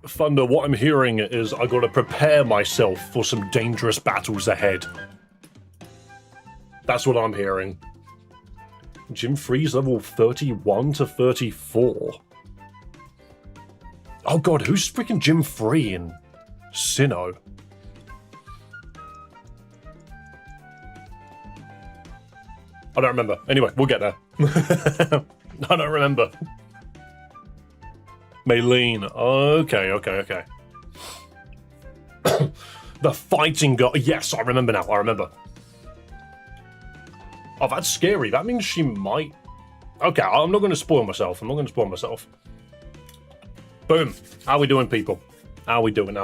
Thunder, what I'm hearing is I gotta prepare myself for some dangerous battles ahead. That's what I'm hearing. Jim Freeze level 31 to 34. Oh god, who's freaking Jim Free in Sinnoh? I don't remember. Anyway, we'll get there. I don't remember. Maylene. Okay. The fighting girl. Yes, I remember now. I remember. Oh, that's scary. That means she might... Okay, I'm not going to spoil myself. Boom. How we doing, people? How we doing?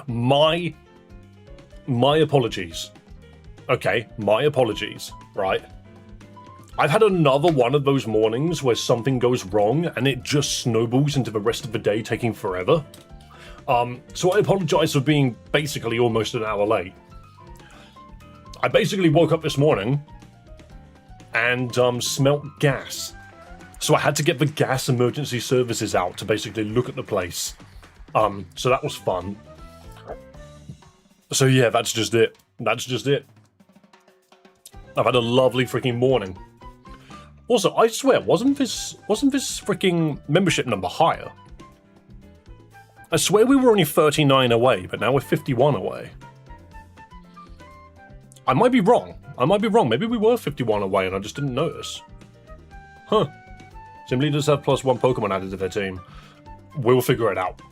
My apologies. Okay, my apologies, right? I've had another one of those mornings where something goes wrong and it just snowballs into the rest of the day taking forever. So I apologize for being basically almost an hour late. I basically woke up this morning and smelt gas. So I had to get the gas emergency services out to basically look at the place. So that was fun. So yeah, that's just it. I've had a lovely freaking morning. Also, I swear, wasn't this freaking membership number higher? I swear we were only 39 away, but now we're 51 away. I might be wrong. Maybe we were 51 away and I just didn't notice. Huh. Sim leaders have +1 Pokemon added to their team. We'll figure it out.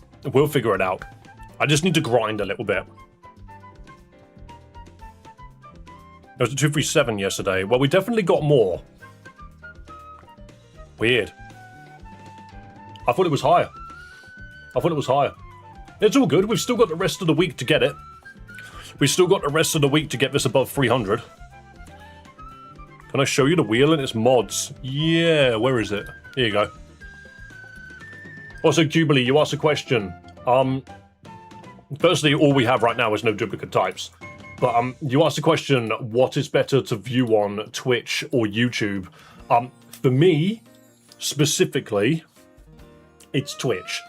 I just need to grind a little bit. There was a 237 yesterday. Well, we definitely got more. Weird. I thought it was higher. It's all good. We've still got the rest of the week to get it. We've still got the rest of the week to get this above 300. Can I show you the wheel and its mods? Yeah, where is it? Here you go. Also, Jubilee, you asked a question. Firstly, all we have right now is no duplicate types. But you asked the question, what is better to view on Twitch or YouTube? For me, specifically, it's Twitch.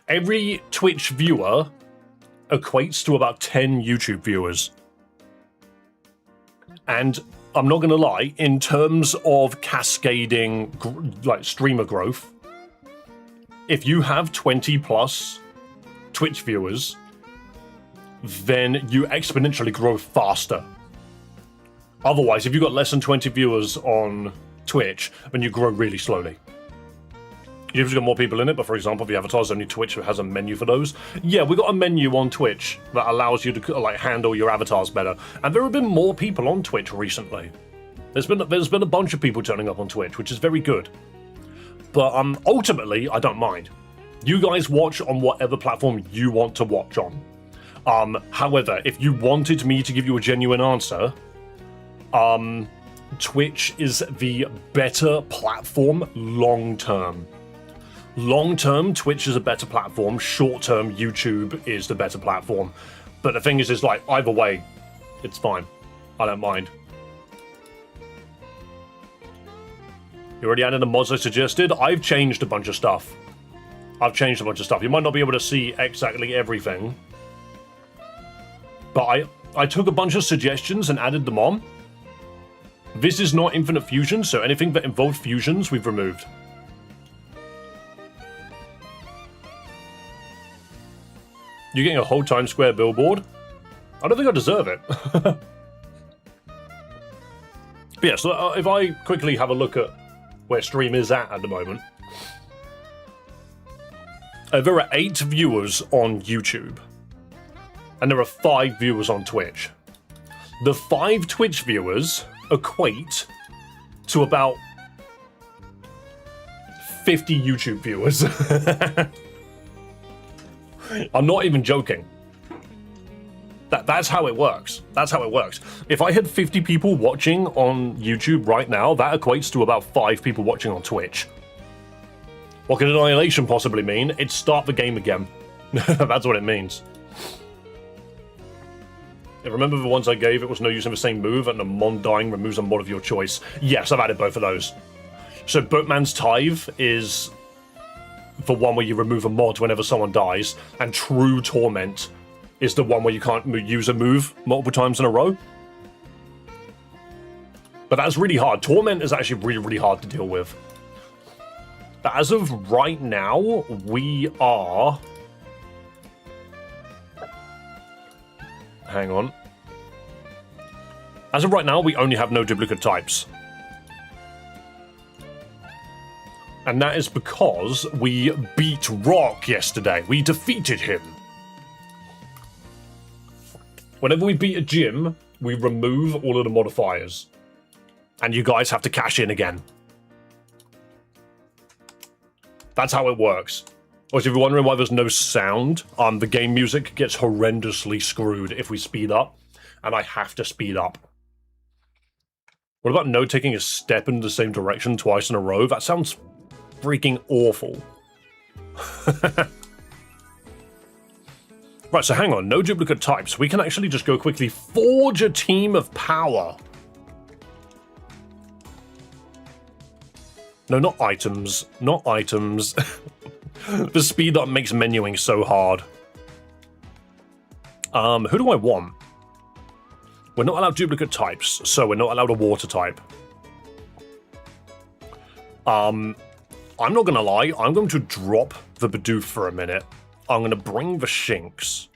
Every Twitch viewer equates to about 10 YouTube viewers. And I'm not going to lie, in terms of cascading streamer growth, if you have 20 plus Twitch viewers, then you exponentially grow faster. Otherwise, if you've got less than 20 viewers on Twitch, then you grow really slowly. You've got more people in it, but for example, the avatars only Twitch has a menu for those. Yeah, we got a menu on Twitch that allows you to handle your avatars better. And there have been more people on Twitch recently. There's been a bunch of people turning up on Twitch, which is very good. But ultimately, I don't mind. You guys watch on whatever platform you want to watch on. However, if you wanted me to give you a genuine answer, Twitch is the better platform long term. Long term, Twitch is a better platform. Short term, YouTube is the better platform. But the thing is like, either way, it's fine. I don't mind. You already added the mods I suggested? I've changed a bunch of stuff. You might not be able to see exactly everything. But I took a bunch of suggestions and added them on. This is not Infinite Fusion, so anything that involved fusions, we've removed. You're getting a whole Times Square billboard? I don't think I deserve it. But yeah, so if I quickly have a look at where stream is at the moment. There are 8 viewers on YouTube. And there are 5 viewers on Twitch. The 5 Twitch viewers equate to about 50 YouTube viewers. I'm not even joking. That's how it works. If I had 50 people watching on YouTube right now, that equates to about 5 people watching on Twitch. What could Annihilation possibly mean? It's start the game again. That's what it means. Yeah, remember the ones I gave? It was no using the same move, and the Mon dying removes a mod of your choice. Yes, I've added both of those. So Boatman's Tithe is the one where you remove a mod whenever someone dies, and True Torment is the one where you can't use a move multiple times in a row. But that's really hard. Torment is actually really, really hard to deal with. But as of right now, we are... Hang on. As of right now, we only have no duplicate types. And that is because we beat Rock yesterday. We defeated him. Whenever we beat a gym, we remove all of the modifiers. And you guys have to cash in again. That's how it works. Also, if you're wondering why there's no sound, the game music gets horrendously screwed if we speed up. And I have to speed up. What about no taking a step in the same direction twice in a row? That sounds freaking awful. Right, so hang on. No duplicate types. We can actually just go quickly forge a team of power. No, not items. Not items. The speed that makes menuing so hard. Who do I want? We're not allowed duplicate types, so we're not allowed a water type. I'm not gonna lie, I'm going to drop the Bidoof for a minute. I'm gonna bring the Shinx.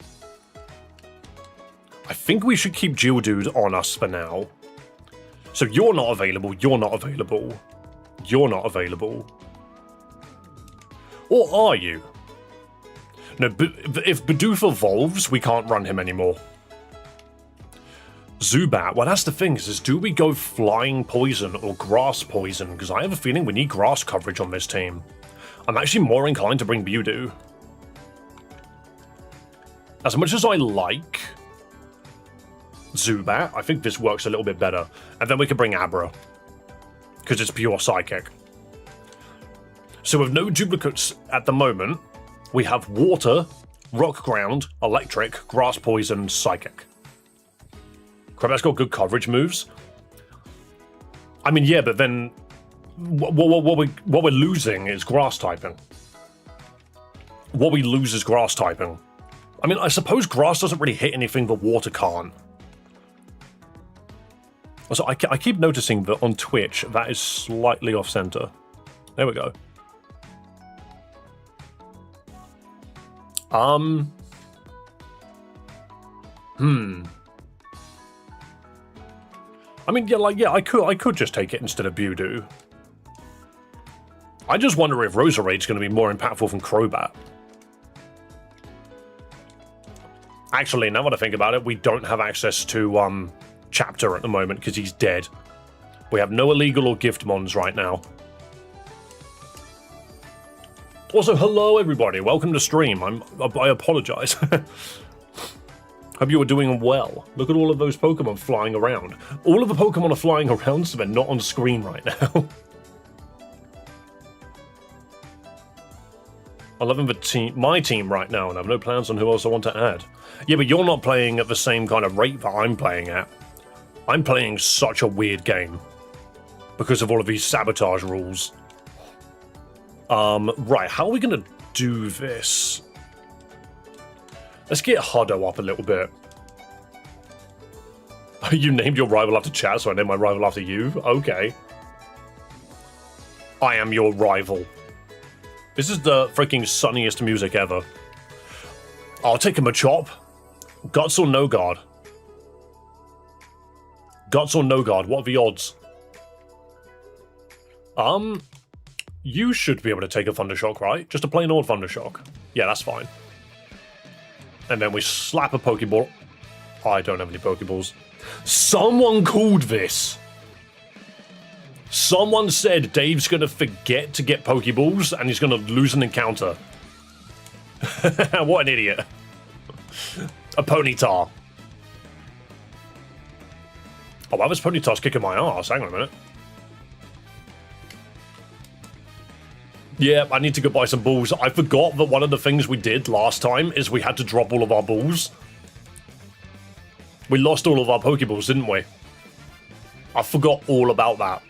I think we should keep Geodude on us for now. So you're not available, you're not available. You're not available. Or are you? No, if Bidoof evolves, we can't run him anymore. Zubat, well that's the thing, is do we go flying poison or grass poison? Because I have a feeling we need grass coverage on this team. I'm actually more inclined to bring Mewtwo. As much as I like Zubat, I think this works a little bit better. And then we can bring Abra. Because it's pure Psychic. So with no duplicates at the moment, we have Water, Rock Ground, Electric, Grass Poison, Psychic. Crap, that's got good coverage moves. I mean, yeah, but then what we're losing is grass typing. What we lose is grass typing. I mean, I suppose grass doesn't really hit anything that water can't. So I keep noticing that on Twitch, that is slightly off-center. There we go. I mean, yeah, I could just take it instead of Mewtwo. I just wonder if Roserade's going to be more impactful than Crobat. Actually, now that I think about it, we don't have access to Chapter at the moment because he's dead. We have no illegal or gift mons right now. Also, hello everybody, welcome to stream. I apologize. Hope you are doing well. Look at all of those Pokemon flying around. All of the Pokemon are flying around, so they're not on screen right now. I'm loving my team right now, and I have no plans on who else I want to add. Yeah, but you're not playing at the same kind of rate that I'm playing at. I'm playing such a weird game because of all of these sabotage rules. Right, how are we going to do this? Let's get Huddo up a little bit. You named your rival after chat, so I named my rival after you? Okay. I am your rival. This is the freaking sunniest music ever. I'll take him a chop. Guts or no guard? Guts or no guard? What are the odds? You should be able to take a Thundershock, right? Just a plain old Thundershock. Yeah, that's fine. And then we slap a Pokeball. I don't have any Pokeballs. Someone called this. Someone said Dave's going to forget to get Pokeballs and he's going to lose an encounter. What an idiot. A Ponyta. Oh, wow, this Ponyta's kicking my ass. Hang on a minute. Yeah, I need to go buy some balls. I forgot that one of the things we did last time is we had to drop all of our balls. We lost all of our Pokeballs, didn't we? I forgot all about that.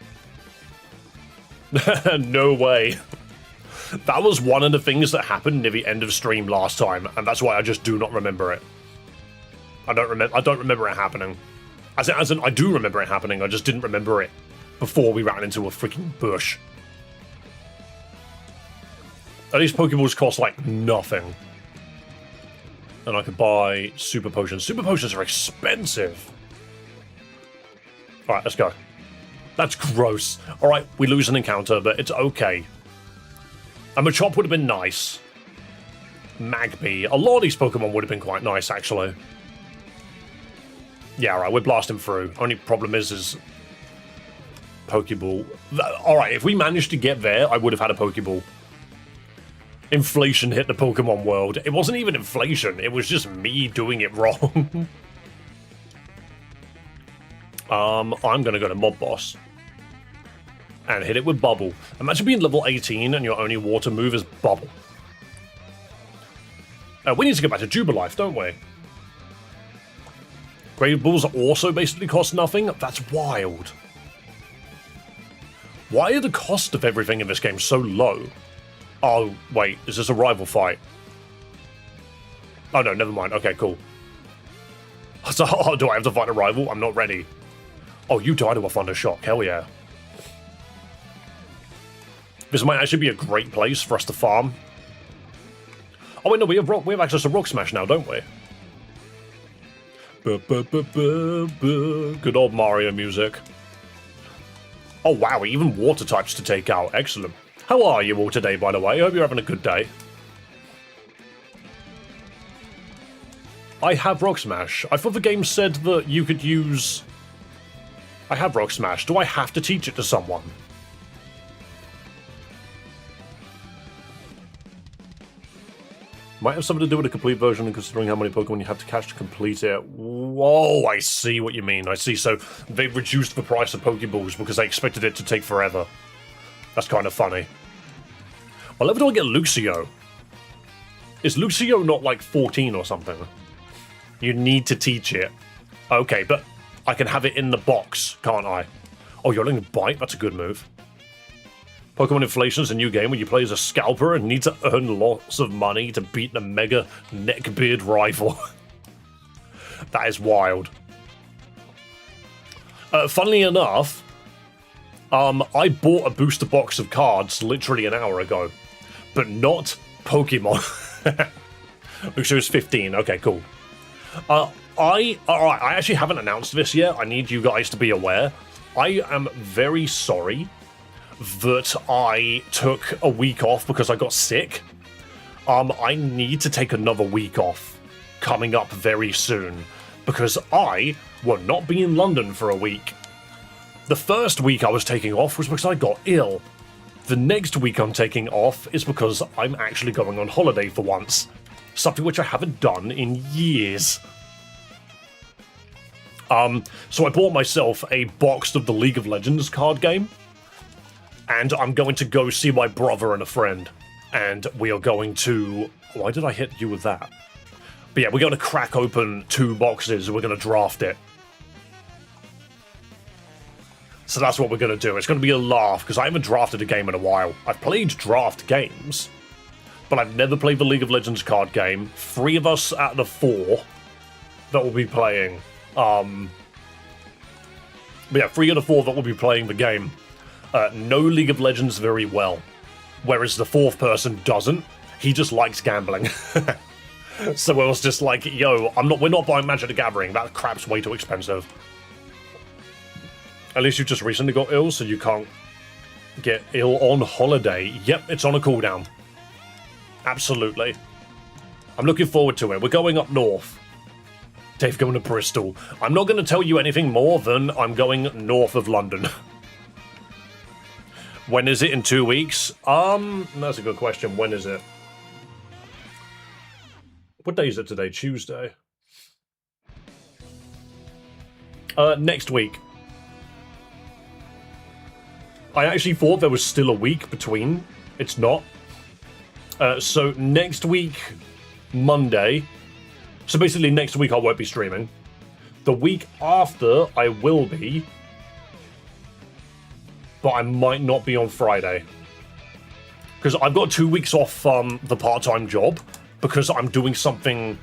No way. That was one of the things that happened near the end of stream last time, and that's why I just do not remember it. I don't remember it happening. As in, I do remember it happening, I just didn't remember it before we ran into a freaking bush. At least Pokeballs cost, like, nothing. And I could buy Super Potions. Super Potions are expensive. Alright, let's go. That's gross. Alright, we lose an encounter, but it's okay. A Machop would have been nice. Magby. A lot of these Pokemon would have been quite nice, actually. Yeah, alright, we're blasting through. Only problem is Pokeball. Alright, if we managed to get there, I would have had a Pokeball. Inflation hit the Pokemon world. It wasn't even inflation, it was just me doing it wrong. I'm gonna go to Mob Boss. And hit it with Bubble. Imagine being level 18 and your only water move is Bubble. We need to go back to Jubilife, don't we? Grave Balls also basically cost nothing? That's wild. Why are the cost of everything in this game so low? Oh, wait, is this a rival fight? Oh no, never mind. Okay, cool. So, do I have to fight a rival? I'm not ready. Oh, you died of a Thunder Shock. Hell yeah. This might actually be a great place for us to farm. Oh wait, no, we have access to Rock Smash now, don't we? Good old Mario music. Oh wow, even water types to take out. Excellent. How are you all today, by the way? I hope you're having a good day. I have Rock Smash. I thought the game said that you could use... I have Rock Smash. Do I have to teach it to someone? Might have something to do with a complete version and considering how many Pokemon you have to catch to complete it. Whoa, I see what you mean. I see. So they reduced the price of Pokeballs because they expected it to take forever. That's kind of funny. What level do I get Lucio? Is Lucio not like 14 or something? You need to teach it. Okay, but I can have it in the box, can't I? Oh, you're letting Bite? That's a good move. Pokemon Inflation is a new game where you play as a scalper and need to earn lots of money to beat the mega neckbeard rival. That is wild. Funnily enough, I bought a booster box of cards literally an hour ago, but not Pokemon. Lucio is 15. Okay, cool. I actually haven't announced this yet. I need you guys to be aware. I am very sorry that I took a week off because I got sick. I need to take another week off coming up very soon because I will not be in London for a week. The first week I was taking off was because I got ill. The next week I'm taking off is because I'm actually going on holiday for once. Something which I haven't done in years. So I bought myself a box of the League of Legends card game. And I'm going to go see my brother and a friend. And we are going to... Why did I hit you with that? But yeah, we're going to crack open 2 boxes and we're going to draft it. So that's what we're going to do. It's going to be a laugh, because I haven't drafted a game in a while. I've played draft games, but I've never played the League of Legends card game. 3 of us out of the 4 that will be playing. But yeah, 3 of the 4 that will be playing the game know League of Legends very well, whereas the 4th person doesn't. He just likes gambling. So I was just like, yo, we're not buying Magic the Gathering. That crap's way too expensive. At least you just recently got ill, so you can't get ill on holiday. Yep, it's on a cooldown. Absolutely. I'm looking forward to it. We're going up north. Dave going to Bristol. I'm not going to tell you anything more than I'm going north of London. When is it? In 2 weeks? That's a good question. When is it? What day is it today? Tuesday. Next week. I actually thought there was still a week between. It's not. So next week, Monday. So basically next week I won't be streaming. The week after I will be. But I might not be on Friday. Because I've got 2 weeks off the part-time job because I'm doing something.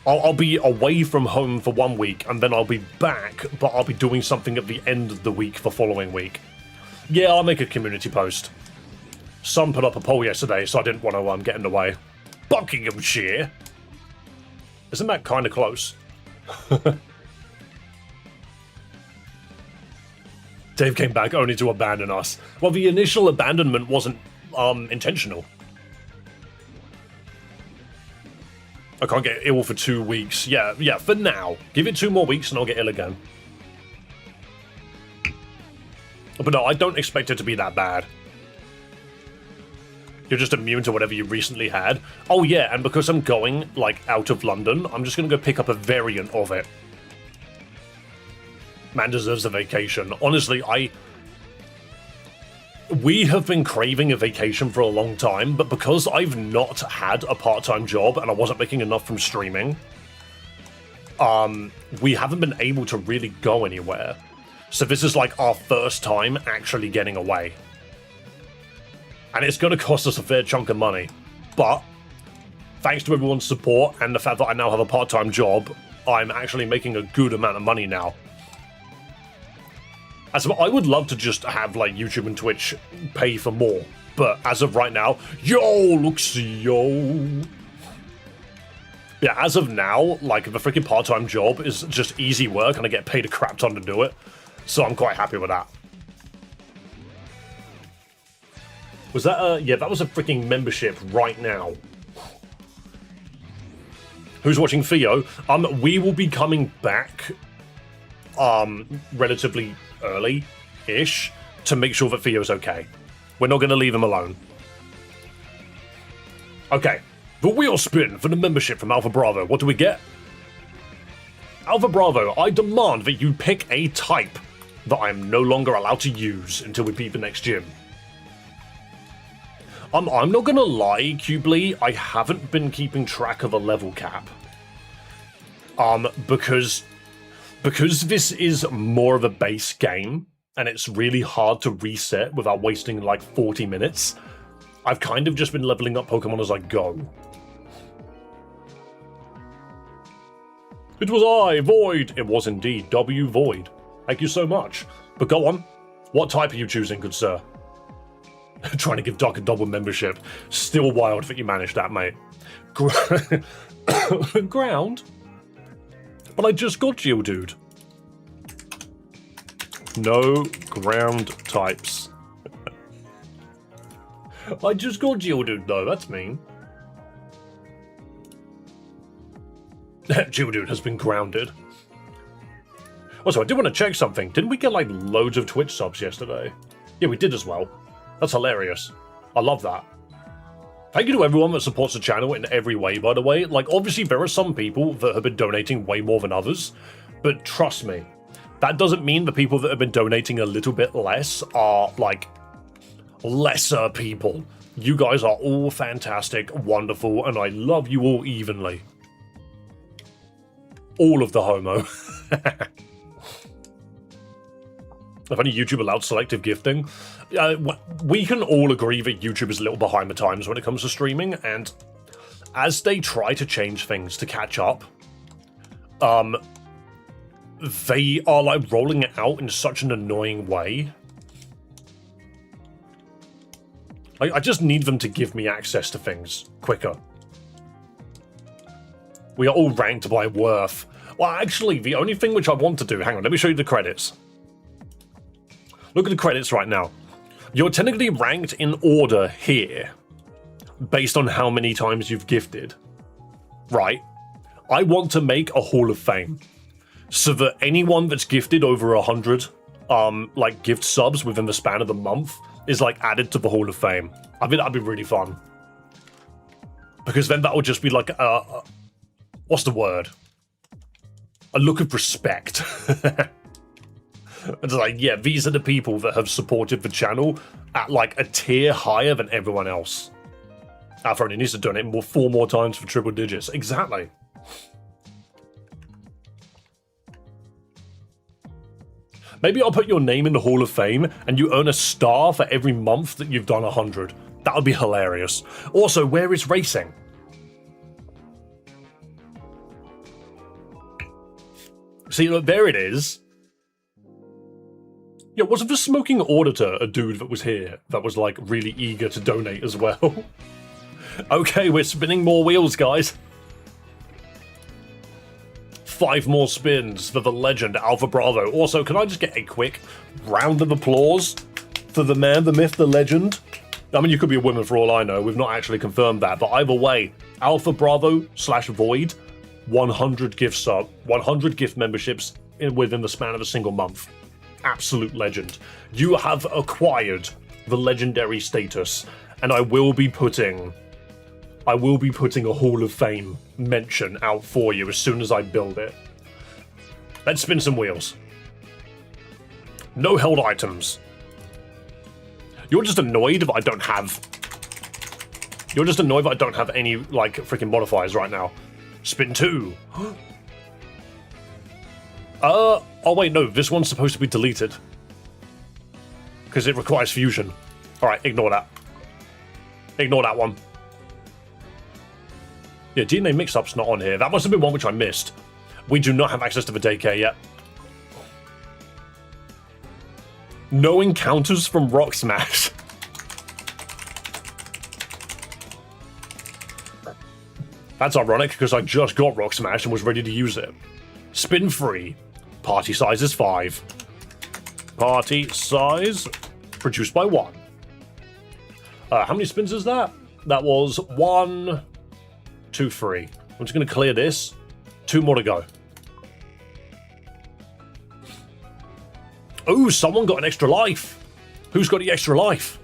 I'll be away from home for 1 week and then I'll be back, but I'll be doing something at the end of the week the following week. Yeah, I'll make a community post. Some put up a poll yesterday, so I didn't want to get in the way. Buckinghamshire? Isn't that kind of close? Dave came back only to abandon us. Well, the initial abandonment wasn't intentional. I can't get ill for 2 weeks. Yeah, for now. Give it 2 more weeks and I'll get ill again. But no, I don't expect it to be that bad. You're just immune to whatever you recently had. Oh yeah, and because I'm going, like, out of London, I'm just gonna go pick up a variant of it. Man deserves a vacation. Honestly, we have been craving a vacation for a long time, but because I've not had a part-time job and I wasn't making enough from streaming, we haven't been able to really go anywhere. So this is like our first time actually getting away. And it's going to cost us a fair chunk of money. But thanks to everyone's support and the fact that I now have a part-time job, I'm actually making a good amount of money now. I would love to just have like YouTube and Twitch pay for more, but as of right now, yo, yeah, as of now, like the freaking part-time job is just easy work and I get paid a crap ton to do it, so I'm quite happy with that. Was that yeah, that was a freaking membership right now. Who's watching Theo? We will be coming back relatively early-ish to make sure that Theo's okay. We're not going to leave him alone. Okay, the wheel spin for the membership from Alpha Bravo. What do we get? Alpha Bravo, I demand that you pick a type that I am no longer allowed to use until we beat the next gym. I'm not going to lie, Cubely, I haven't been keeping track of a level cap. Because this is more of a base game, and it's really hard to reset without wasting like 40 minutes, I've kind of just been leveling up Pokemon as I go. It was I, Void! It was indeed W Void. Thank you so much. But go on. What type are you choosing, good sir? Trying to give Doc a double membership. Still wild that you managed that, mate. Ground? But I just got you, dude. No ground types. I just got Geodude though, that's mean. Geodude has been grounded. Also, I did want to check something. Didn't we get like loads of Twitch subs yesterday? Yeah, we did as well. That's hilarious. I love that. Thank you to everyone that supports the channel in every way, by the way. Like, obviously, there are some people that have been donating way more than others, but trust me, that doesn't mean the people that have been donating a little bit less are, like, lesser people. You guys are all fantastic, wonderful, and I love you all evenly. All of the homo. If only YouTube allowed selective gifting. We can all agree that YouTube is a little behind the times when it comes to streaming, and as they try to change things to catch up, they are like rolling it out in such an annoying way. I just need them to give me access to things quicker. We are all ranked by worth. Well, actually, the only thing which I want to do... Hang on, let me show you the credits. Look at the credits right now. You're technically ranked in order here, based on how many times you've gifted. Right? I want to make a Hall of Fame, so that anyone that's gifted over 100, like, gift subs within the span of a month is, like, added to the Hall of Fame. I think that'd be really fun. Because then that would just be, like, what's the word? A look of respect. It's like, yeah, these are the people that have supported the channel at like a tier higher than everyone else. Alpha only needs to donate 4 more times for triple digits. Exactly. Maybe I'll put your name in the Hall of Fame and you earn a star for every month that you've done 100. That would be hilarious. Also, where is racing? See, look, there it is. Yeah, wasn't the smoking auditor a dude that was here that was, like, really eager to donate as well? Okay, we're spinning more wheels, guys. 5 more spins for the legend, Alpha Bravo. Also, can I just get a quick round of applause for the man, the myth, the legend? I mean, you could be a woman for all I know. We've not actually confirmed that. But either way, Alpha Bravo / Void, 100 gift memberships within the span of a single month. Absolute legend. You have acquired the legendary status, and I will be putting a Hall of Fame mention out for you as soon as I build it. Let's spin some wheels. No held items. You're just annoyed that I don't have... You're just annoyed that I don't have any, like, freaking modifiers right now. Spin 2. Oh wait, no, this one's supposed to be deleted. Because it requires fusion. Alright, ignore that. Ignore that one. Yeah, DNA mix-up's not on here. That must have been one which I missed. We do not have access to the daycare yet. No encounters from Rock Smash. That's ironic, because I just got Rock Smash and was ready to use it. Spin 3. Party size is 5. Party size produced by 1. How many spins is that? That was 1, 2, 3. I'm just going to clear this. 2 more to go. Oh, someone got an extra life. Who's got the extra life?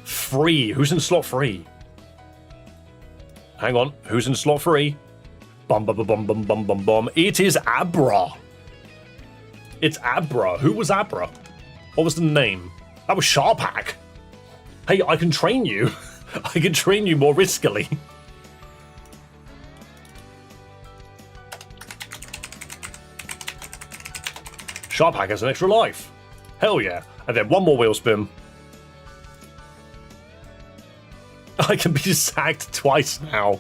3. Who's in slot 3? Hang on. Who's in slot 3? Bum bum bum bum bum bum bum. It is Abra. It's Abra. Who was Abra? What was the name? That was Sharpak. Hey, I can train you. I can train you more riskily. Sharpak has an extra life. Hell yeah. And then one more wheel spin. I can be sacked twice now.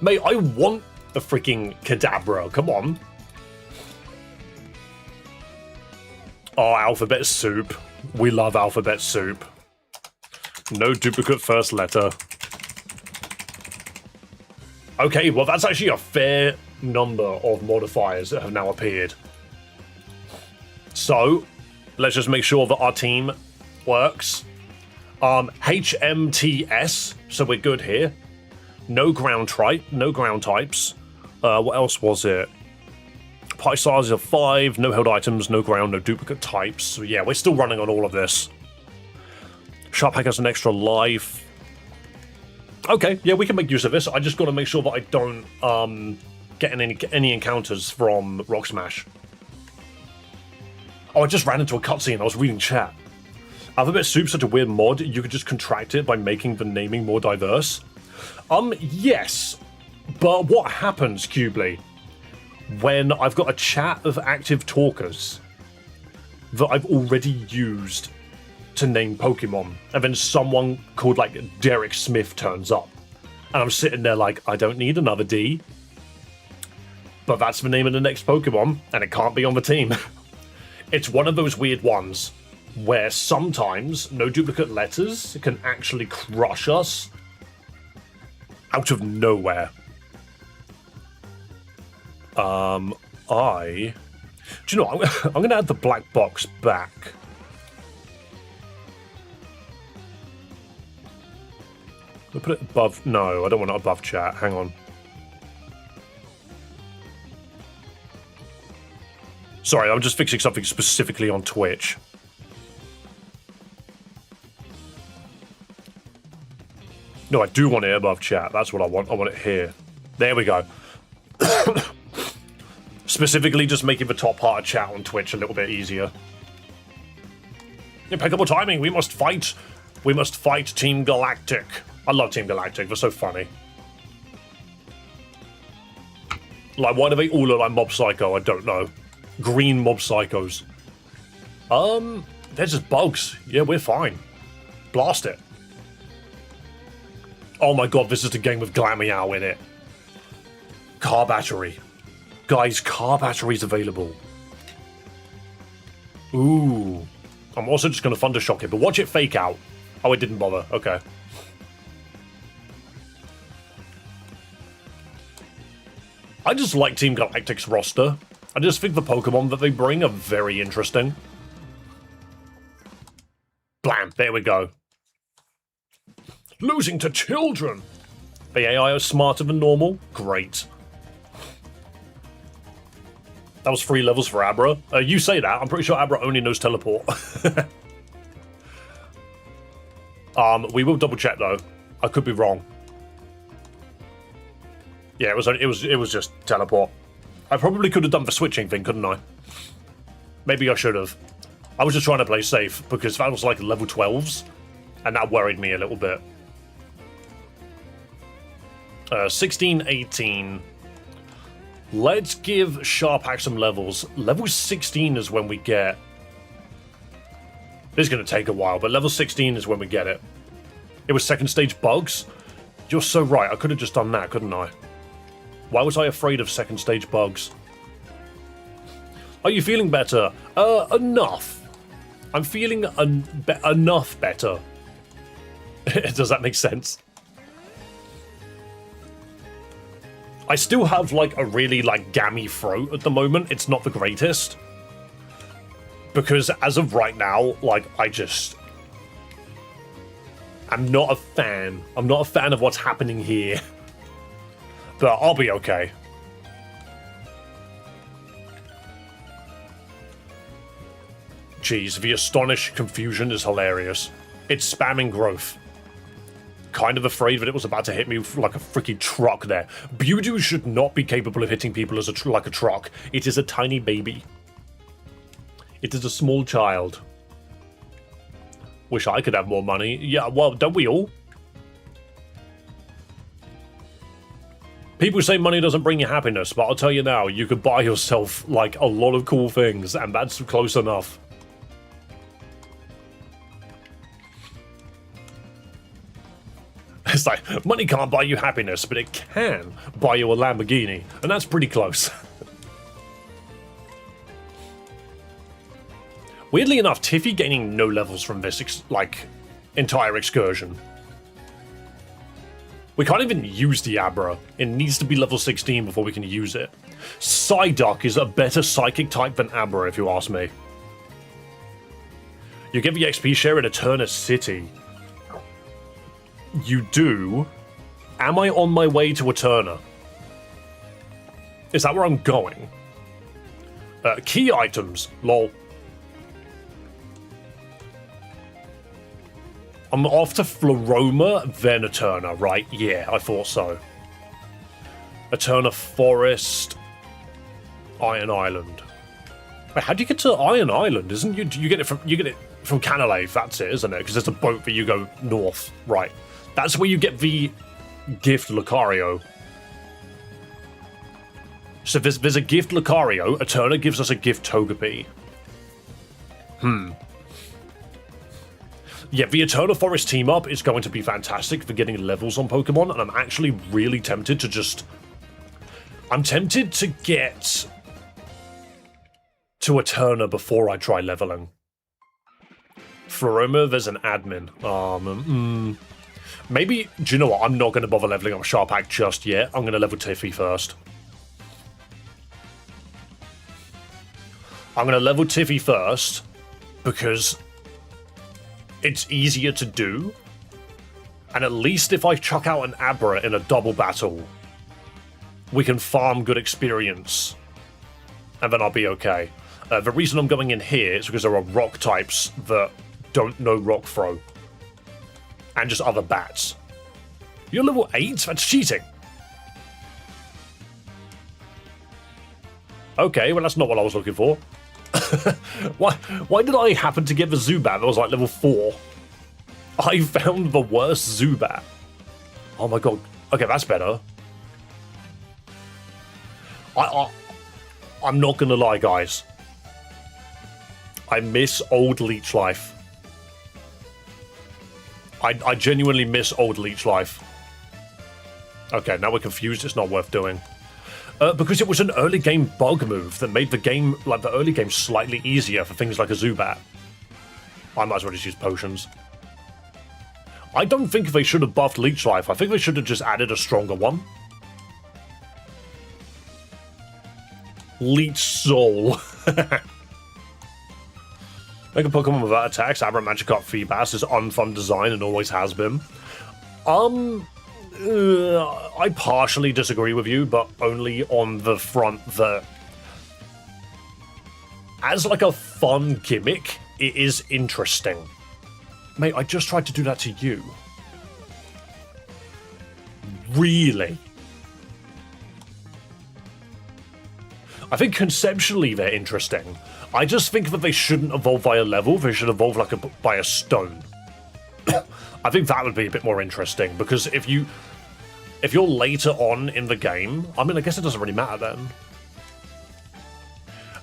Mate, I want a freaking Kadabra. Come on. Oh, alphabet soup. We love alphabet soup. No duplicate first letter. Okay, well that's actually a fair number of modifiers that have now appeared. So, let's just make sure that our team works. HMTS, so we're good here. No ground types. What else was it? Pie size of 5, no held items, no ground, no duplicate types. So yeah, we're still running on all of this. Sharpak has an extra life. Okay, yeah, we can make use of this. I just got to make sure that I don't get any encounters from Rock Smash. Oh, I just ran into a cutscene. I was reading chat. Alphabet Soup's such a weird mod. You could just contract it by making the naming more diverse. Yes. But what happens, Cubely, when I've got a chat of active talkers that I've already used to name Pokemon, and then someone called, like, Derek Smith turns up, and I'm sitting there like, I don't need another D, but that's the name of the next Pokemon, and it can't be on the team. It's one of those weird ones where sometimes no duplicate letters can actually crush us out of nowhere. Do you know what? I'm going to add the black box back. I'll put it above. No, I don't want it above chat. Hang on. Sorry, I'm just fixing something specifically on Twitch. No, I do want it above chat. That's what I want. I want it here. There we go. Specifically just making the top part of chat on Twitch a little bit easier. Impeccable timing. We must fight. We must fight Team Galactic. I love Team Galactic. They're so funny. Like, why do they all look like Mob Psycho? I don't know. Green Mob Psychos. They're just bugs. Yeah, we're fine. Blast it. Oh my god, this is the game with Glameow in it. Car battery. Guys, car battery's available. Ooh. I'm also just going to Thundershock it, but watch it fake out. Oh, it didn't bother. Okay. I just like Team Galactic's roster. I just think the Pokemon that they bring are very interesting. Blam. There we go. Losing to children. The AI is smarter than normal. Great. That was 3 levels for Abra. You say that. I'm pretty sure Abra only knows Teleport. We will double check though. I could be wrong. Yeah, it was just Teleport. I probably could have done the switching thing, couldn't I? Maybe I should have. I was just trying to play safe because that was like level 12s, and that worried me a little bit. 16, 18. Let's give Sharpak some levels. Level 16 is when we get... This is going to take a while, but level 16 is when we get it. It was second stage bugs? You're so right, I could have just done that, couldn't I? Why was I afraid of second stage bugs? Are you feeling better? Enough. I'm feeling enough better. Does that make sense? I still have like a really like gammy throat at the moment. It's not the greatest. Because as of right now, like I'm not a fan. I'm not a fan of what's happening here. But I'll be okay. Jeez, the Astonish confusion is hilarious. It's spamming growth. Kind of afraid that it was about to hit me like a freaking truck there. Bewdoo should not be capable of hitting people as like a truck. It is a tiny baby. It is a small child. Wish I could have more money. Yeah, well, don't we all? People say money doesn't bring you happiness, but I'll tell you now, you could buy yourself like a lot of cool things, and that's close enough. It's like, money can't buy you happiness, but it can buy you a Lamborghini, and that's pretty close. Weirdly enough, Tiffy gaining no levels from this, entire excursion. We can't even use the Abra. It needs to be level 16 before we can use it. Psyduck is a better psychic type than Abra, if you ask me. You get the XP share in Eterna City. You do. Am I on my way to Eterna? Is that where I'm going? Key items. Lol. I'm off to Floroma, then Eterna, right? Yeah, I thought so. Eterna Forest, Iron Island. Wait, how do you get to Iron Island? Isn't you get it from Canalave? That's it, isn't it? Because there's a boat that you go north, right? That's where you get the gift Lucario. So there's a gift Lucario. Eterna gives us a gift Togepi. Yeah, the Eterna Forest team-up is going to be fantastic for getting levels on Pokemon, and I'm actually really tempted to just... I'm tempted to get to Eterna before I try leveling. Floroma, there's an admin. Maybe, do you know what? I'm not going to bother leveling up Sharpak just yet. I'm going to level Tiffy first. I'm going to level Tiffy first, because... it's easier to do, and at least if I chuck out an Abra in a double battle, we can farm good experience, and then I'll be okay. The reason I'm going in here is because there are rock types that don't know Rock Throw, and just other bats. You're level 8? That's cheating. Okay, well that's not what I was looking for. Why did I happen to get the Zubat that was like level 4? I found the worst Zubat. Oh my god. Okay, that's better. I'm not gonna lie, guys. I miss old Leech Life. I genuinely miss old Leech Life. Okay, now we're confused. It's not worth doing. Because it was an early game bug move that made the game, like the early game, slightly easier for things like a Zubat. I might as well just use potions. I don't think they should have buffed Leech Life. I think they should have just added a stronger one. Leech Soul. Make a Pokemon without attacks. Aberrant Magikarp Feebas is unfun design and always has been. I partially disagree with you, but only on the front that, as like a fun gimmick, it is interesting. Mate, I just tried to do that to you. Really? I think conceptually they're interesting. I just think that they shouldn't evolve by a level, they should evolve like by a stone. I think that would be a bit more interesting, because if you're later on in the game, I mean, I guess it doesn't really matter then.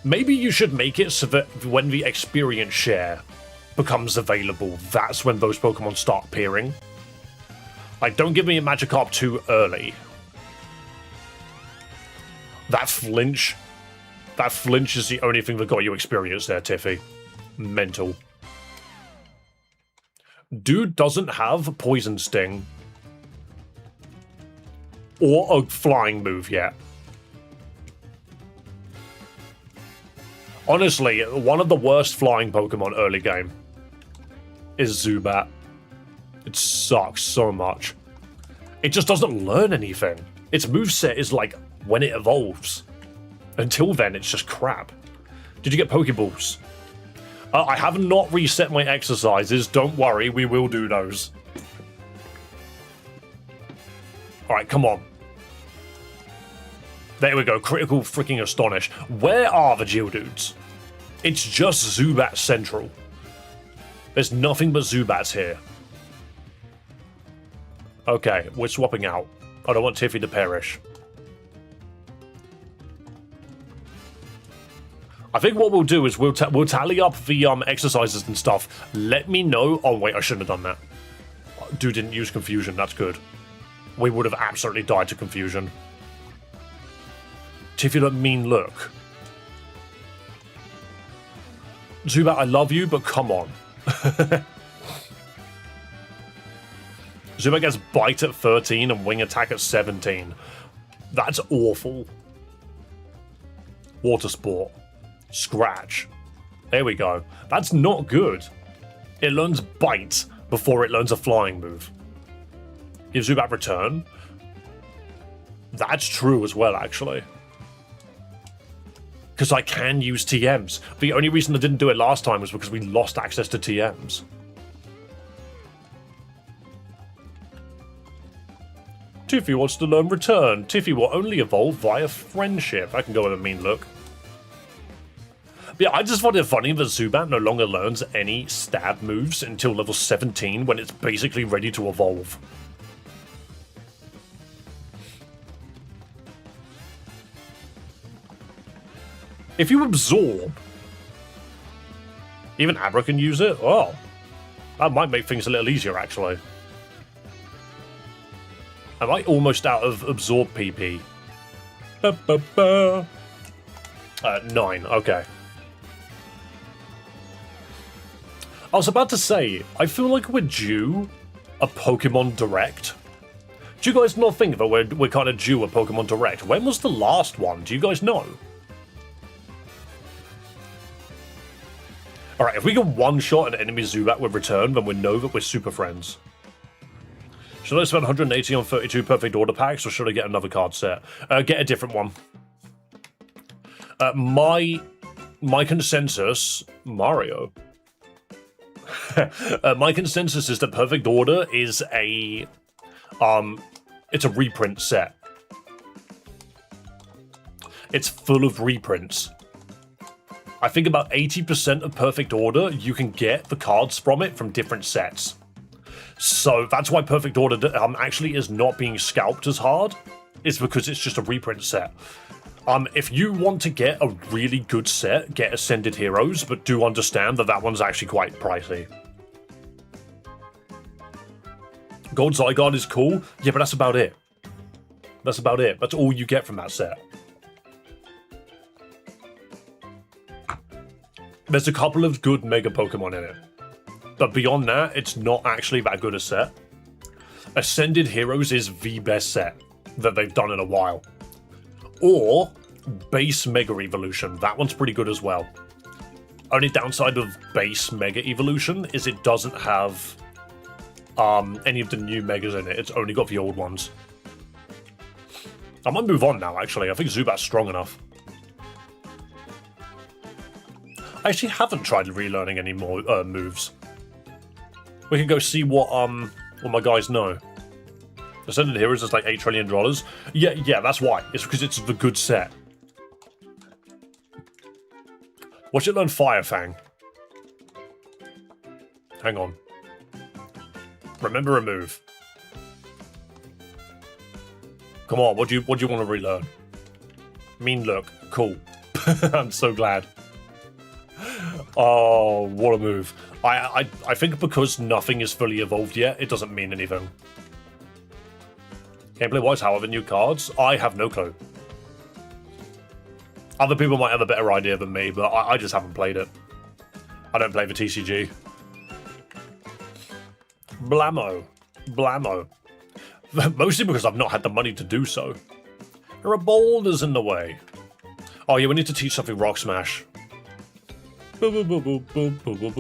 Maybe you should make it so that when the experience share becomes available, that's when those Pokemon start appearing. Like, don't give me a Magikarp too early. That flinch is the only thing that got you experience there, Tiffy. Mental. Dude doesn't have Poison Sting. Or a flying move yet. Honestly, one of the worst flying Pokemon early game is Zubat. It sucks so much. It just doesn't learn anything. Its moveset is like when it evolves. Until then, it's just crap. Did you get Pokeballs? I have not reset my exercises. Don't worry, we will do those. Alright, come on. There we go, critical freaking Astonish. Where are the Geodudes? It's just Zubat Central. There's nothing but Zubats here. Okay, we're swapping out. I don't want Tiffy to perish. I think what we'll do is we'll tally up the exercises and stuff. Let me know. Oh wait, I shouldn't have done that. Dude didn't use Confusion. That's good. We would have absolutely died to Confusion. Tiffy, that mean look. Zubat, I love you, but come on. Zubat gets Bite at 13 and Wing Attack at 17. That's awful. Water Sport. Scratch. There we go. That's not good. It learns Bite before it learns a flying move. Gives Zubat Return. That's true as well, actually. Because I can use TMs. The only reason I didn't do it last time was because we lost access to TMs. Tiffy wants to learn Return. Tiffy will only evolve via Friendship. I can go with a mean look. Yeah, I just find it funny that Zubat no longer learns any stab moves until level 17 when it's basically ready to evolve. If you absorb, even Abra can use it. Oh, that might make things a little easier, actually. Am I almost out of absorb PP? 9, okay. I was about to say, I feel like we're due a Pokemon Direct. Do you guys not think that we're kind of due a Pokemon Direct? When was the last one? Do you guys know? Alright, if we can one-shot an enemy Zubat with Return, then we know that we're super friends. Should I spend 180 on 32 Perfect Order packs, or should I get another card set? Get a different one. My consensus... Mario. My consensus is that Perfect Order is a... it's a reprint set. It's full of reprints. I think about 80% of Perfect Order, you can get the cards from it from different sets. So that's why Perfect Order actually is not being scalped as hard. It's because it's just a reprint set. If you want to get a really good set, get Ascended Heroes, but do understand that that one's actually quite pricey. Gold Zygarde is cool. Yeah, but that's about it. That's about it. That's all you get from that set. There's a couple of good Mega Pokemon in it. But beyond that, it's not actually that good a set. Ascended Heroes is the best set that they've done in a while. Or Base Mega Evolution. That one's pretty good as well. Only downside of Base Mega Evolution is it doesn't have any of the new Megas in it. It's only got the old ones. I might move on now, actually. I think Zubat's strong enough. I actually haven't tried relearning any more moves. We can go see what my guys know. Ascended Heroes is like $8 trillion. Yeah, that's why. It's because it's the good set. Watch it learn Fire Fang. Hang on. Remember a move. Come on, what do you want to relearn? Mean Look. Cool. I'm so glad. Oh, what a move. I think because nothing is fully evolved yet, it doesn't mean anything. Gameplay-wise, how are the new cards? I have no clue. Other people might have a better idea than me, but I just haven't played it. I don't play the TCG. Blammo. Blammo. Mostly because I've not had the money to do so. There are boulders in the way. Oh yeah, we need to teach something Rock Smash. Who's gonna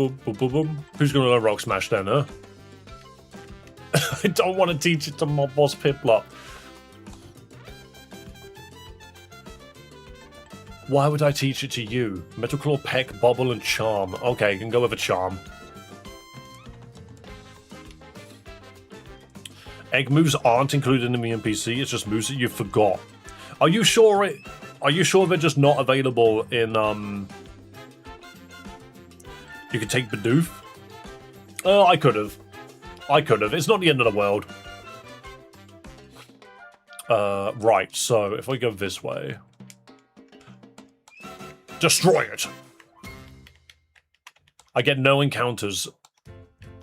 learn Rock Smash then, huh? I don't want to teach it to my boss Piplup. Why would I teach it to you? Metal Claw, Peck, Bubble, and Charm. Okay, you can go with a Charm. Egg moves aren't included in the NPC, it's just moves that you forgot. Are you sure they're just not available in, You can take Bidoof? Oh, I could have. It's not the end of the world. Right, so if I go this way... Destroy it! I get no encounters.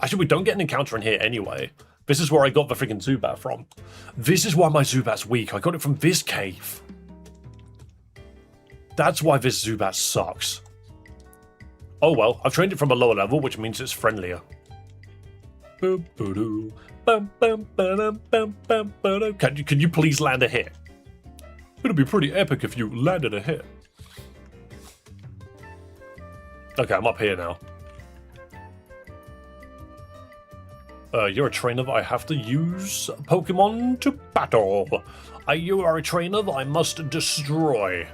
Actually, we don't get an encounter in here anyway. This is where I got the freaking Zubat from. This is why my Zubat's weak. I got it from this cave. That's why this Zubat sucks. Oh well, I've trained it from a lower level, which means it's friendlier. Can you please land a hit? It'd be pretty epic if you landed a hit. Okay, I'm up here now. You're a trainer that I have to use Pokemon to battle. You are a trainer that I must destroy.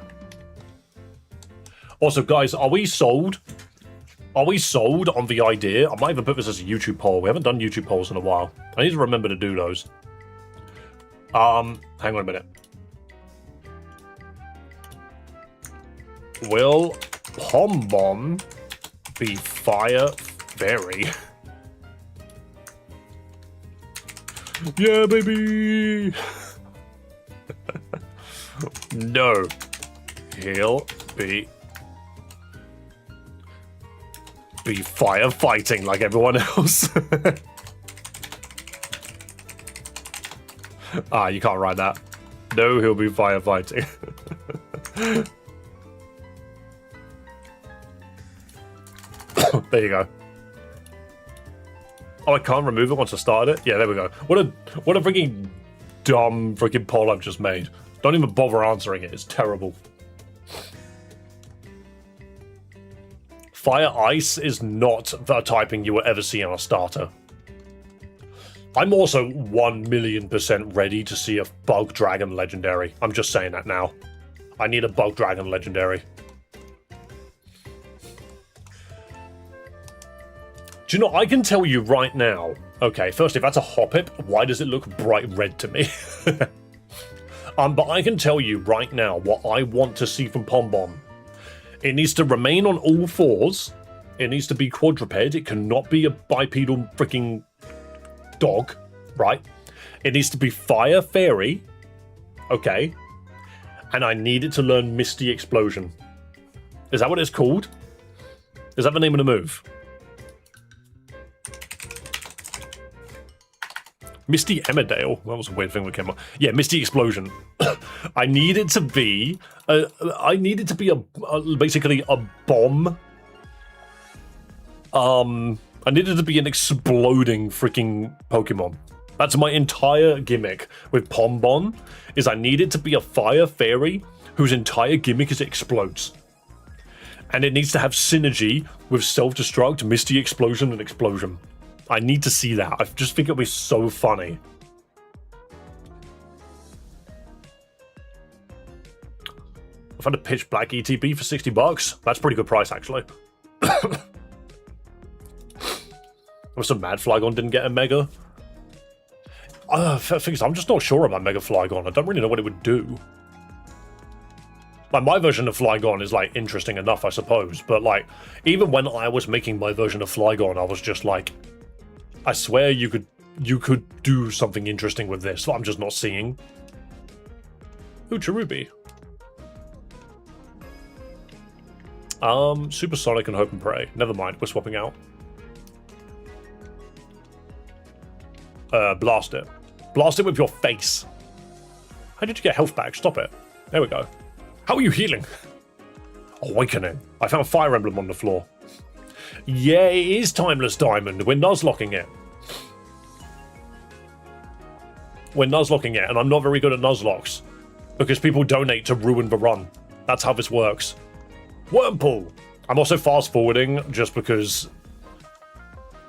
Also, guys, are we sold? Are we sold on the idea? I might even put this as a YouTube poll. We haven't done YouTube polls in a while. I need to remember to do those. Hang on a minute. Will Pombon be Fire Fairy? Yeah, baby! No. He'll be firefighting like everyone else. Ah, you can't write that. No, he'll be firefighting. There you go. Oh, I can't remove it once I started it? Yeah, there we go. What a freaking dumb freaking poll I've just made. Don't even bother answering it. It's terrible. Fire Ice is not the typing you will ever see on a starter. I'm also 1,000,000% ready to see a Bug Dragon Legendary. I'm just saying that now. I need a Bug Dragon Legendary. Do you know, I can tell you right now. Okay, first, if that's a Hoppip, why does it look bright red to me? But I can tell you right now what I want to see from Pombon. It needs to remain on all fours. It needs to be quadruped. It cannot be a bipedal freaking dog, right? It needs to be Fire Fairy. Okay. And I need it to learn Misty Explosion. Is that what it's called? Is that the name of the move? Misty Emmerdale. That was a weird thing that came up. Yeah, Misty Explosion. I need it to be. Basically a bomb. I needed to be an exploding freaking Pokemon. That's my entire gimmick with Pombon. Is I need it to be a fire fairy whose entire gimmick is it explodes. And it needs to have synergy with self-destruct, Misty Explosion, and Explosion. I need to see that. I just think it'll be so funny. I found a pitch black ETB for $60. That's a pretty good price, actually. I was so mad Flygon didn't get a Mega. I'm just not sure about Mega Flygon. I don't really know what it would do. Like, my version of Flygon is, like, interesting enough, I suppose. But, like, even when I was making my version of Flygon, I was just like, I swear you could do something interesting with this that I'm just not seeing. Ooh, Cherubi. Supersonic and Hope and Pray. Never mind, we're swapping out. Blast it. Blast it with your face. How did you get health back? Stop it. There we go. How are you healing? Awakening. I found Fire Emblem on the floor. Yeah, it is Timeless Diamond. We're Nuzlocking it. We're Nuzlocking it, and I'm not very good at Nuzlocks. Because people donate to ruin the run. That's how this works. Wormpool. I'm also fast forwarding just because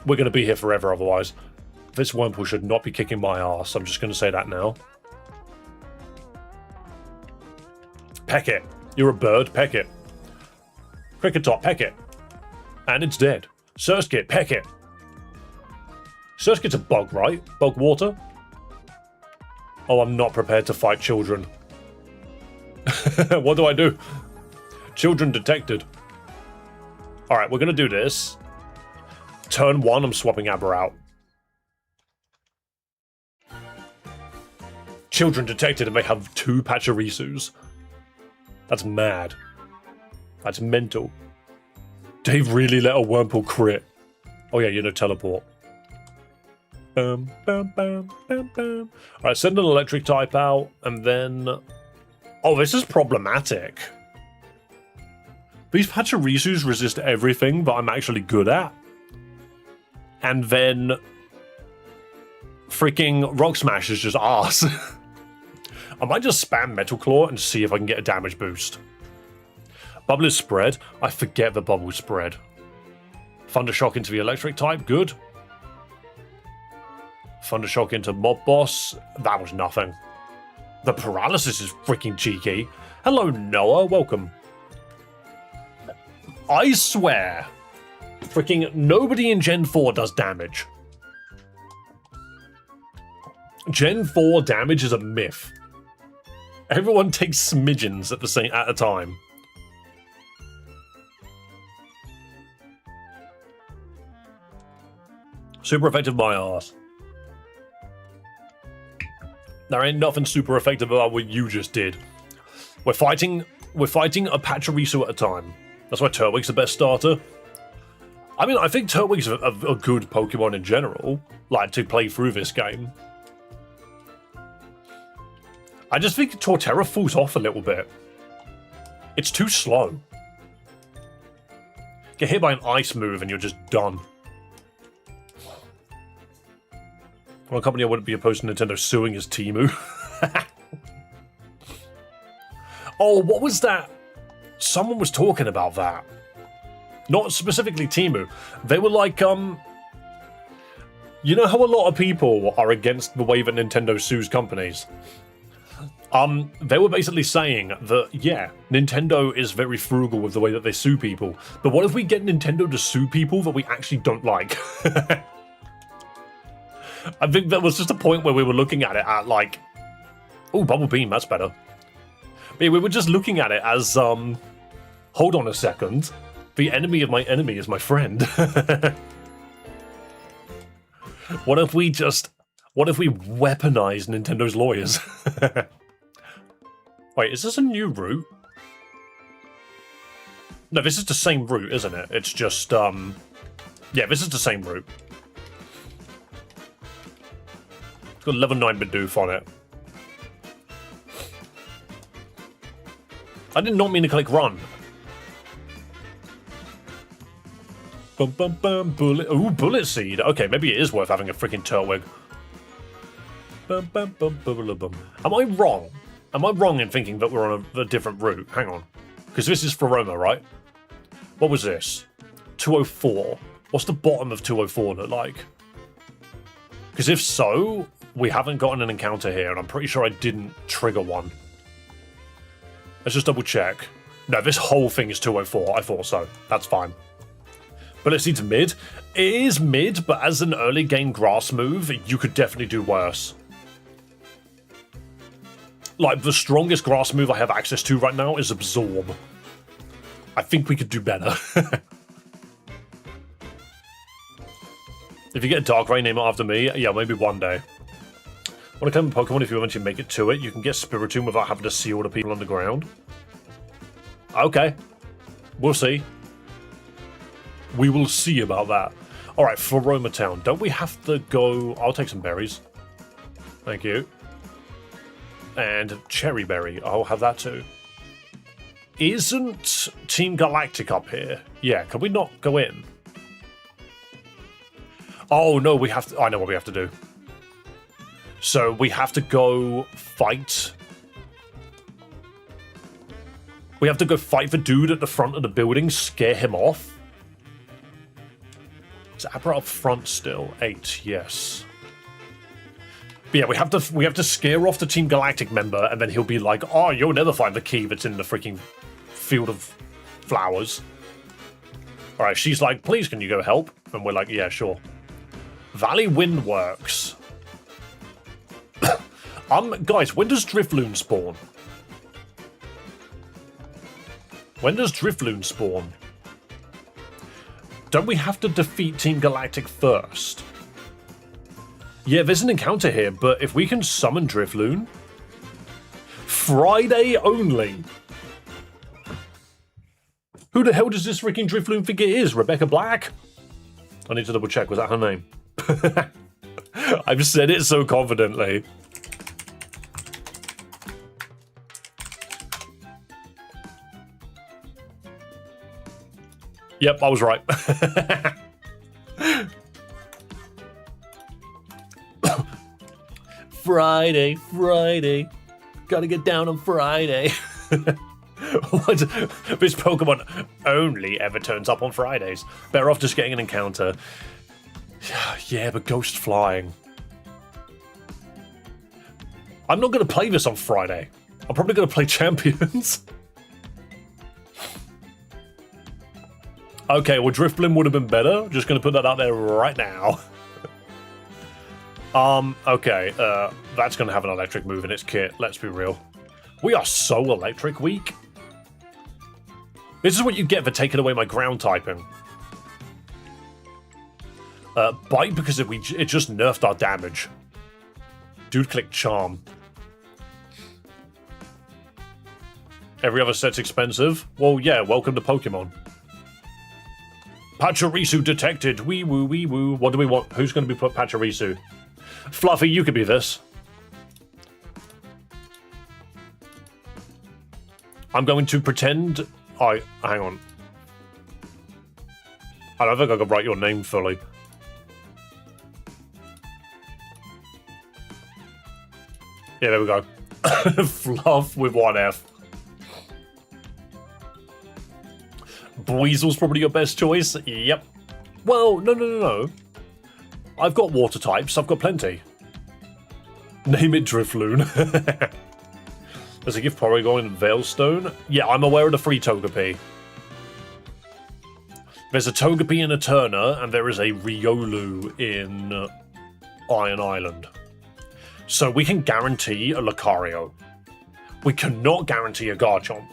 we're going to be here forever otherwise. This Wormpool should not be kicking my ass. I'm just going to say that now. Peck it. You're a bird. Peck it. Cricketop. Peck it. And it's dead. Surskit. Peck it. Surskit's a bug, right? Bug water? Oh, I'm not prepared to fight children. What do I do? Children detected. Alright, we're going to do this. Turn 1, I'm swapping Abra out. Children detected and they have 2 Pachirisus. That's mad. That's mental. Dave really let a Wurmple crit. Oh yeah, you know, teleport. Alright, send an electric type out, and then... Oh, this is problematic. These Pachirisus resist everything that I'm actually good at. And then... freaking Rock Smash is just arse. I might just spam Metal Claw and see if I can get a damage boost. Bubble is spread. I forget the bubble spread. Thundershock into the electric type. Good. Thundershock into Mob Boss. That was nothing. The paralysis is freaking cheeky. Hello, Noah. Welcome. I swear, freaking nobody in Gen 4 does damage. Gen 4 damage is a myth. Everyone takes smidgens at a time. Super effective my ass. There ain't nothing super effective about what you just did. We're fighting a Pachirisu at a time. That's why Turtwig's the best starter. I mean, I think Turtwig's a good Pokemon in general, like, to play through this game. I just think Torterra falls off a little bit. It's too slow. Get hit by an ice move and you're just done. One company I wouldn't be opposed to Nintendo suing is Temu. Oh, what was that? Someone was talking about that. Not specifically Temu. They were like, you know how a lot of people are against the way that Nintendo sues companies? They were basically saying that, yeah, Nintendo is very frugal with the way that they sue people, but what if we get Nintendo to sue people that we actually don't like? I think that was just a point where we were looking at it at, like, oh, Bubble Beam, that's better. But yeah, we were just looking at it as, hold on a second, the enemy of my enemy is my friend. What if we weaponize Nintendo's lawyers? Wait, is this a new route? No, this is the same route, isn't it? It's just, yeah, this is the same route. got level 9 Bidoof on it. I did not mean to click run. Bum bum bum, bullet. Ooh, bullet seed. Okay, maybe it is worth having a freaking Turtwig. Bum bum bum bum bum. Am I wrong? Am I wrong in thinking that we're on a different route? Hang on. Because this is for Roma, right? What was this? 204. What's the bottom of 204 look like? Because if so, we haven't gotten an encounter here, and I'm pretty sure I didn't trigger one. Let's just double check. No, this whole thing is 204. I thought so. That's fine. But let's see to mid. It is mid, but as an early game grass move, you could definitely do worse. Like, the strongest grass move I have access to right now is Absorb. I think we could do better. If you get a Dark Ray, name it after me. Yeah, maybe one day. When I come to Pokemon, if you eventually make it to it, you can get Spiritomb without having to see all the people on the ground. Okay. We'll see. We will see about that. Alright, for Roma Town, don't we have to go... I'll take some berries. Thank you. And Cherry Berry, I'll have that too. Isn't Team Galactic up here? Yeah, can we not go in? Oh, no, we have to... I know what we have to do. So, we have to go fight... We have to go fight the dude at the front of the building, scare him off. Is Abra up front still? 8, yes. But yeah, we have to scare off the Team Galactic member, and then he'll be like, "Oh, you'll never find the key that's in the freaking field of flowers." All right, she's like, "Please, can you go help?" And we're like, "Yeah, sure." Valley Wind works. Guys, when does Drifloon spawn? When does Drifloon spawn? Don't we have to defeat Team Galactic first? Yeah, there's an encounter here, but if we can summon Drifloon... Friday only! Who the hell does this freaking Drifloon think it is? Rebecca Black? I need to double check, was that her name? I've said it so confidently. Yep, I was right. Friday, Friday. Gotta get down on Friday. What? This Pokemon only ever turns up on Fridays. Better off just getting an encounter. Yeah, but Ghost Flying. I'm not going to play this on Friday. I'm probably going to play Champions. Okay, well, Drifblim would have been better. Just going to put that out there right now. Okay, that's going to have an electric move in its kit. Let's be real. We are so electric weak. This is what you get for taking away my ground typing. Bite because it just nerfed our damage. Dude click Charm. Every other set's expensive. Well, yeah, welcome to Pokemon. Pachirisu detected. Wee woo, wee woo. What do we want? Who's going to be Pachirisu? Fluffy, you could be this. I'm going to pretend... hang on. I don't think I can write your name fully. Yeah, there we go. Fluff with one F. Buizel's probably your best choice. Yep. Well, no. I've got water types. I've got plenty. Name it Drifloon. Does it give Porygon and Veilstone? Yeah, I'm aware of the free Togepi. There's a Togepi in Eterna, and there is a Riolu in Iron Island. So we can guarantee a Lucario. We cannot guarantee a Garchomp.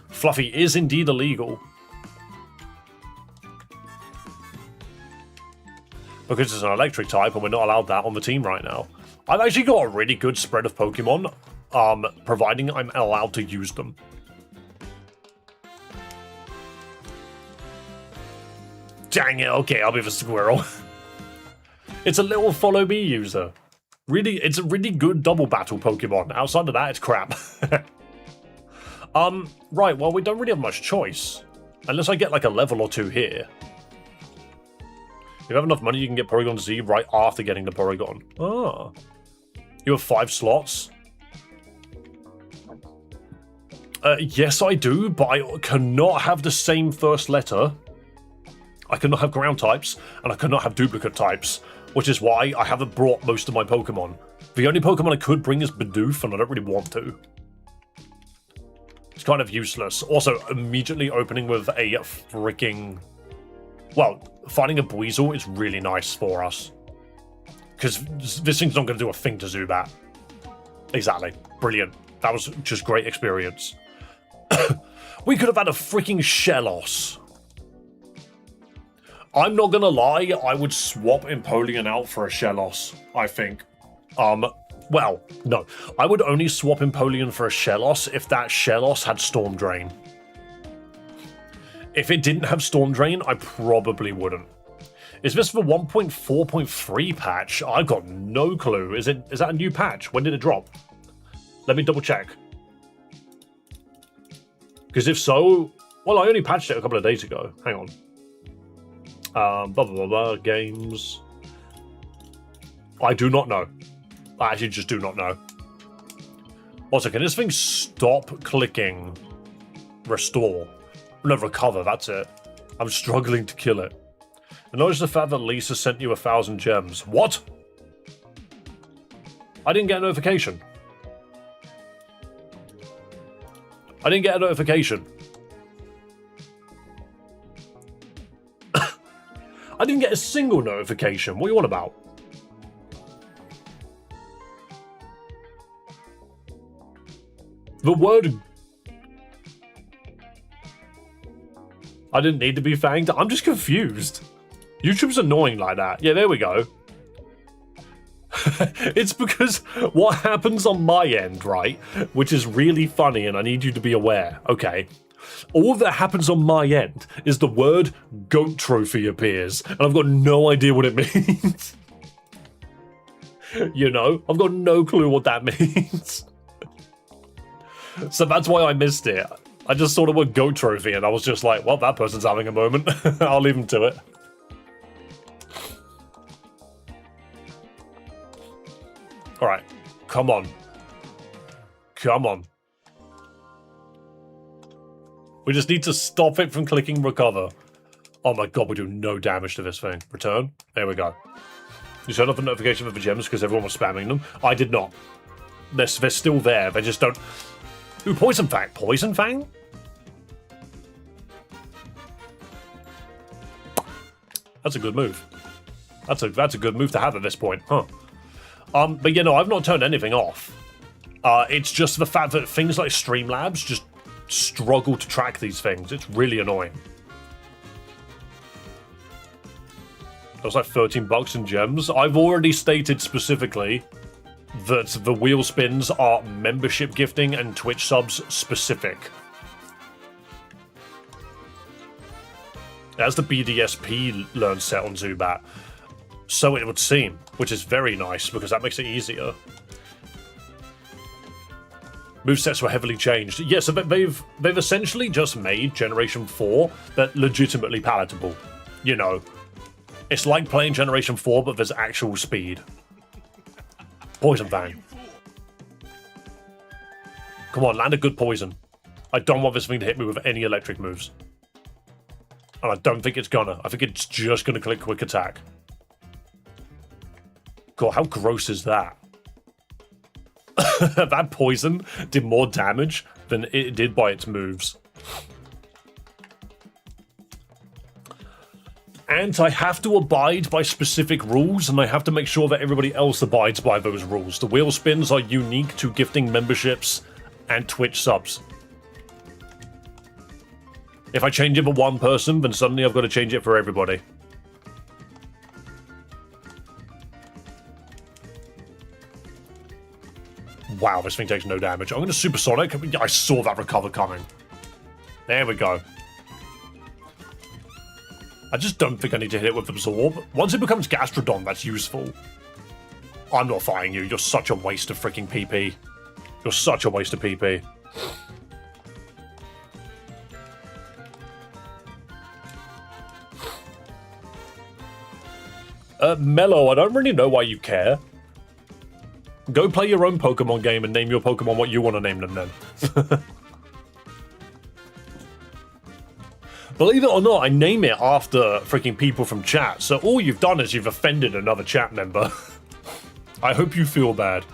Fluffy is indeed illegal. Because it's an electric type, and we're not allowed that on the team right now. I've actually got a really good spread of Pokemon, providing I'm allowed to use them. Dang it, okay, I'll be the squirrel. It's a little follow me user. Really, it's a really good double battle Pokemon. Outside of that, it's crap. Right, well, we don't really have much choice. Unless I get like a level or two here. If you have enough money, you can get Porygon Z right after getting the Porygon. Ah. You have 5 slots? Yes, I do, but I cannot have the same first letter. I cannot have ground types, and I cannot have duplicate types, which is why I haven't brought most of my Pokemon. The only Pokemon I could bring is Bidoof, and I don't really want to. It's kind of useless. Also, immediately opening with a freaking... Well, finding a Buizel is really nice for us. Because this thing's not going to do a thing to Zubat. Exactly. Brilliant. That was just great experience. We could have had a freaking Shellos. I'm not gonna lie, I would swap Empoleon out for a Shellos, I think. Well, no. I would only swap Empoleon for a Shellos if that Shellos had Storm Drain. If it didn't have Storm Drain, I probably wouldn't. Is this the 1.4.3 patch? I've got no clue. Is that a new patch? When did it drop? Let me double check. Because if so, well, I only patched it a couple of days ago. Hang on. Blah, blah, blah, blah, games. I do not know. I actually just do not know. Also, can this thing stop clicking restore? No, recover, that's it. I'm struggling to kill it. Acknowledge the fact that Lisa sent you 1,000 gems. What? I didn't get a notification. I didn't get a notification. I didn't get a single notification. What are you on about? The word... I didn't need to be fanged. I'm just confused. YouTube's annoying like that. Yeah, there we go. It's because what happens on my end, right, which is really funny and I need you to be aware, okay, all that happens on my end is the word goat trophy appears and I've got no idea what it means. You know, I've got no clue what that means. So that's why I missed it. I just saw the word goat trophy and I was just like, well, that person's having a moment. I'll leave them to it. Alright, come on. Come on. We just need to stop it from clicking recover. Oh my god, we do no damage to this thing. Return. There we go. You turned off the notification for the gems because everyone was spamming them. I did not. They're still there. They just don't... Ooh, Poison Fang. Poison Fang? That's a good move. That's a good move to have at this point, huh? But you know, I've not turned anything off. It's just the fact that things like Streamlabs just struggle to track these things. It's really annoying. That was like 13 bucks in gems. I've already stated specifically that the wheel spins are membership gifting and Twitch subs specific. That's the BDSP learn set on Zubat. So it would seem, which is very nice because that makes it easier. Movesets were heavily changed. Yeah, so they've essentially just made Generation 4 that legitimately palatable. You know, it's like playing Generation 4, but there's actual speed. Poison Fang. Come on, land a good poison. I don't want this thing to hit me with any electric moves. And I don't think it's gonna. I think it's just gonna click quick attack. God, how gross is that? That poison did more damage than it did by its moves. And I have to abide by specific rules, and I have to make sure that everybody else abides by those rules. The wheel spins are unique to gifting memberships and Twitch subs. If I change it for one person, then suddenly I've got to change it for everybody. Wow, this thing takes no damage. I'm going to Supersonic. I saw that recover coming. There we go. I just don't think I need to hit it with Absorb. Once it becomes Gastrodon, that's useful. I'm not fighting you. You're such a waste of freaking PP. You're such a waste of PP. Mellow, I don't really know why you care. Go play your own Pokemon game and name your Pokemon what you want to name them then. Believe it or not, I name it after freaking people from chat, so all you've done is you've offended another chat member. I hope you feel bad.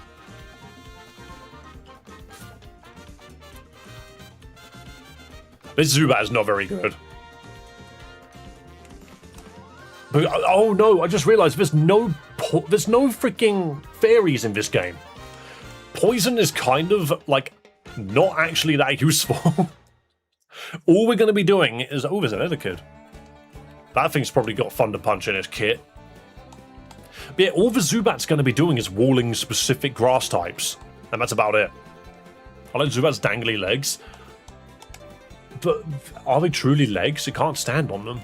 This Zubat is not very good. But, oh no, I just realized there's no freaking fairies in this game. Poison is kind of, like, not actually that useful. All we're going to be doing is... Oh, there's another kid. That thing's probably got Thunder Punch in its kit. But yeah, all the Zubat's going to be doing is walling specific grass types. And that's about it. I like Zubat's dangly legs. But are they truly legs? It can't stand on them.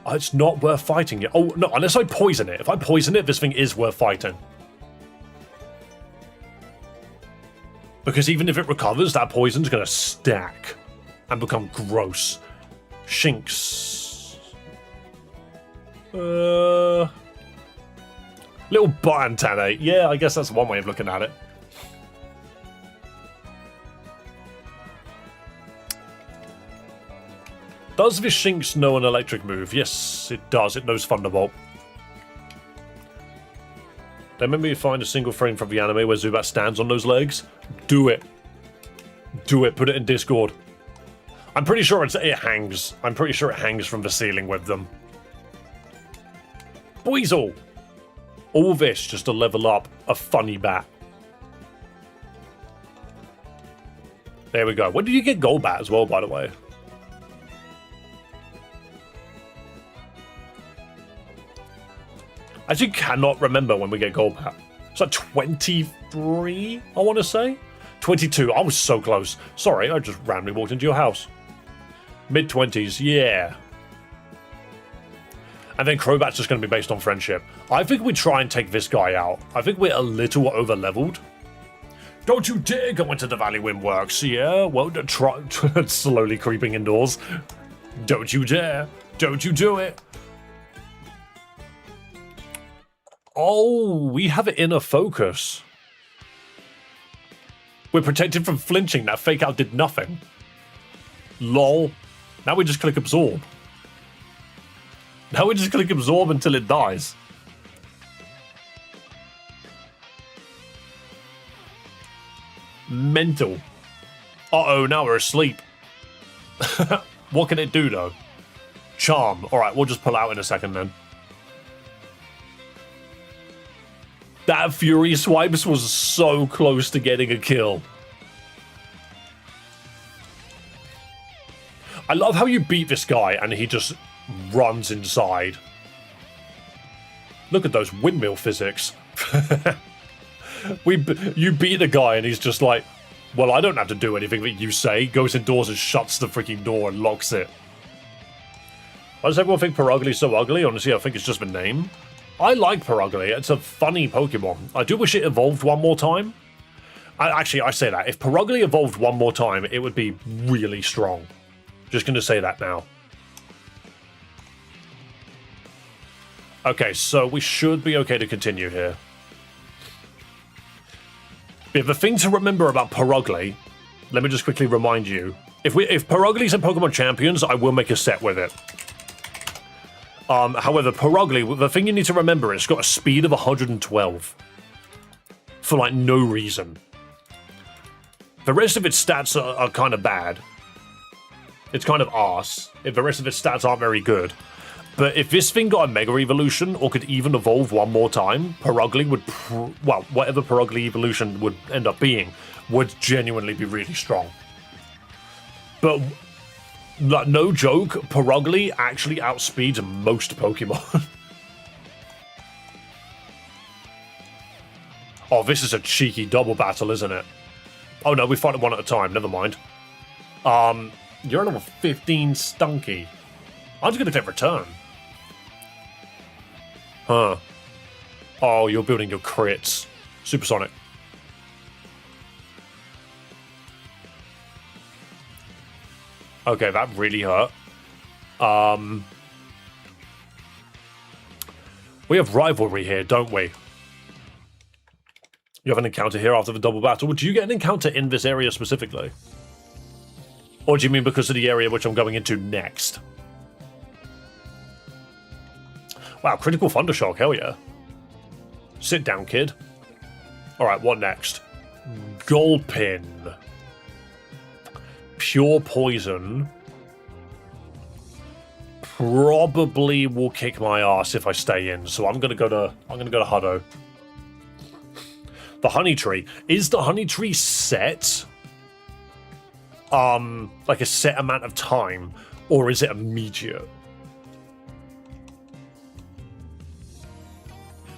Oh, it's not worth fighting it. Oh, no, unless I poison it. If I poison it, this thing is worth fighting. Because even if it recovers, that poison's going to stack and become gross. Shinx. Little butt antennae. Yeah, I guess that's one way of looking at it. Does this Shinx know an electric move? Yes, it does. It knows Thunderbolt. Remember you find a single frame from the anime where Zubat stands on those legs? Do it. Do it. Put it in Discord. I'm pretty sure it hangs. I'm pretty sure it hangs from the ceiling with them. Weasel. All this just to level up a funny bat. There we go. When did you get Golbat as well, by the way? I actually cannot remember when we get Golbat. It's like 23, I want to say? 22. I was so close. Sorry, I just randomly walked into your house. Mid-20s, yeah. And then Crobat's just going to be based on friendship. I think we try and take this guy out. I think we're a little over-leveled. Don't you dare go into the Valley Wind Works, yeah? Well, try slowly creeping indoors. Don't you dare. Don't you do it. Oh, we have it in a focus. We're protected from flinching. That fake out did nothing. Lol. Now we just click absorb. Now we just click absorb until it dies. Mental. Uh-oh, now we're asleep. What can it do, though? Charm. Alright, we'll just pull out in a second, then. That Fury Swipes was so close to getting a kill. I love how you beat this guy and he just runs inside. Look at those windmill physics. You beat the guy and he's just like, well, I don't have to do anything that you say. Goes indoors and shuts the freaking door and locks it. Why does everyone think Perugly's so ugly? Honestly, I think it's just the name. I like Perugly. It's a funny Pokemon. I do wish it evolved one more time. Actually, I say that. If Perugly evolved one more time, it would be really strong. Just going to say that now. Okay, so we should be okay to continue here. But the thing to remember about Perugly, let me just quickly remind you. If Perugly's in Pokemon Champions, I will make a set with it. However, Perugly, the thing you need to remember is it's got a speed of 112. For, like, no reason. The rest of its stats are kind of bad. It's kind of arse. If the rest of its stats aren't very good. But if this thing got a Mega Evolution, or could even evolve one more time, Perugly would, well, whatever Perugly Evolution would end up being, would genuinely be really strong. But... like, no joke, Perugly actually outspeeds most Pokemon. Oh, this is a cheeky double battle, isn't it? Oh no, we fight one at a time, never mind. You're a level 15 Stunky. I'm just gonna take return. Huh. Oh, you're building your crits. Supersonic. Okay, that really hurt. We have rivalry here, don't we? You have an encounter here after the double battle. Would you get an encounter in this area specifically? Or do you mean because of the area which I'm going into next? Wow, critical thundershock, hell yeah. Sit down, kid. Alright, what next? Gulpin. Pure poison. Probably will kick my ass if I stay in, so I'm gonna go to Huddo. The honey tree. Is the honey tree set? Like a set amount of time, or is it immediate?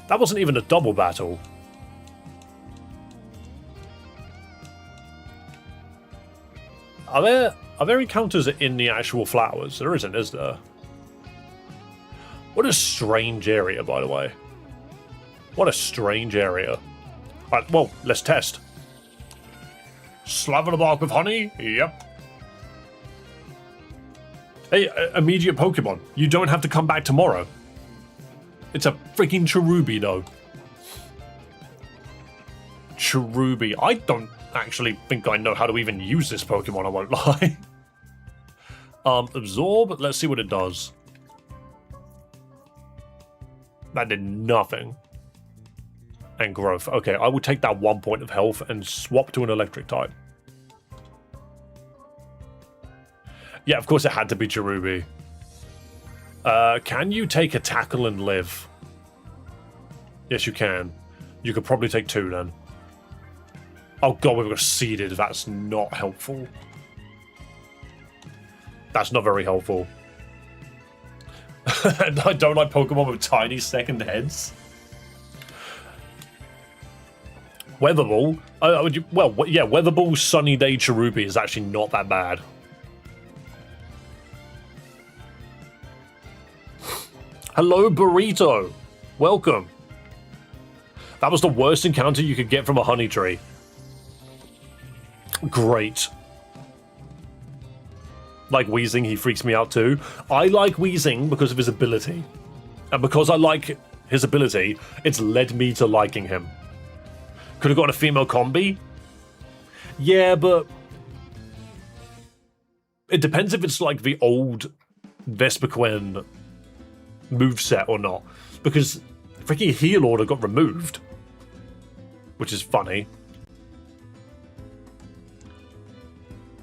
That wasn't even a double battle. Are there encounters in the actual flowers? There isn't, is there? What a strange area, by the way. What a strange area. Right, well, let's test. Slather the bark with honey? Yep. Hey, immediate Pokemon. You don't have to come back tomorrow. It's a freaking Cherubi, though. Cherubi. I don't actually think I know how to even use this Pokemon, I won't lie. Absorb. Let's see what it does. That did nothing. And growth. Okay, I will take that 1 point of health and swap to an electric type. Yeah, of course it had to be Cherubi. Can you take a tackle and live? Yes, you can. You could probably take 2 then. Oh god, we've got seeded. That's not helpful. That's not very helpful. I don't like Pokemon with tiny second heads. Weatherball? Well, yeah, Weatherball Sunny Day Cherubi is actually not that bad. Hello, Burrito. Welcome. That was the worst encounter you could get from a honey tree. Great. Like Weezing, he freaks me out too. I like Weezing because of his ability. And because I like his ability, it's led me to liking him. Could have gotten a female combi? Yeah, but it depends if it's like the old Vespiquen moveset or not. Because freaking Heal Order got removed. Which is funny.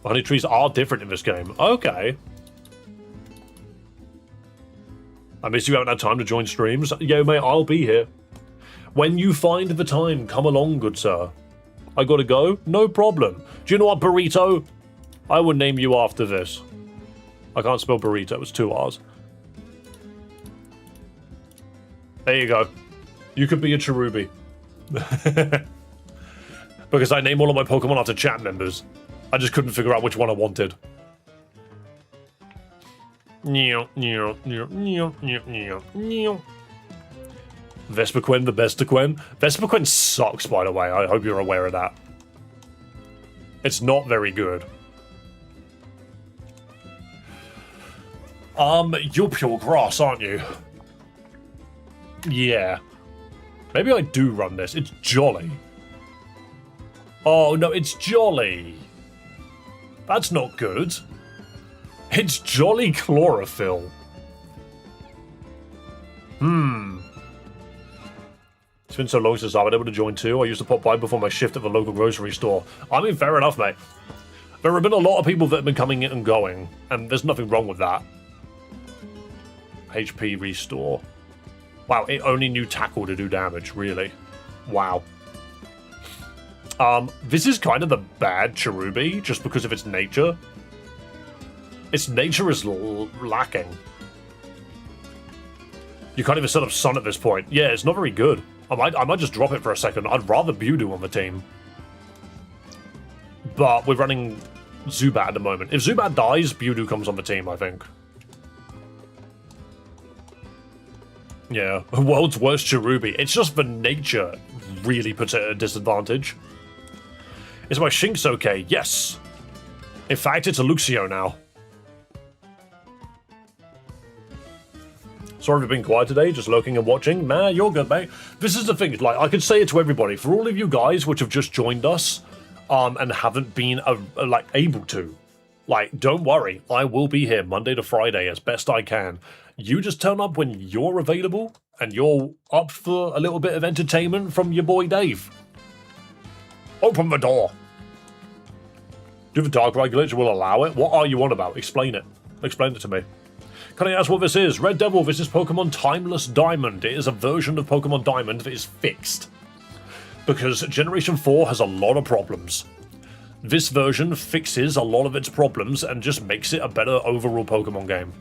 Honey trees are different in this game. Okay. I miss you haven't had time to join streams. Yo, mate, I'll be here. When you find the time, come along, good sir. I gotta go? No problem. Do you know what, Burrito? I would name you after this. I can't spell burrito, it's 2 R's. There you go. You could be a Cherubi. Because I name all of my Pokemon after chat members. I just couldn't figure out which one I wanted. Vespiquen, the Bestaquen. Vespiquen sucks, by the way. I hope you're aware of that. It's not very good. You're pure grass, aren't you? Yeah. Maybe I do run this. It's Jolly. Oh, no, it's Jolly. That's not good. It's Jolly Chlorophyll. It's been so long since I've been able to join too. I used to pop by before my shift at the local grocery store. I mean, fair enough, mate. There have been a lot of people that have been coming in and going, and there's nothing wrong with that. HP restore. Wow, it only knew tackle to do damage, really. Wow. This is kind of the bad Cherubi, just because of its nature. Its nature is lacking. You can't even set up Sun at this point. Yeah, it's not very good. I might just drop it for a second. I'd rather Bewdoo on the team. But we're running Zubat at the moment. If Zubat dies, Bewdoo comes on the team, I think. Yeah, world's worst cherubi. It's just the nature really puts it at a disadvantage. Is my Shinx okay? Yes. In fact, it's a Luxio now. Sorry for being quiet today, just lurking and watching. Nah, you're good, mate. This is the thing, like, I could say it to everybody. For all of you guys which have just joined us, and haven't been, like, able to, like, don't worry. I will be here Monday to Friday as best I can. You just turn up when you're available, and you're up for a little bit of entertainment from your boy Dave. Open the door. Do the Dark Ride glitch will allow it? What are you on about? Explain it. Explain it to me. Can I ask what this is? Red Devil, this is Pokemon Timeless Diamond. It is a version of Pokemon Diamond that is fixed. Because Generation 4 has a lot of problems. This version fixes a lot of its problems and just makes it a better overall Pokemon game.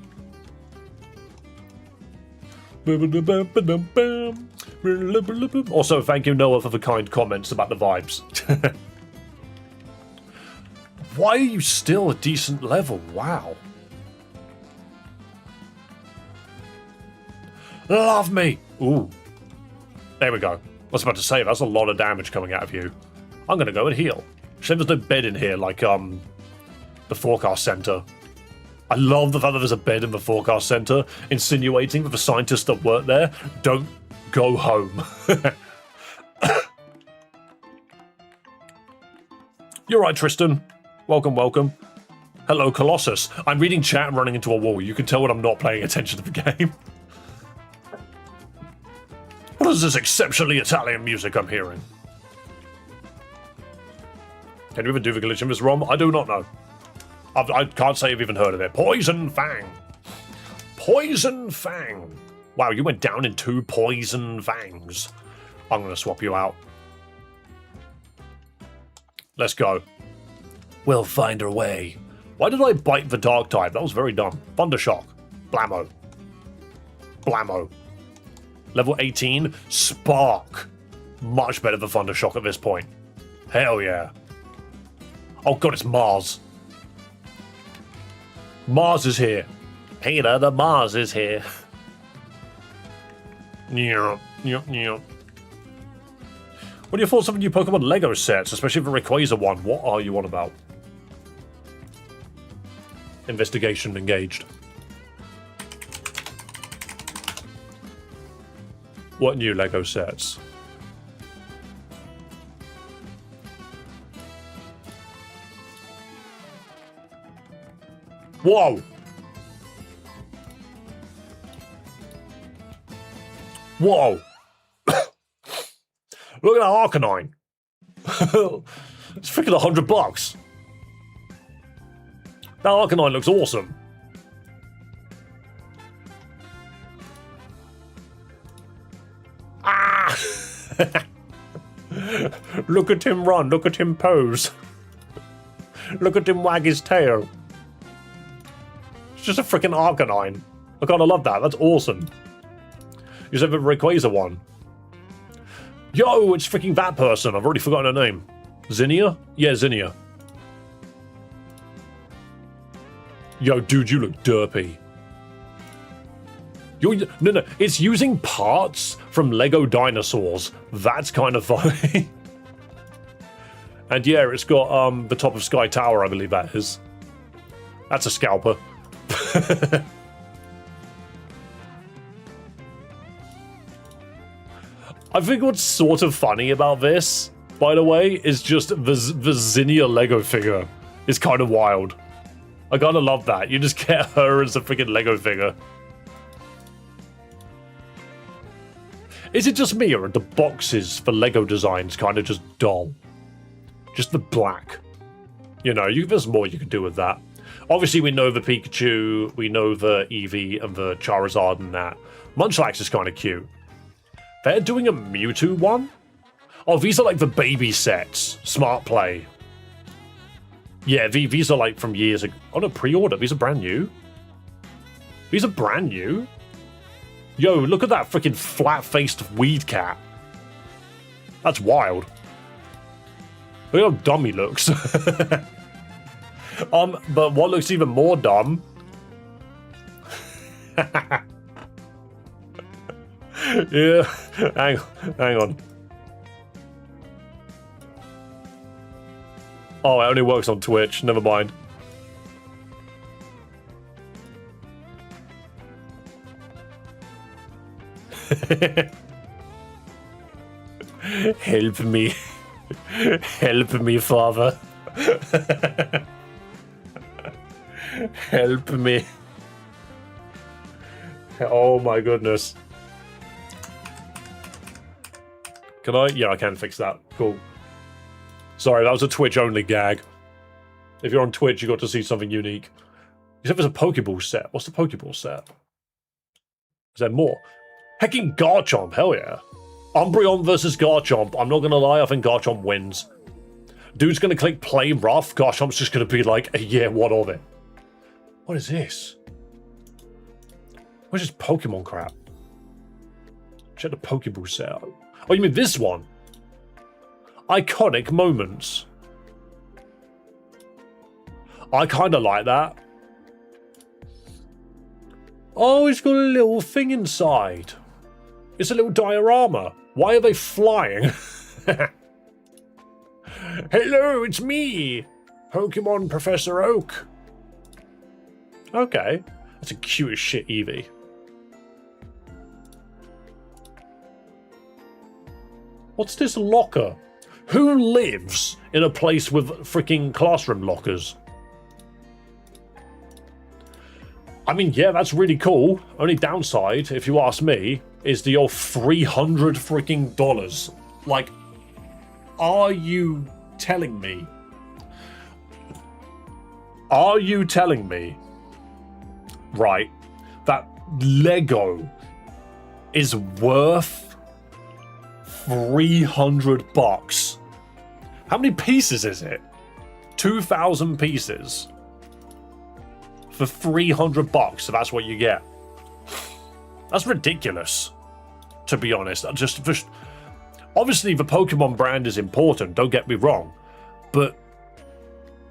Also, thank you, Noah, for the kind comments about the vibes. Why are you still a decent level? Wow. Love me! Ooh. There we go. I was about to say, that's a lot of damage coming out of you. I'm gonna go and heal. Shame there's no bed in here like, the Forecast Center. I love the fact that there's a bed in the Forecast Center, insinuating that the scientists that work there don't go home. You're right, Tristan. Welcome, welcome. Hello, Colossus. I'm reading chat and running into a wall. You can tell when I'm not paying attention to the game. What is this exceptionally Italian music I'm hearing? Can you even do the glitch in this ROM? I do not know. I can't say I've even heard of it. Poison Fang. Poison Fang. Wow, you went down in 2 Poison Fangs. I'm going to swap you out. Let's go. We'll find our way. Why did I bite the Dark type? That was very dumb. Thundershock. Blammo. Blammo. Level 18. Spark. Much better than Thundershock at this point. Hell yeah. Oh god, it's Mars. Mars is here. Peter, the Mars is here. Yeah. What are your thoughts on the new Pokemon Lego sets, especially the Rayquaza one? What are you on about? Investigation engaged. What new Lego sets? Whoa! Whoa! Look at that Arcanine! It's freaking $100. That Arcanine looks awesome. Ah! Look at him run, look at him pose. Look at him wag his tail. It's just a freaking Arcanine. I kinda love that, that's awesome. You said the Rayquaza one. Yo, it's freaking that person. I've already forgotten her name. Zinnia? Yeah, Zinnia. Yo, dude, you look derpy. No, it's using parts from Lego dinosaurs. That's kind of funny. And yeah, it's got the top of Sky Tower, I believe that is. That's a scalper. I think what's sort of funny about this, by the way, is just the Zinnia Lego figure is kind of wild. I kind of love that. You just get her as a freaking Lego figure. Is it just me, or are the boxes for Lego designs kind of just dull? Just the black. You know, there's more you can do with that. Obviously, we know the Pikachu, we know the Eevee, and the Charizard and that. Munchlax is kind of cute. They're doing a Mewtwo one? Oh, these are like the baby sets. Smart play. Yeah, these are like from years ago. Oh no, pre-order. These are brand new. These are brand new. Yo, look at that freaking flat-faced weed cat. That's wild. Look how dumb he looks. But what looks even more dumb... Yeah, hang on. Oh, it only works on Twitch. Never mind. Help me. Help me, Father. Help me. Oh my goodness. Can I? Yeah, I can fix that. Cool. Sorry, that was a Twitch-only gag. If you're on Twitch, you got to see something unique. Except there's a Pokeball set. What's the Pokeball set? Is there more? Hecking Garchomp, hell yeah. Umbreon versus Garchomp. I'm not gonna lie, I think Garchomp wins. Dude's gonna click play rough. Garchomp's just gonna be like, yeah, what of it? What is this? Where's this Pokemon crap? Check the Pokeball set out. Oh, you mean this one? Iconic moments. I kind of like that. Oh, it's got a little thing inside. It's a little diorama. Why are they flying? Hello, it's me, Pokemon Professor Oak. Okay, that's a cute as shit Eevee. What's this locker? Who lives in a place with freaking classroom lockers? I mean, yeah, that's really cool. Only downside, if you ask me, is the old $300 freaking dollars. Like, are you telling me? Are you telling me, right, that Lego is worth $300? How many pieces is it? 2,000 pieces for $300, so that's what you get. That's ridiculous, to be honest. Just obviously the Pokemon brand is important, don't get me wrong, but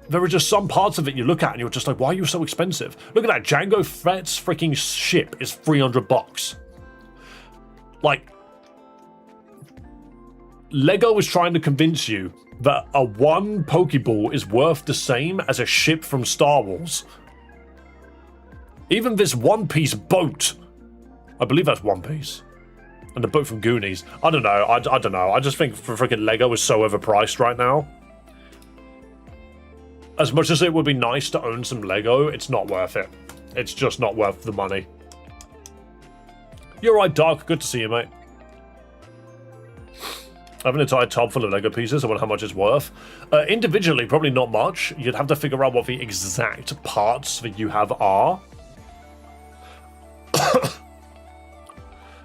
there are just some parts of it you look at and you're just like, why are you so expensive? Look at that, Jango Fett's freaking ship is $300. Like, Lego is trying to convince you that a one Pokeball is worth the same as a ship from Star Wars. Even this one-piece boat, I believe that's One Piece, and the boat from Goonies. I don't know. I don't know. I just think freaking Lego is so overpriced right now. As much as it would be nice to own some Lego, it's not worth it. It's just not worth the money. You're right, Dark. Good to see you, mate. I have an entire tub full of Lego pieces. I wonder how much it's worth. Individually, probably not much. You'd have to figure out what the exact parts that you have are.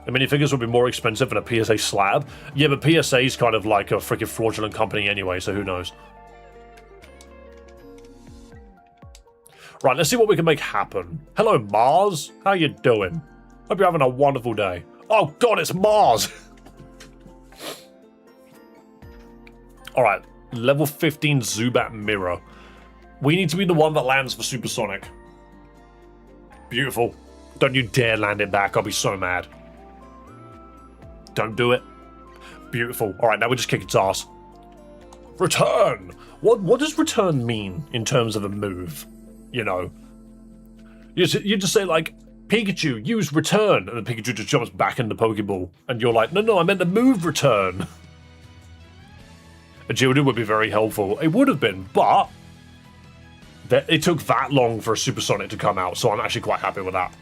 The minifigures would be more expensive than a PSA slab. Yeah, but PSA is kind of like a freaking fraudulent company anyway, so who knows. Right, let's see what we can make happen. Hello, Mars. How you doing? Hope you're having a wonderful day. Oh, God, it's Mars! Alright, level 15 Zubat Mirror. We need to be the one that lands for Supersonic. Beautiful. Don't you dare land it back, I'll be so mad. Don't do it. Beautiful. Alright, now we just kick its ass. Return! What does return mean in terms of a move? You know? You just say, like, Pikachu, use return, and then Pikachu just jumps back in the Pokeball. And you're like, no, I meant the move return. Agility would be very helpful. It would have been, but it took that long for a Supersonic to come out, so I'm actually quite happy with that.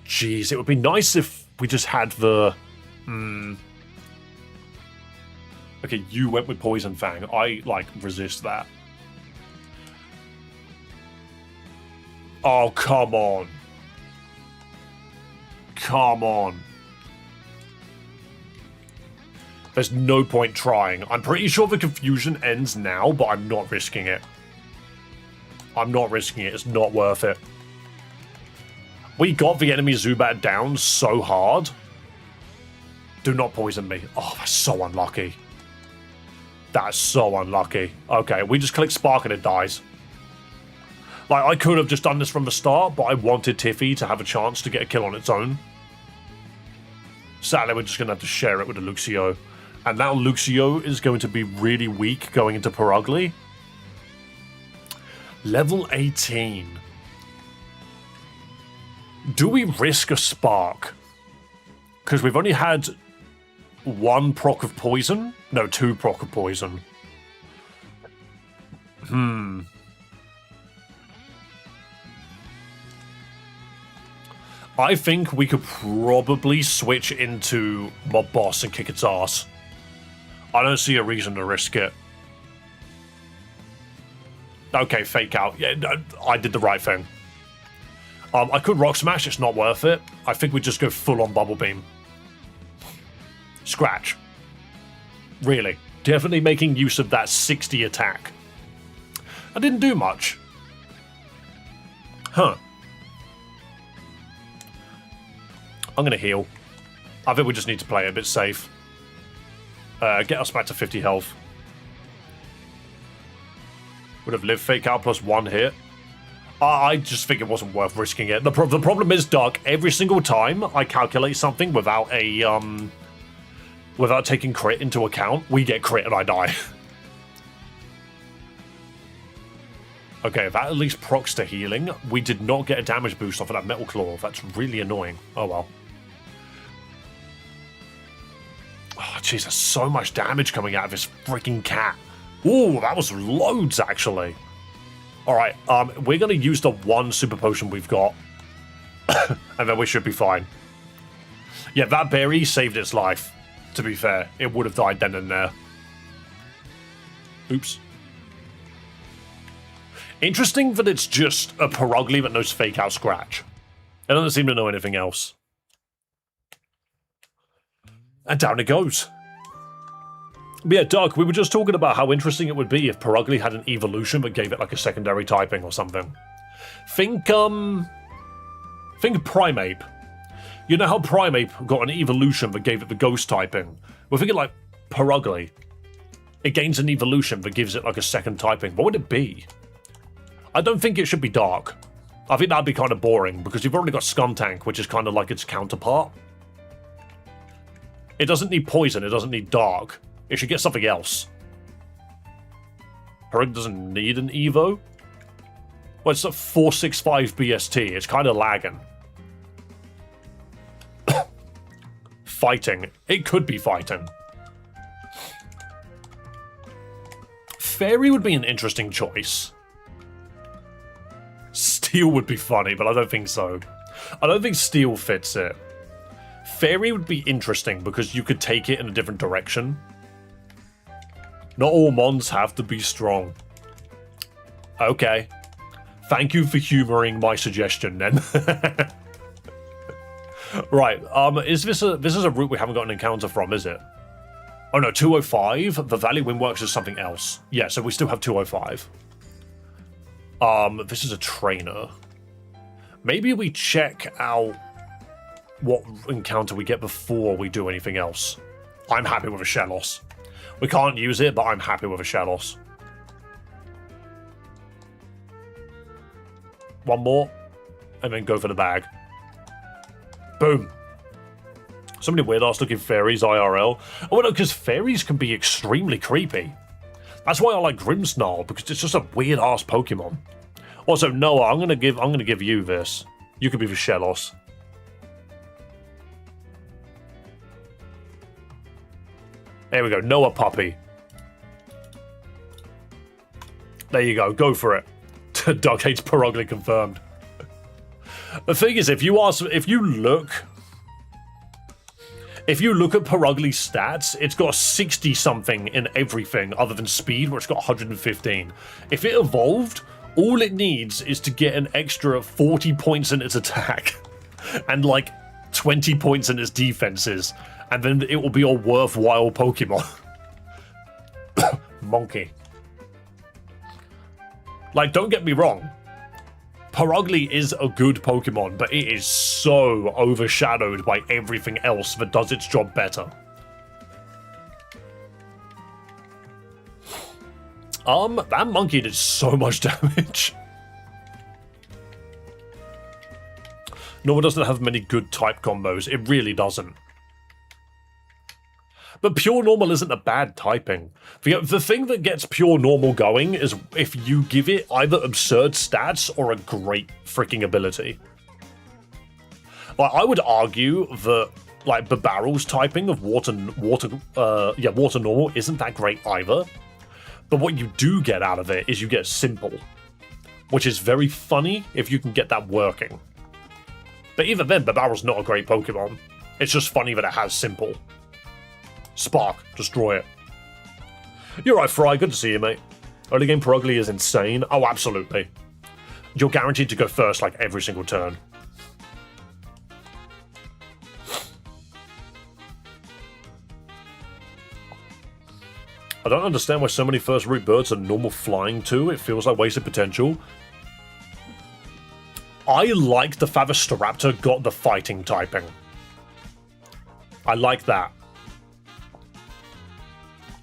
Jeez, it would be nice if we just had the... Okay, you went with Poison Fang. I, like, resist that. Oh, come on. Come on. There's no point trying. I'm pretty sure the confusion ends now, but I'm not risking it. I'm not risking it. It's not worth it. We got the enemy Zubat down so hard. Do not poison me. Oh, that's so unlucky. That's so unlucky. Okay, we just click Spark and it dies. Like, I could have just done this from the start, but I wanted Tiffy to have a chance to get a kill on its own. Sadly, we're just going to have to share it with a Luxio. And now Luxio is going to be really weak going into Perugly. Level 18. Do we risk a Spark? Because we've only had 1 proc of Poison. No, 2 proc of Poison. I think we could probably switch into Mob Boss and kick its ass. I don't see a reason to risk it. Okay, Fake Out. Yeah, I did the right thing. I could Rock Smash, it's not worth it. I think we just go full on Bubble Beam. Scratch. Really. Definitely making use of that 60 attack. I didn't do much. Huh. I'm going to heal. I think we just need to play it a bit safe. Get us back to 50 health. Would have lived Fake Out plus 1 hit. I just think it wasn't worth risking it. The problem is, Doug, every single time I calculate something without a without taking crit into account, we get crit and I die. Okay, that at least procs to healing. We did not get a damage boost off of that Metal Claw. That's really annoying. Oh well. Oh, jeez, there's so much damage coming out of this freaking cat. Ooh, that was loads, actually. Alright, we're going to use the 1 super potion we've got. And then we should be fine. Yeah, that berry saved its life, to be fair. It would have died then and there. Oops. Interesting that it's just a Perugly that knows Fake Out Scratch. It doesn't seem to know anything else. And down it goes. But yeah, Doug, we were just talking about how interesting it would be if Perugly had an evolution that gave it like a secondary typing or something. Think Primeape. You know how Primeape got an evolution that gave it the ghost typing? We're thinking like Perugly. It gains an evolution that gives it like a second typing. What would it be? I don't think it should be Dark. I think that'd be kind of boring because you've already got Skuntank, which is kind of like its counterpart. It doesn't need Poison, it doesn't need Dark. It should get something else. Perug doesn't need an Evo? Well, it's a 465 BST. It's kind of lagging. Fighting. It could be fighting. Fairy would be an interesting choice. Steel would be funny, but I don't think so. I don't think Steel fits it. Fairy would be interesting because you could take it in a different direction. Not all mons have to be strong. Okay. Thank you for humoring my suggestion then. Right, is this is a route we haven't got an encounter from, is it? Oh no, 205? The Valley Windworks is something else. Yeah, so we still have 205. This is a trainer. Maybe we check out what encounter we get before we do anything else. I'm happy with a Shellos. We can't use it, but I'm happy with a Shellos. One more, and then go for the bag. Boom. So many weird-ass looking fairies, IRL. Oh, no, because fairies can be extremely creepy. That's why I like Grimmsnarl, because it's just a weird-ass Pokemon. Also, Noah, I'm gonna give you this. You could be the Shellos. There we go, Noah Puppy. There you go, go for it. Doug hates Perugly confirmed. The thing is, if you look at Perugly's stats, it's got 60-something in everything other than speed, where it's got 115. If it evolved, all it needs is to get an extra 40 points in its attack and like 20 points in its defenses, and then it will be a worthwhile Pokemon. Monkey. Like, don't get me wrong. Perugly is a good Pokemon, but it is so overshadowed by everything else that does its job better. That monkey did so much damage. Nova doesn't have many good type combos. It really doesn't. But pure normal isn't a bad typing. The thing that gets pure normal going is if you give it either absurd stats or a great freaking ability. Like, I would argue that like Babarrel's typing of water normal isn't that great either. But what you do get out of it is you get simple, which is very funny if you can get that working. But even then, Babarrel's not a great Pokemon. It's just funny that it has simple. Spark, destroy it. You're right, Fry, good to see you, mate. Early game Perugly is insane. Oh, absolutely. You're guaranteed to go first like every single turn. I don't understand why so many first route birds are normal flying too. It feels like wasted potential. I like the fact that Staraptor got the fighting typing. I like that.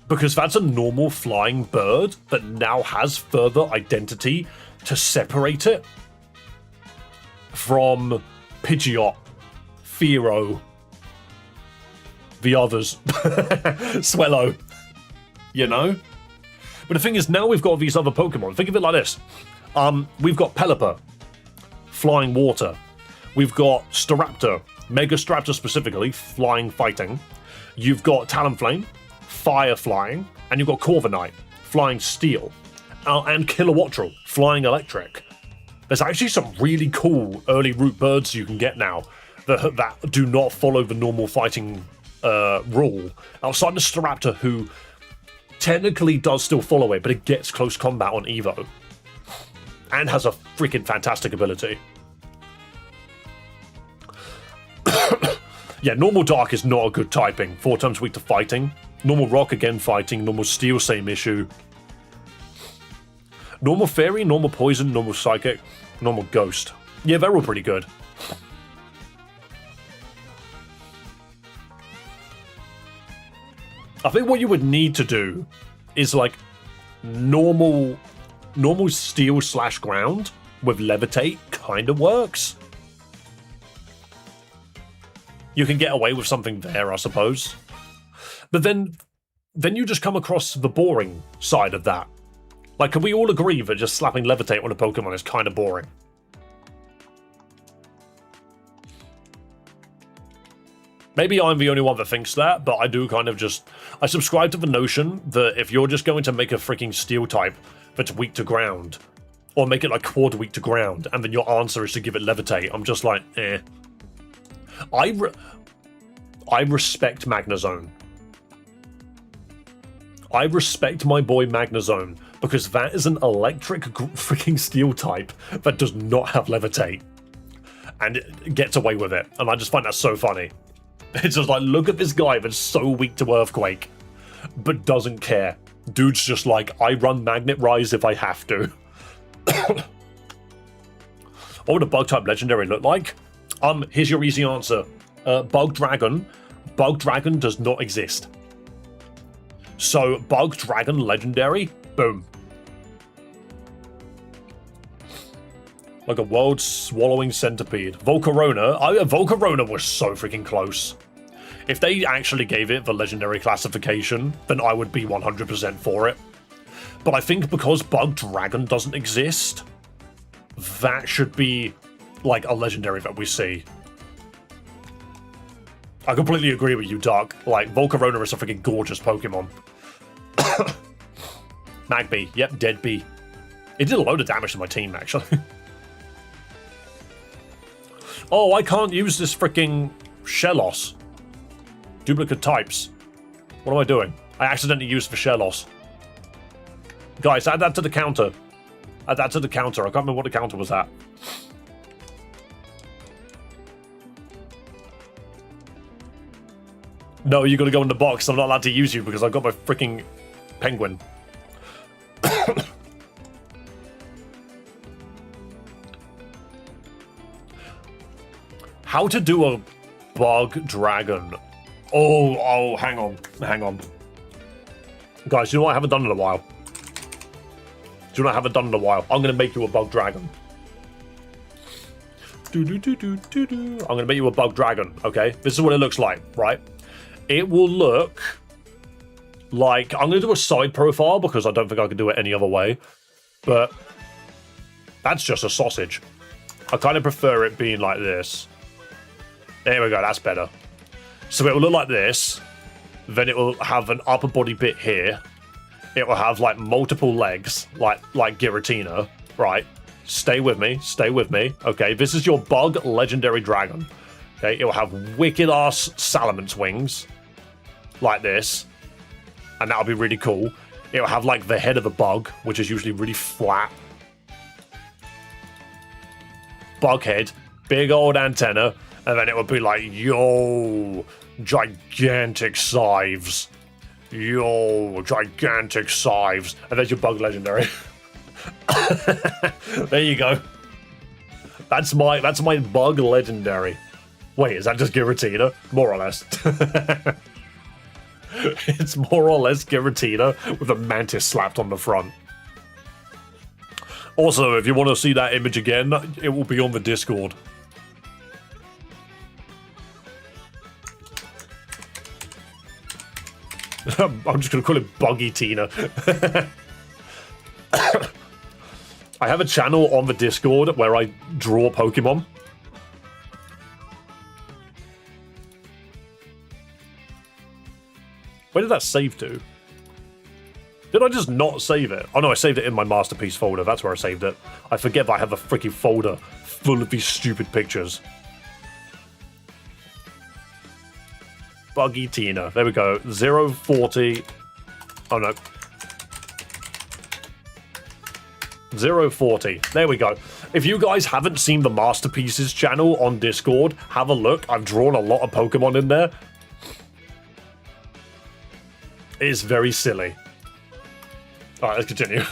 Because that's a normal flying bird that now has further identity to separate it from Pidgeot, Fearow, the others, Swellow. You know? But the thing is, now we've got these other Pokemon. Think of it like this. We've got Pelipper, flying water. We've got Staraptor, Mega Staraptor specifically, flying fighting. You've got Talonflame, fire flying. And you've got Corviknight, flying steel. And Kilowattrel, flying electric. There's actually some really cool early route birds you can get now that do not follow the normal fighting rule. Outside the Staraptor, who technically does still follow it, but it gets close combat on Evo. And has a freaking fantastic ability. Yeah, normal Dark is not a good typing. 4 times weak to fighting. Normal Rock, again fighting. Normal Steel, same issue. Normal Fairy, normal Poison, normal Psychic, normal Ghost. Yeah, they're all pretty good. I think what you would need to do is like normal steel / ground with levitate kind of works. You can get away with something there, I suppose. But then you just come across the boring side of that. Like, can we all agree that just slapping levitate on a Pokemon is kind of boring? Maybe I'm the only one that thinks that, but I do kind of just... I subscribe to the notion that if you're just going to make a freaking steel type that's weak to ground, or make it like quarter weak to ground, and then your answer is to give it levitate, I'm just like, eh. I respect Magnezone. I respect my boy Magnezone, because that is an electric freaking steel type that does not have levitate. And it gets away with it, and I just find that so funny. It's just like, look at this guy that's so weak to Earthquake, but doesn't care. Dude's just like, I run Magnet Rise if I have to. What would a Bug-type Legendary look like? Here's your easy answer. Bug Dragon. Bug Dragon does not exist. So, Bug Dragon Legendary, boom. Like a world-swallowing centipede. Volcarona. Volcarona was so freaking close. If they actually gave it the legendary classification, then I would be 100% for it. But I think because Bug Dragon doesn't exist, that should be like a legendary that we see. I completely agree with you, Dark. Like, Volcarona is a freaking gorgeous Pokemon. Magby. Yep, Dead Bee. It did a load of damage to my team, actually. Oh, I can't use this freaking Shellos. Duplicate types. What am I doing? I accidentally used the Shellos. Guys, add that to the counter. Add that to the counter. I can't remember what the counter was at. No, you gotta go in the box. I'm not allowed to use you because I've got my freaking penguin. How to do a Bug Dragon? Oh, hang on. Guys, you know what I haven't done in a while? I'm gonna make you a Bug Dragon. I'm gonna make you a Bug Dragon, okay? This is what it looks like, right? It will look Like, I'm going to do a side profile because I don't think I can do it any other way. But that's just a sausage. I kind of prefer it being like this. There we go, that's better. So it will look like this. Then it will have an upper body bit here. It will have like multiple legs, like Giratina, right? Stay with me, stay with me. Okay, this is your bug legendary dragon. Okay, it will have wicked ass salamence wings, like this, and that'll be really cool. It will have like the head of the bug, which is usually really flat. Bug head, big old antenna, and then it would be like, yo, gigantic scythes. Yo, gigantic scythes. And there's your bug legendary. There you go. That's my bug legendary. Wait, is that just Giratina? More or less. It's more or less Giratina with a mantis slapped on the front. Also, if you want to see that image again, it will be on the Discord. I'm just going to call it Buggy Tina. I have a channel on the Discord where I draw Pokemon. Where did that save to? Did I just not save it? Oh no, I saved it in my masterpiece folder. That's where I saved it. I forget that I have a freaking folder full of these stupid pictures. Buggy Tina. There we go. 040. Oh no. 040. There we go. If you guys haven't seen the Masterpieces channel on Discord, have a look. I've drawn a lot of Pokemon in there. It is very silly. Alright, let's continue.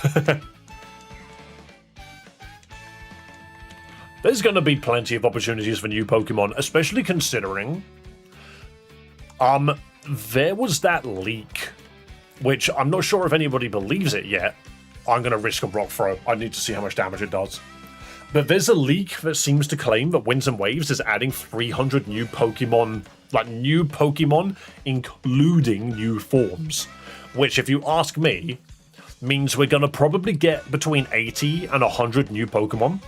There's going to be plenty of opportunities for new Pokemon, especially considering there was that leak, which I'm not sure if anybody believes it yet. I'm going to risk a rock throw. I need to see how much damage it does. But there's a leak that seems to claim that Winds and Waves is adding 300 new Pokemon, including new forms. Which, if you ask me, means we're going to probably get between 80 and 100 new Pokemon.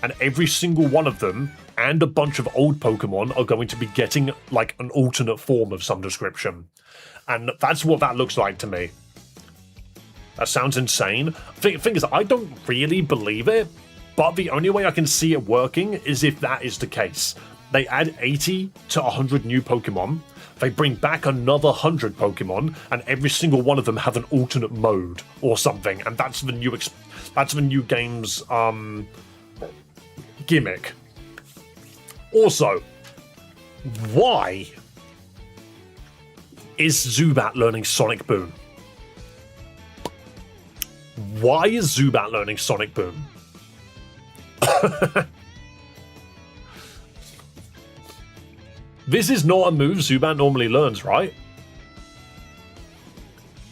And every single one of them and a bunch of old Pokemon are going to be getting like an alternate form of some description. And that's what that looks like to me. That sounds insane. Thing is, I don't really believe it, but the only way I can see it working is if that is the case. They add 80 to 100 new Pokemon, they bring back another 100 Pokemon, and every single one of them have an alternate mode or something, and that's the new game's gimmick. Also, why is Zubat learning Sonic Boom? Why is Zubat learning Sonic Boom? This is not a move Zubat normally learns, right?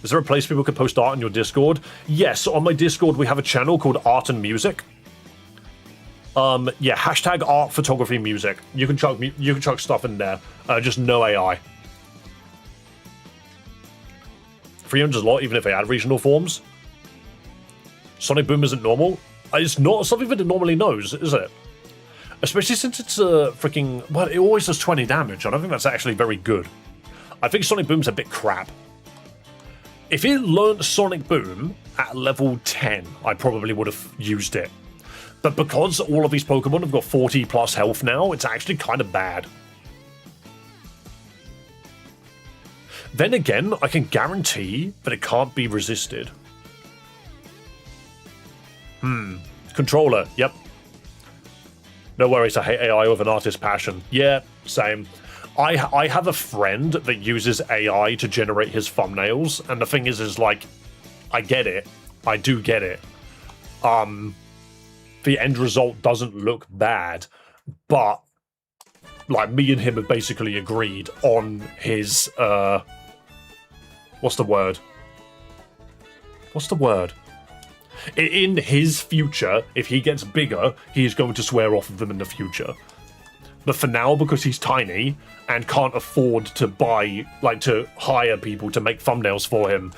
Is there a place people can post art in your Discord? Yes, on my Discord we have a channel called Art and Music. Yeah, hashtag art, photography, music. You can chuck stuff in there. Just no AI. 300's a lot, even if they add regional forms. Sonic Boom isn't normal. It's not something that it normally knows, is it? Especially since it's a freaking... Well, it always does 20 damage. I don't think that's actually very good. I think Sonic Boom's a bit crap. If it learned Sonic Boom at level 10, I probably would have used it. But because all of these Pokemon have got 40 plus health now, it's actually kind of bad. Then again, I can guarantee that it can't be resisted. Controller, yep. No worries, I hate AI with an artist's passion. Yeah, same. I have a friend that uses AI to generate his thumbnails, and the thing is like, I get it. I do get it. The end result doesn't look bad, but like me and him have basically agreed on his what's the word? In his future, if he gets bigger, he is going to swear off of them in the future. But for now, because he's tiny and can't afford to buy, like, to hire people to make thumbnails for him,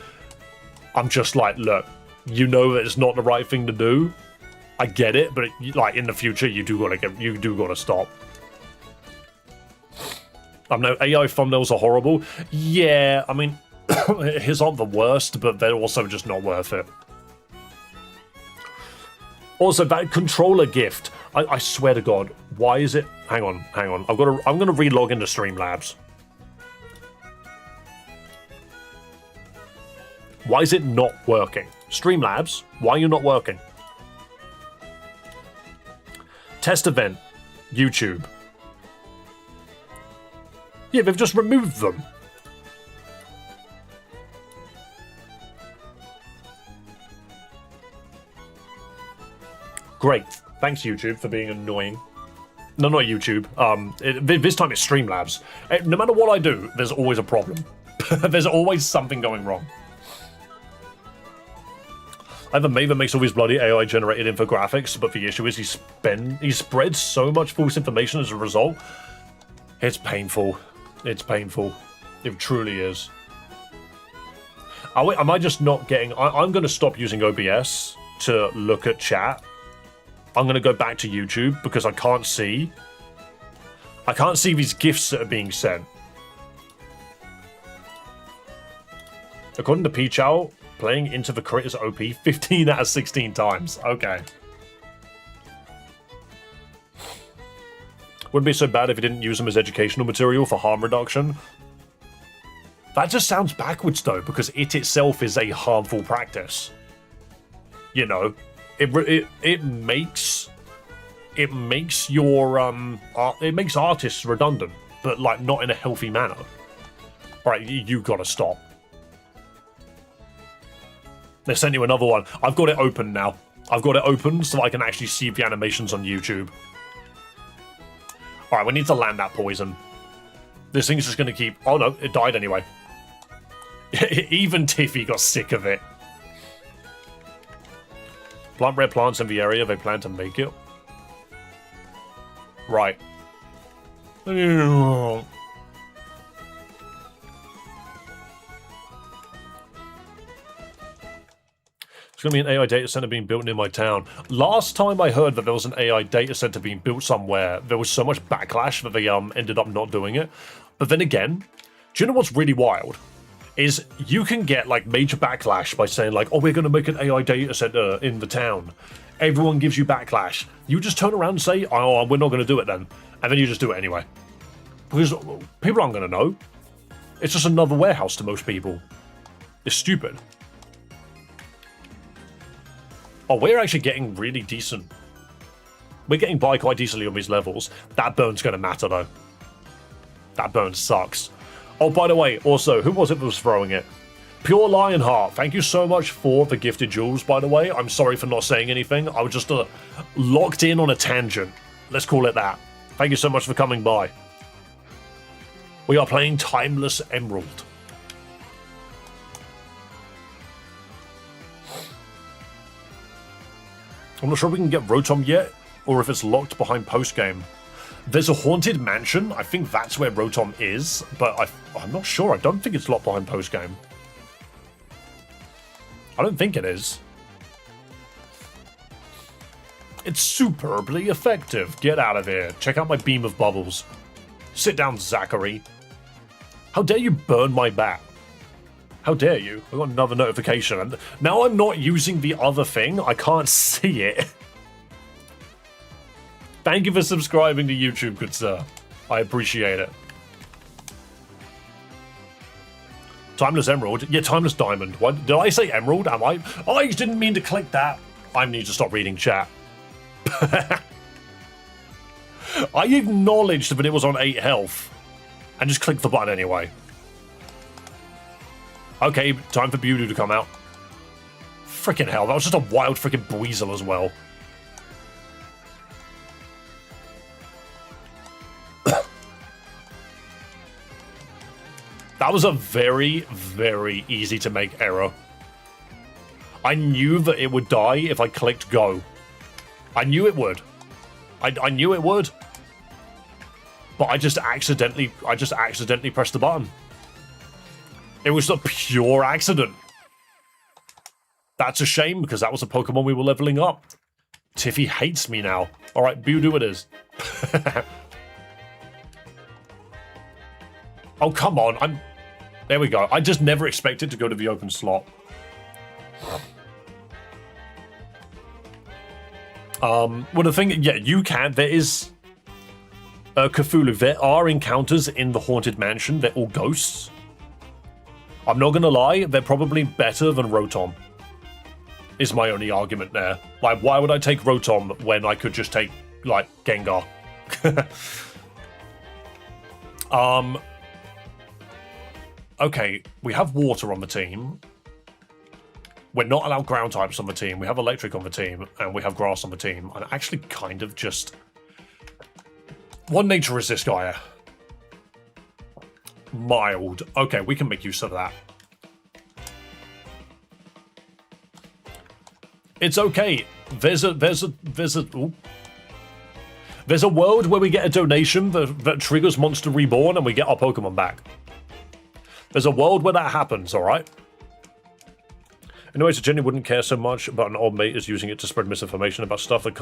I'm just like, look, you know that it's not the right thing to do. I get it, but like in the future, you do gotta stop. I know AI thumbnails are horrible. Yeah, I mean, his aren't the worst, but they're also just not worth it. Also, that controller gift. I swear to God, why is it? Hang on. I'm gonna relog into Streamlabs. Why is it not working? Streamlabs, why are you not working? Test event, YouTube. Yeah, they've just removed them. Great. Thanks, YouTube, for being annoying. No, not YouTube. This time it's Streamlabs. No matter what I do, there's always a problem. There's always something going wrong. I have a mate that makes all these bloody AI-generated infographics, but the issue is he spreads so much false information as a result. It's painful. It's painful. It truly is. Am I just not getting... I'm going to stop using OBS to look at chat. I'm going to go back to YouTube because I can't see. I can't see these gifts that are being sent. According to Pichow, playing Into the Crit is OP 15 out of 16 times. Okay. Wouldn't be so bad if you didn't use them as educational material for harm reduction. That just sounds backwards though, because it itself is a harmful practice. You know, it makes artists redundant, but like not in a healthy manner. All right, you gotta stop. They sent you another one. I've got it open now. I've got it open so I can actually see the animations on YouTube. Alright, we need to land that poison. This thing's just going to keep... Oh no, it died anyway. Even Tiffy got sick of it. Plant red plants in the area. They plan to make it. Right. There's going to be an AI data center being built near my town. Last time I heard that there was an AI data center being built somewhere, there was so much backlash that they ended up not doing it. But then again, do you know what's really wild? Is you can get like major backlash by saying like, oh, we're going to make an AI data center in the town. Everyone gives you backlash. You just turn around and say, oh, we're not going to do it then. And then you just do it anyway. Because people aren't going to know. It's just another warehouse to most people. It's stupid. Oh, we're actually getting really decent. We're getting by quite decently on these levels. That burn's going to matter, though. That burn sucks. Oh, by the way, also, who was it that was throwing it? Pure Lionheart, thank you so much for the gifted jewels, by the way. I'm sorry for not saying anything. I was just locked in on a tangent. Let's call it that. Thank you so much for coming by. We are playing Timeless Emerald. I'm not sure we can get Rotom yet, or if it's locked behind post-game. There's a haunted mansion. I think that's where Rotom is, but I'm not sure. I don't think it's locked behind post-game. I don't think it is. It's superbly effective. Get out of here. Check out my beam of bubbles. Sit down, Zachary. How dare you burn my bat? How dare you? I got another notification. And now I'm not using the other thing. I can't see it. Thank you for subscribing to YouTube, good sir. I appreciate it. Timeless Emerald? Yeah, Timeless Diamond. What, did I say Emerald? Am I? I didn't mean to click that. I need to stop reading chat. I acknowledged that it was on 8 health. And just clicked the button anyway. Okay, time for Bewdoo to come out. Frickin' hell, that was just a wild frickin' Buizel as well. That was a very, very easy to make error. I knew that it would die if I clicked go. I knew it would. I knew it would. but I just accidentally pressed the button. It was a pure accident. That's a shame, because that was a Pokemon we were leveling up. Tiffy hates me now. Alright, Budu it is. Oh, come on. There we go. I just never expected to go to the open slot. Well, the thing, yeah, you can. There is Cthulhu. There are encounters in the Haunted Mansion. They're all ghosts. I'm not going to lie. They're probably better than Rotom. Is my only argument there. Like, why would I take Rotom when I could just take, like, Gengar? Okay, we have water on the team. We're not allowed ground types on the team. We have electric on the team, and we have grass on the team. And actually kind of just... What nature is this guy? Mild. Okay, we can make use of that. It's okay. There's a world where we get a donation that triggers Monster Reborn and we get our Pokemon back. There's a world where that happens, alright? Anyways, Jenny wouldn't care so much, but an old mate is using it to spread misinformation about stuff that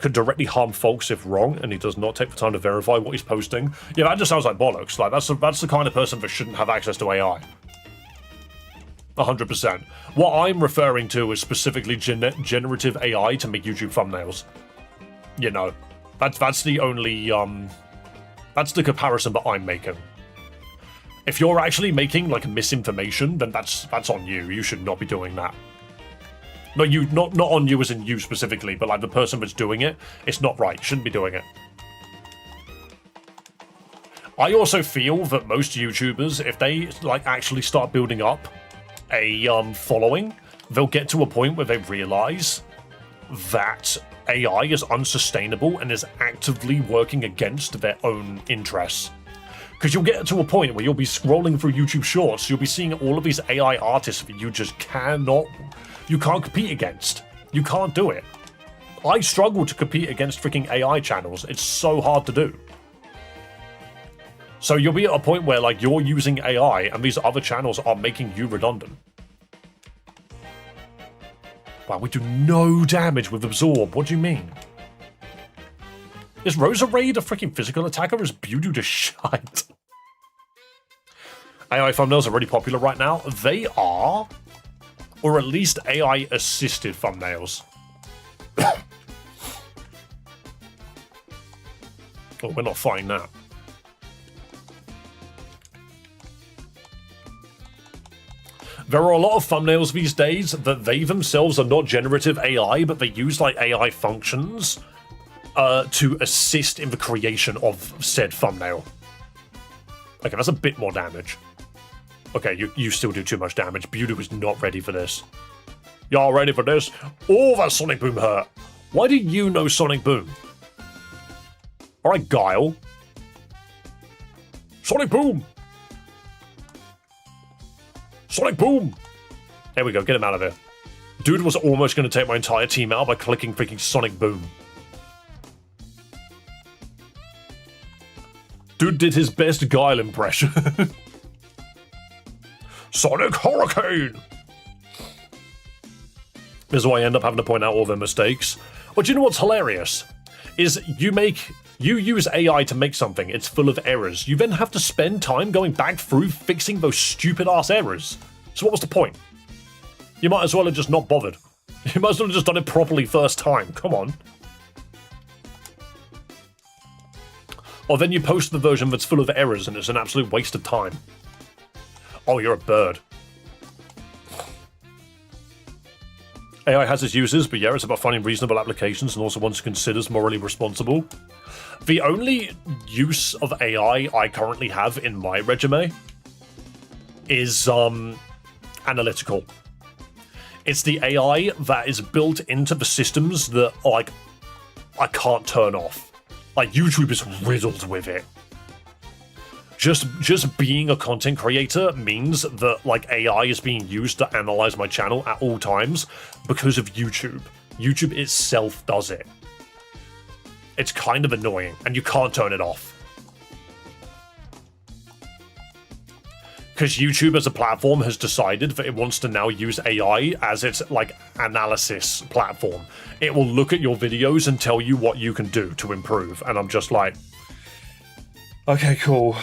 could directly harm folks if wrong, and he does not take the time to verify what he's posting. Yeah, that just sounds like bollocks. Like, that's the kind of person that shouldn't have access to AI. 100%. What I'm referring to is specifically generative AI to make YouTube thumbnails. You know, that's the only, that's the comparison that I'm making. If you're actually making, like, misinformation, then that's on you. You should not be doing that. Not on you as in you specifically, but, like, the person that's doing it, it's not right. Shouldn't be doing it. I also feel that most YouTubers, if they, like, actually start building up a following, they'll get to a point where they realize that AI is unsustainable and is actively working against their own interests. Because you'll get to a point where you'll be scrolling through YouTube Shorts, you'll be seeing all of these AI artists that you just can't compete against. You can't do it. I struggle to compete against freaking AI channels. It's so hard to do. So you'll be at a point where, like, you're using AI and these other channels are making you redundant. Wow, we do no damage with Absorb. What do you mean? Is Roserade a freaking physical attacker or is Budu just shite? AI thumbnails are really popular right now. They are, or at least AI-assisted thumbnails. Oh, we're not fighting that. There are a lot of thumbnails these days that they themselves are not generative AI, but they use, like, AI functions to assist in the creation of said thumbnail. Okay, that's a bit more damage. Okay, you still do too much damage. Budu is not ready for this. Y'all ready for this? Oh, that Sonic Boom hurt. Why do you know Sonic Boom? Alright, Guile. Sonic Boom! Sonic Boom! There we go, get him out of there. Dude was almost going to take my entire team out by clicking freaking Sonic Boom. Dude did his best Guile impression. Sonic Hurricane! This is why I end up having to point out all their mistakes. But you know what's hilarious? Is you use AI to make something, it's full of errors. You then have to spend time going back through fixing those stupid-ass errors. So what was the point? You might as well have just not bothered. You might as well have just done it properly first time. Come on. Or then you post the version that's full of errors and it's an absolute waste of time. Oh, you're a bird. AI has its uses, but yeah, it's about finding reasonable applications and also ones considers morally responsible. The only use of AI I currently have in my resume is analytical. It's the AI that is built into the systems that, like, I can't turn off. Like, YouTube is riddled with it. Just being a content creator means that, like, AI is being used to analyze my channel at all times because of YouTube. YouTube itself does it. It's kind of annoying, and you can't turn it off. Because YouTube as a platform has decided that it wants to now use AI as its, like, analysis platform. It will look at your videos and tell you what you can do to improve. And I'm just like, okay, cool.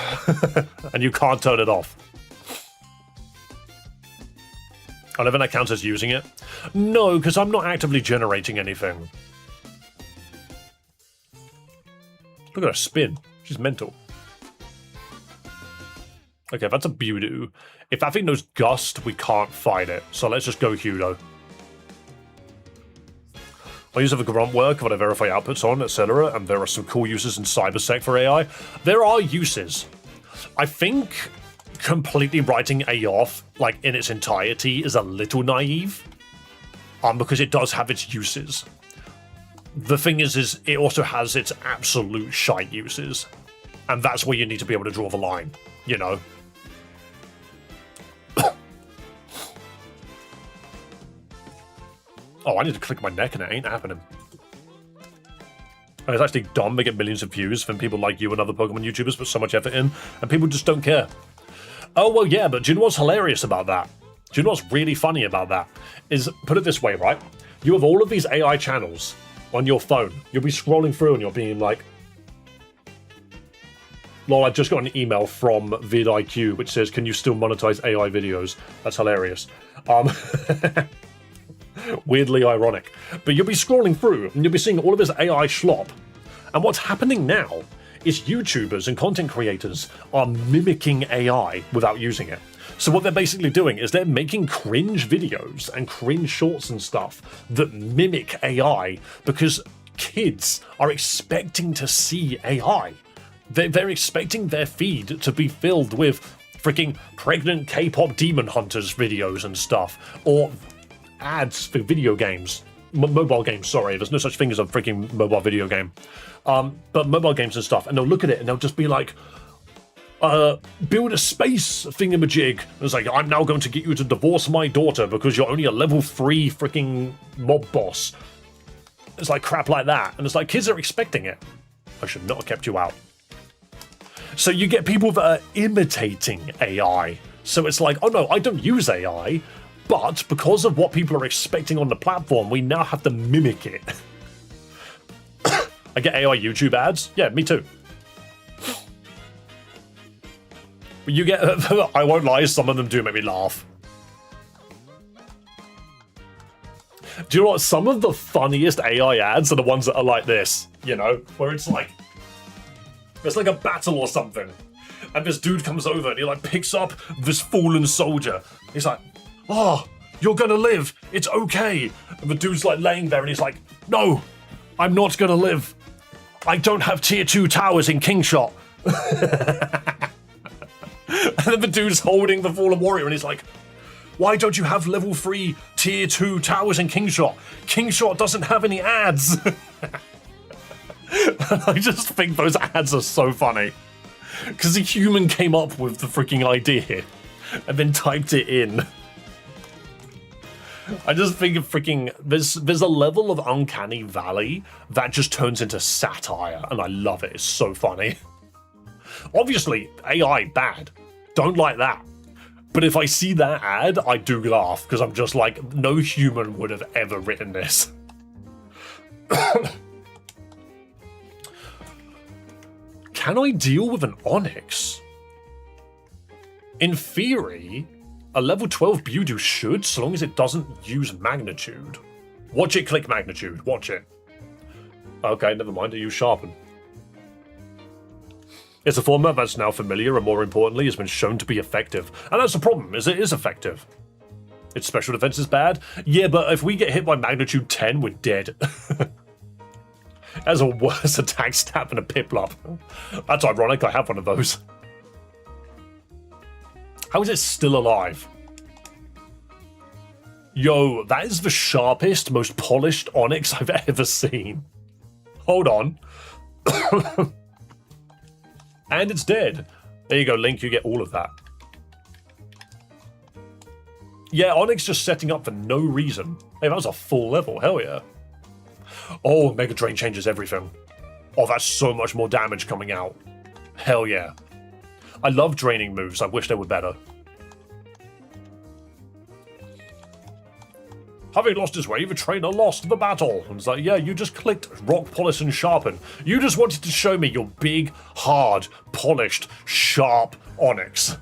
And you can't turn it off. I don't think that counts as using it. No, because I'm not actively generating anything. Look at her spin. She's mental. Okay, that's a Budu. If that thing knows Gust, we can't fight it. So let's just go Hudo. I use it for grunt work, what I verify outputs on, etc. And there are some cool uses in CyberSec for AI. There are uses. I think completely writing AI off, like in its entirety, is a little naive. Because it does have its uses. The thing is it also has its absolute shite uses. And that's where you need to be able to draw the line, you know? Oh, I need to click my neck and it ain't happening. It's actually dumb. They get millions of views when people like you and other Pokemon YouTubers put so much effort in, and people just don't care. Oh, well, yeah, but do you know what's hilarious about that? Do you know what's really funny about that? Is, put it this way, right? You have all of these AI channels on your phone. You'll be scrolling through and you'll be like, lol, I just got an email from vidIQ which says, can you still monetize AI videos? That's hilarious. Weirdly ironic. But you'll be scrolling through and you'll be seeing all of this AI schlop. And what's happening now is YouTubers and content creators are mimicking AI without using it. So what they're basically doing is they're making cringe videos and cringe shorts and stuff that mimic AI because kids are expecting to see AI. They're expecting their feed to be filled with freaking pregnant K-pop demon hunters videos and stuff, or ads for video games. Mobile games, sorry. There's no such thing as a freaking mobile video game. But mobile games and stuff. And they'll look at it and they'll just be like, build a space thingamajig. And it's like, I'm now going to get you to divorce my daughter because you're only a level 3 freaking mob boss. It's like crap like that. And it's like, kids are expecting it. I should not have kept you out. So you get people that are imitating AI. So it's like, oh no, I don't use AI. But because of what people are expecting on the platform, we now have to mimic it. I get AI YouTube ads. Yeah, me too. You get, I won't lie, some of them do make me laugh. Do you know what? Some of the funniest AI ads are the ones that are like this, you know, where it's like a battle or something. And this dude comes over and he like picks up this fallen soldier. He's like, oh, you're gonna live. It's okay. And the dude's like laying there and he's like, no, I'm not gonna live. I don't have tier 2 towers in Kingshot. And then the dude's holding the fallen warrior and he's like, why don't you have level 3 tier 2 towers in Kingshot? Kingshot doesn't have any ads. I just think those ads are so funny. Because a human came up with the freaking idea and then typed it in. I just think of freaking, there's a level of uncanny valley that just turns into satire, and I love it. It's so funny. Obviously, AI bad. Don't like that. But if I see that ad, I do laugh, because I'm just like, no human would have ever written this. Can I deal with an Onyx? In theory, a level 12 Budu should, so long as it doesn't use magnitude. Watch it click magnitude. Watch it. Okay, never mind. I use sharpen. It's a format that's now familiar and, more importantly, has been shown to be effective. And that's the problem, is it is effective. Its special defense is bad. Yeah, but if we get hit by magnitude 10, we're dead. That's a worse attack stat than a Piplup. That's ironic, I have one of those. How is it still alive? Yo, that is the sharpest, most polished Onyx I've ever seen. Hold on. And it's dead. There you go, Link, you get all of that. Yeah, Onyx just setting up for no reason. Hey, that was a full level, hell yeah. Oh, Mega Drain changes everything. Oh, that's so much more damage coming out. Hell yeah. I love draining moves. I wish they were better. Having lost his way, the trainer lost the battle. And it's like, yeah, you just clicked rock, polish, and sharpen. You just wanted to show me your big, hard, polished, sharp onyx.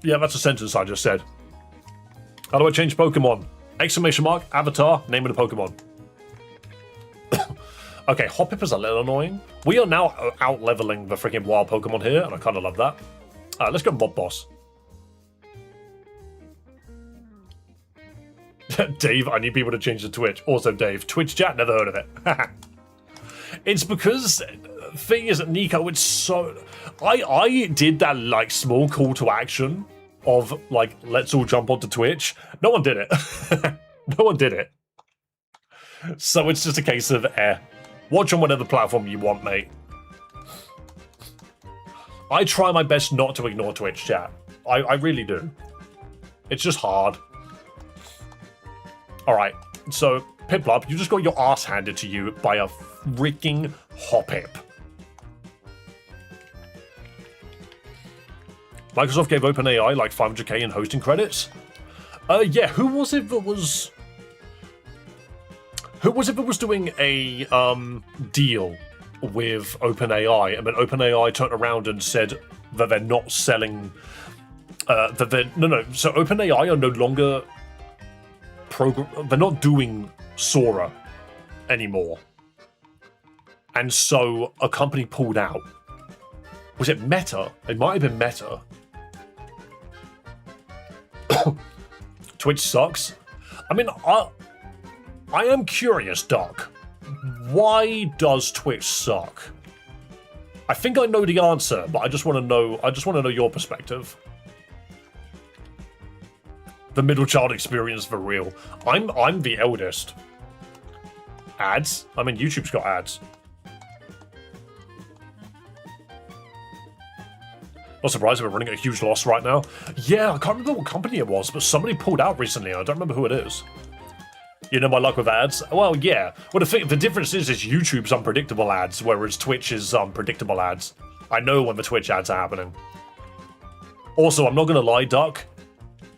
Yeah, that's a sentence I just said. How do I change Pokemon? Exclamation mark, avatar, name of the Pokemon. Okay, Hoppip is a little annoying. We are now out-leveling the freaking wild Pokemon here, and I kind of love that. Let's go Mob Boss. Dave, I need people to change the Twitch. Also, Dave, Twitch chat, never heard of it. It's because, thing is, Nico, it's so... I did that, like, small call to action of, like, let's all jump onto Twitch. No one did it. No one did it. So it's just a case of, watch on whatever platform you want, mate. I try my best not to ignore Twitch chat. I really do. It's just hard. Alright, so, Piplup, you just got your ass handed to you by a freaking Hoppip. Microsoft gave OpenAI like 500k in hosting credits? Yeah, who was it that was doing a deal with OpenAI, and then OpenAI turned around and said that they're not selling so OpenAI are no longer they're not doing Sora anymore. And so a company pulled out. Was it Meta? It might have been Meta. Twitch sucks. I mean, I am curious, Doc. Why does Twitch suck? I think I know the answer, but I just want to know your perspective. The middle child experience for real. I'm the eldest. Ads? I mean, YouTube's got ads. Not surprised we're running at a huge loss right now. Yeah, I can't remember what company it was, but somebody pulled out recently. I don't remember who it is. You know my luck with ads? Well, yeah. Well, the difference is YouTube's unpredictable ads, whereas Twitch is predictable ads. I know when the Twitch ads are happening. Also, I'm not going to lie, Duck.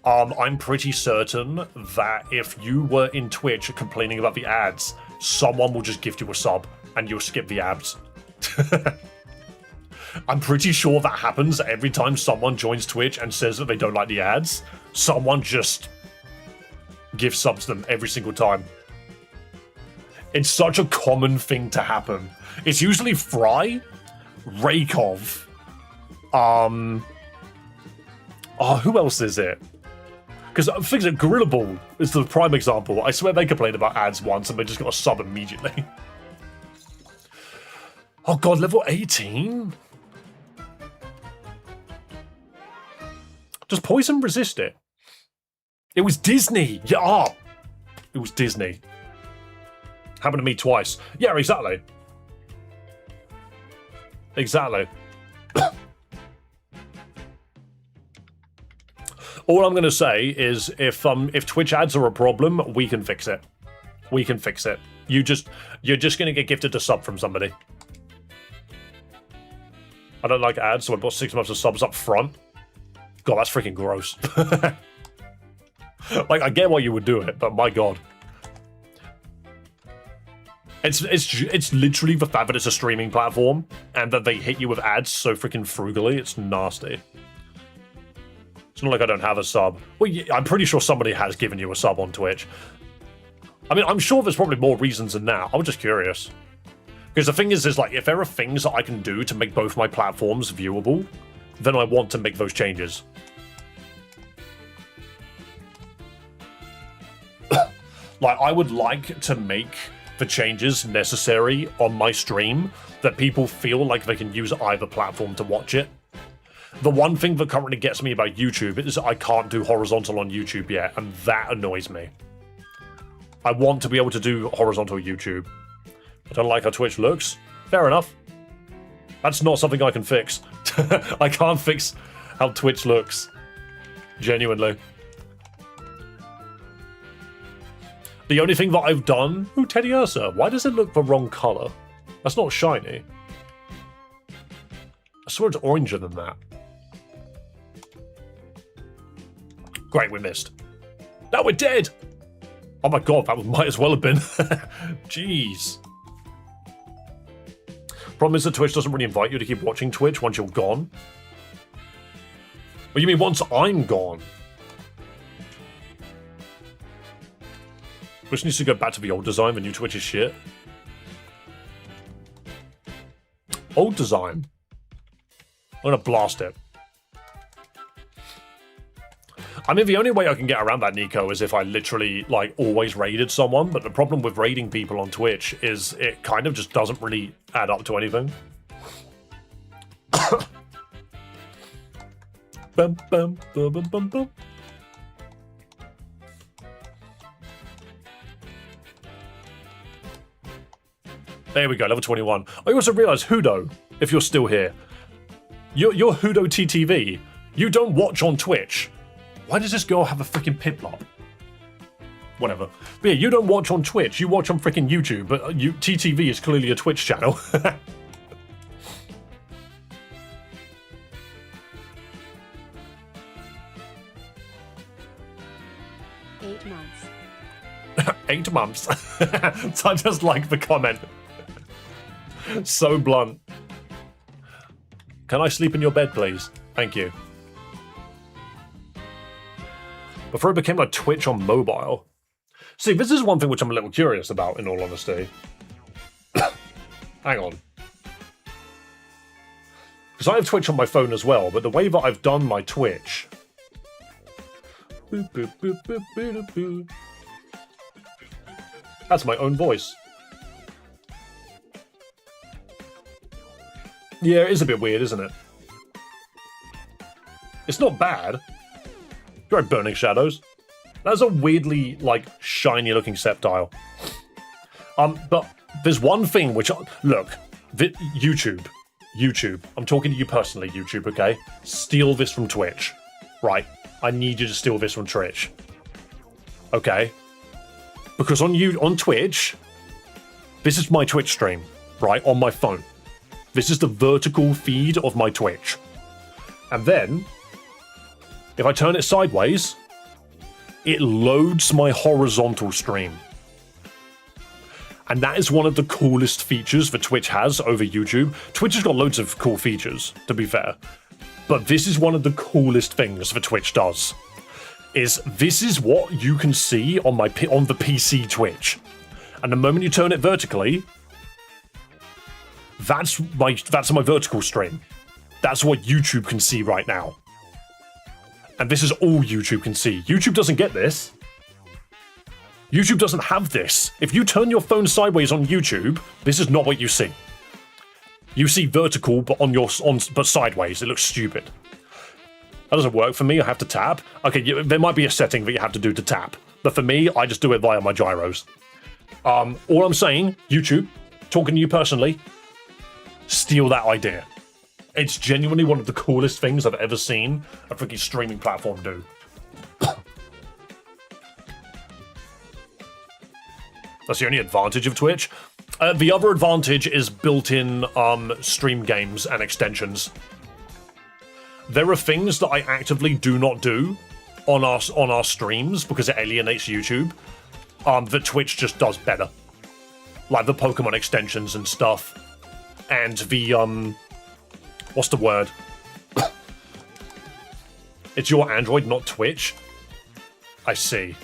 I'm pretty certain that if you were in Twitch complaining about the ads, someone will just gift you a sub and you'll skip the ads. I'm pretty sure that happens every time someone joins Twitch and says that they don't like the ads. Someone just gives subs to them every single time. It's such a common thing to happen. It's usually Fry, Rakov, who else is it? Because things like Gorilla Ball is the prime example. I swear they complained about ads once and they just got a sub immediately. Oh god, level 18? Does poison resist it? It was Disney! Yeah, it was Disney. Happened to me twice. Yeah, exactly. Exactly. All I'm going to say is if Twitch ads are a problem, we can fix it. We can fix it. You're just going to get gifted a sub from somebody. I don't like ads, so I bought 6 months of subs up front. God, that's freaking gross. Like, I get why you would do it, but my god. It's literally the fact that it's a streaming platform and that they hit you with ads so freaking frugally. It's nasty. It's not like I don't have a sub. Well, yeah, I'm pretty sure somebody has given you a sub on Twitch. I mean, I'm sure there's probably more reasons than that. I was just curious. Because the thing is like, if there are things that I can do to make both my platforms viewable, then I want to make those changes. Like, I would like to make the changes necessary on my stream that people feel like they can use either platform to watch it. The one thing that currently gets me about YouTube is I can't do horizontal on YouTube yet, and that annoys me. I want to be able to do horizontal YouTube. I don't like how Twitch looks. Fair enough. That's not something I can fix. I can't fix how Twitch looks. Genuinely. The only thing that I've done... Ooh, Teddy Ursa. Why does it look the wrong color? That's not shiny. I swear it's oranger than that. Great, we missed. Now we're dead! Oh my god, that might as well have been. Jeez. Problem is that Twitch doesn't really invite you to keep watching Twitch once you're gone. What do you mean once I'm gone? Twitch needs to go back to the old design, the new Twitch is shit. Old design. I'm gonna blast it. I mean, the only way I can get around that, Nico, is if I literally, like, always raided someone, but the problem with raiding people on Twitch is it kind of just doesn't really add up to anything. Bum, bum, bum, bum, bum, bum. There we go, level 21. I also realised, Hudo, if you're still here, you're Hudo TTV. You don't watch on Twitch. Why does this girl have a freaking Piplup? Whatever. But yeah, you don't watch on Twitch, you watch on freaking YouTube, but TTV is clearly a Twitch channel. 8 months. 8 months. So I just like the comment. So blunt. Can I sleep in your bed, please? Thank you. Before it became like Twitch on mobile. See, this is one thing which I'm a little curious about, in all honesty. Hang on. Because I have Twitch on my phone as well, but the way that I've done my Twitch... Boop, boop, boop, boop, boop, boop. That's my own voice. Yeah, it is a bit weird, isn't it? It's not bad. You're right, Burning Shadows. That's a weirdly, like, shiny-looking Sceptile. But there's one thing which... Look, YouTube. I'm talking to you personally, YouTube, okay? Steal this from Twitch. Right. I need you to steal this from Twitch. Okay? Because on Twitch, this is my Twitch stream, right? On my phone. This is the vertical feed of my Twitch. And then... if I turn it sideways, it loads my horizontal stream. And that is one of the coolest features that Twitch has over YouTube. Twitch has got loads of cool features, to be fair. But this is one of the coolest things that Twitch does. This is what you can see on the PC Twitch. And the moment you turn it vertically, that's my vertical stream. That's what YouTube can see right now. And this is all YouTube can see. YouTube doesn't get this. YouTube doesn't have this. If you turn your phone sideways on YouTube, this is not what you see. You see vertical, but but sideways. It looks stupid. That doesn't work for me. I have to tap. Okay, there might be a setting that you have to do to tap. But for me, I just do it via my gyros. All I'm saying, YouTube, talking to you personally, steal that idea. It's genuinely one of the coolest things I've ever seen a freaking streaming platform do. That's the only advantage of Twitch. The other advantage is built-in stream games and extensions. There are things that I actively do not do on our streams because it alienates YouTube, that Twitch just does better. Like the Pokemon extensions and stuff. And the, what's the word? It's your Android, not Twitch. I see.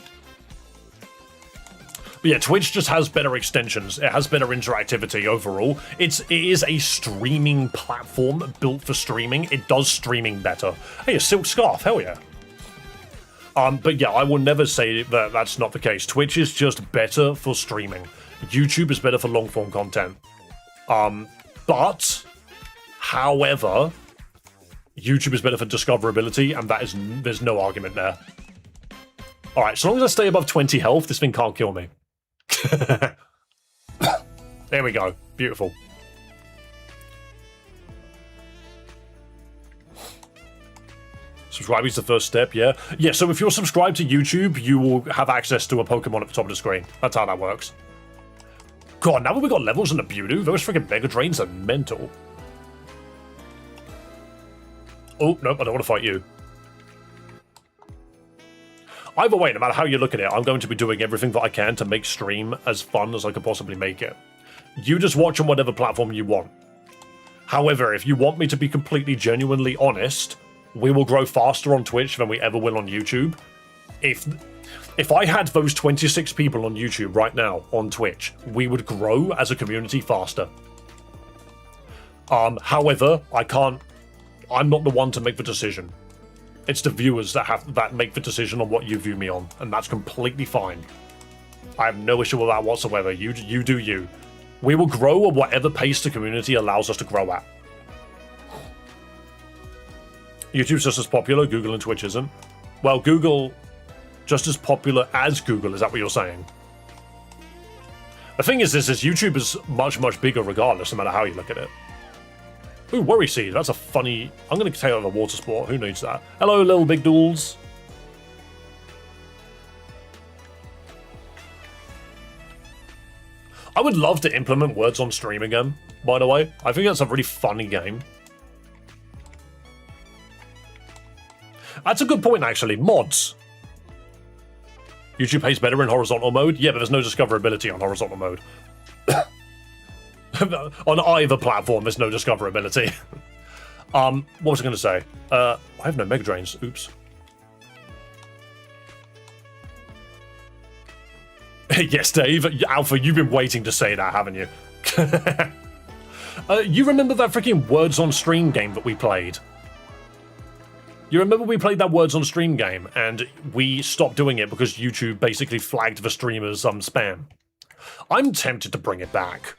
But yeah, Twitch just has better extensions. It has better interactivity overall. It is a streaming platform built for streaming. It does streaming better. Hey, a silk scarf, hell yeah. But yeah, I will never say that that's not the case. Twitch is just better for streaming. YouTube is better for long-form content. But, however, YouTube is better for discoverability, and there's no argument there. Alright, so long as I stay above 20 health, this thing can't kill me. There we go. Beautiful. Subscribing is the first step, yeah? Yeah, so if you're subscribed to YouTube, you will have access to a Pokemon at the top of the screen. That's how that works. God, now that we got levels in the Bewdoo, those freaking Mega Drains are mental. Oh, nope, I don't want to fight you. Either way, no matter how you look at it, I'm going to be doing everything that I can to make stream as fun as I could possibly make it. You just watch on whatever platform you want. However, if you want me to be completely genuinely honest, we will grow faster on Twitch than we ever will on YouTube. If I had those 26 people on YouTube right now on Twitch, we would grow as a community faster. However, I'm not the one to make the decision. It's the viewers that make the decision on what you view me on, and that's completely fine. I have no issue with that whatsoever. You do you. We will grow at whatever pace the community allows us to grow at. YouTube's just as popular, Google and Twitch isn't. Well, Google just as popular as Google, is that what you're saying? The thing is YouTube is much, much bigger regardless, no matter how you look at it. Ooh, Worry Seed, that's a funny... I'm going to take out the water sport, who needs that? Hello, little big duels. I would love to implement words on stream again, by the way. I think that's a really funny game. That's a good point, actually. Mods. YouTube pays better in horizontal mode? Yeah, but there's no discoverability on horizontal mode. On either platform, there's no discoverability. What was I going to say? I have no Mega Drains. Oops. Yes, Dave. Alpha, you've been waiting to say that, haven't you? You remember that freaking Words on Stream game that we played? You remember we played that Words on Stream game, and we stopped doing it because YouTube basically flagged the streamers spam? I'm tempted to bring it back.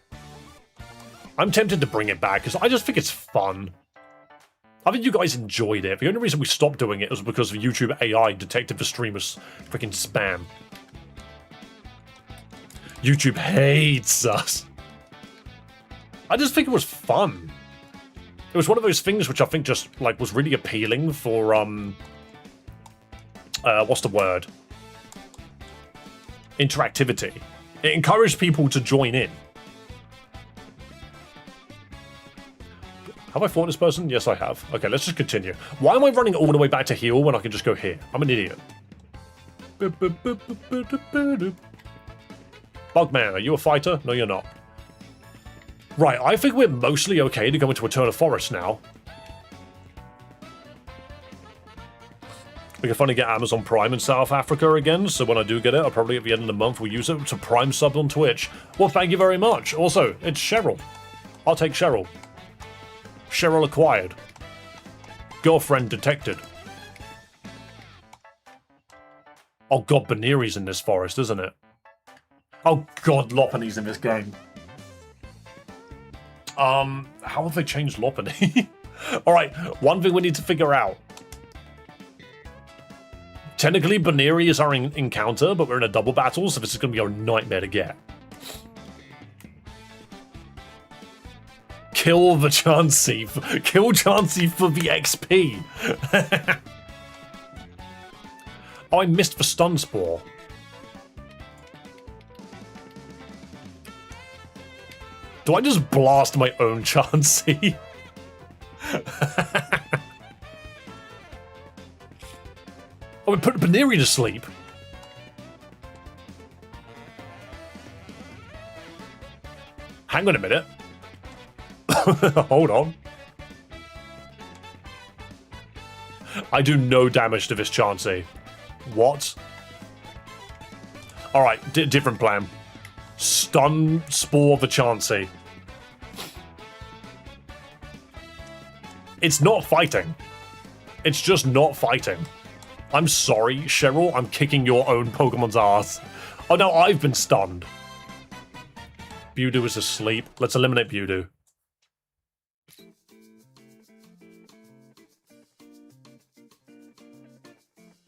Because I just think it's fun. I think you guys enjoyed it. The only reason we stopped doing it was because the YouTube AI detected the streamers freaking spam. YouTube hates us. I just think it was fun. It was one of those things which I think just like was really appealing for what's the word? Interactivity. It encouraged people to join in. Have I fought this person? Yes, I have. Okay, let's just continue. Why am I running all the way back to heal when I can just go here? I'm an idiot. Bugman, are you a fighter? No, you're not. Right, I think we're mostly okay to go into Eternal Forest now. We can finally get Amazon Prime in South Africa again, so when I do get it, I'll probably at the end of the month will use it to Prime sub on Twitch. Well, thank you very much. Also, it's Cheryl. I'll take Cheryl. Cheryl acquired. Girlfriend detected. Oh god, Baneri's in this forest, isn't it? Oh god, Lopunny's in this game. How have they changed Lopunny? Alright, one thing we need to figure out. Technically, Baneri is our encounter, but we're in a double battle, so this is going to be a nightmare to get. Kill the Chansey. Kill Chansey for the XP. Oh, I missed the stun spore. Do I just blast my own Chansey? Oh, we put Baneri to sleep. Hang on a minute. Hold on. I do no damage to this Chansey. What? Alright, different plan. Stun spore the Chansey. It's not fighting. It's just not fighting. I'm sorry, Cheryl, I'm kicking your own Pokemon's ass. Oh no, I've been stunned. Bewdoo is asleep. Let's eliminate Bewdoo.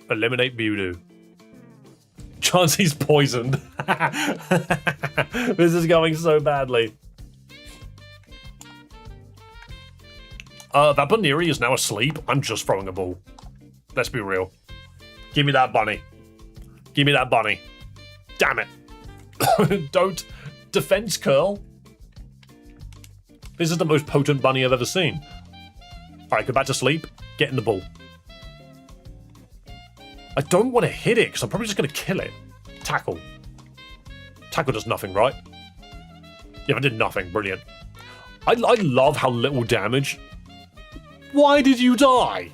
Eliminate Bewdoo. Chansey's poisoned. This is going so badly. That Baneri is now asleep. I'm just throwing a ball. Let's be real. Give me that bunny. Give me that bunny. Damn it. Don't Defense curl. This is the most potent bunny I've ever seen. Alright, go back to sleep. Get in the ball. I don't want to hit it because I'm probably just going to kill it. Tackle. Tackle does nothing, right? Yeah, I did nothing. Brilliant. I love how little damage. Why did you die?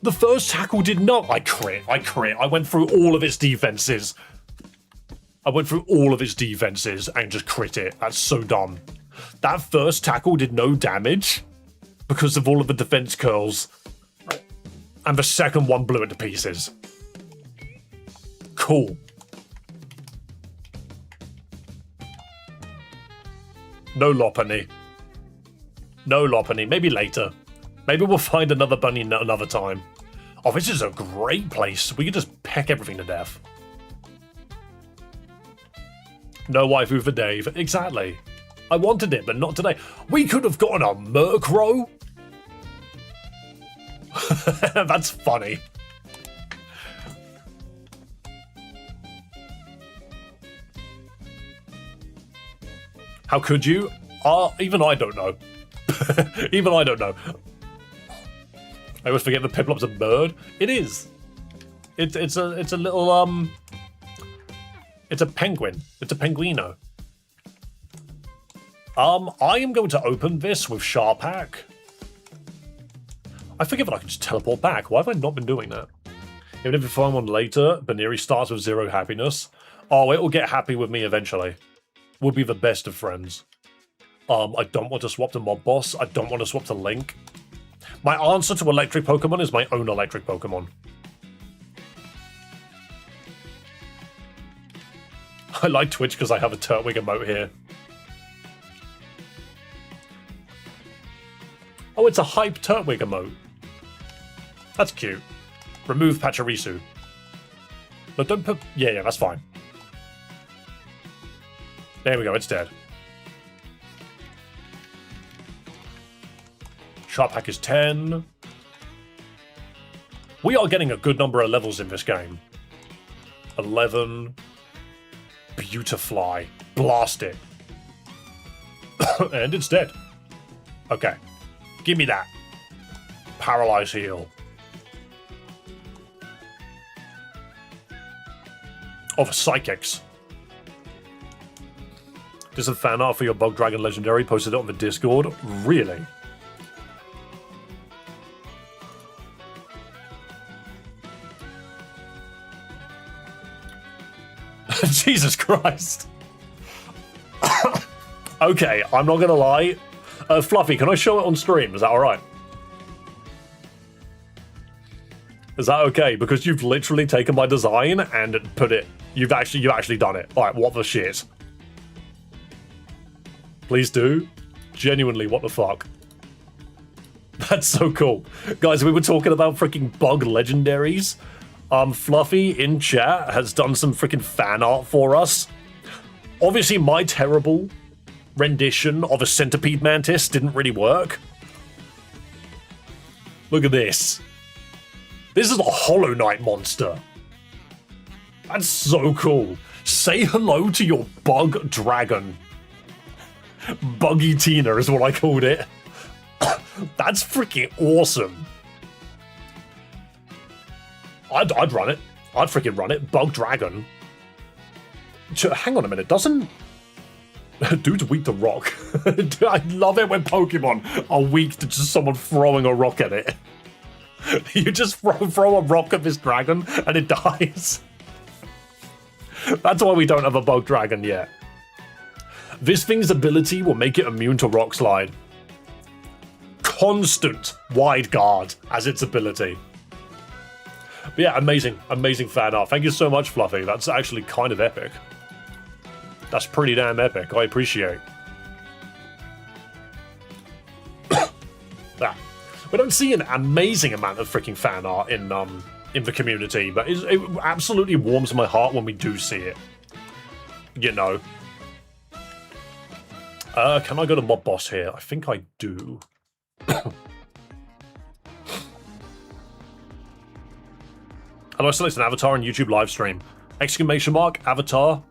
The first tackle did not. I crit. I went through all of its defenses. and just crit it. That's so dumb. That first tackle did no damage because of all of the defense curls. And the second one blew it to pieces. Cool. No Lopunny. No Lopunny. Maybe later. Maybe we'll find another bunny another time. Oh, this is a great place. We can just peck everything to death. No waifu for Dave. Exactly. I wanted it, but not today. We could have gotten a Murkrow. That's funny. How could you? Even I don't know. Even I don't know. I always forget the Piplop's a bird. It is. It's a little it's a penguin. It's a penguino. I am going to open this with Sharpak. I forget that I can just teleport back. Why have I not been doing that? Even if we find one later, Baneri starts with 0 happiness. Oh, it will get happy with me eventually. We'll be the best of friends. I don't want to swap to Mob Boss. I don't want to swap to Link. My answer to electric Pokemon is my own electric Pokemon. I like Twitch because I have a Turtwig emote here. Oh, it's a hype Turtwig emote. That's cute. Remove Pachirisu. No, don't put... Yeah, that's fine. There we go, it's dead. Sharpak is 10. We are getting a good number of levels in this game. 11. Beautifly. Blast it. And it's dead. Okay. Give me that. Paralyze heal. Oh, for Psychics. There's a fan art for your Bug Dragon Legendary. Posted it on the Discord. Really? Jesus Christ. Okay, I'm not gonna lie. Fluffy, can I show it on stream? Is that alright? Is that okay? Because you've literally taken my design and put it... You've actually done it. Alright, what the shit? Please do. Genuinely, what the fuck? That's so cool. Guys, we were talking about freaking bug legendaries. Fluffy in chat has done some freaking fan art for us. Obviously, my terrible rendition of a centipede mantis didn't really work. Look at this. This is a Hollow Knight monster. That's so cool. Say hello to your bug dragon. Buggy Tina is what I called it. That's freaking awesome. I'd run it. I'd freaking run it. Bug Dragon. Hang on a minute, doesn't... Dude's weak to rock. I love it when Pokemon are weak to just someone throwing a rock at it. You just throw a rock at this dragon and it dies. That's why we don't have a Bug Dragon yet. This thing's ability will make it immune to Rock Slide. Constant Wide Guard as its ability. But yeah, amazing fan art. Thank you so much, Fluffy. That's actually kind of epic. That's pretty damn epic. I appreciate. That. We don't see an amazing amount of freaking fan art in the community, but it absolutely warms my heart when we do see it. You know. Can I go to Mob Boss here? I think I do. How do I select an avatar in YouTube live stream? Exclamation mark, avatar.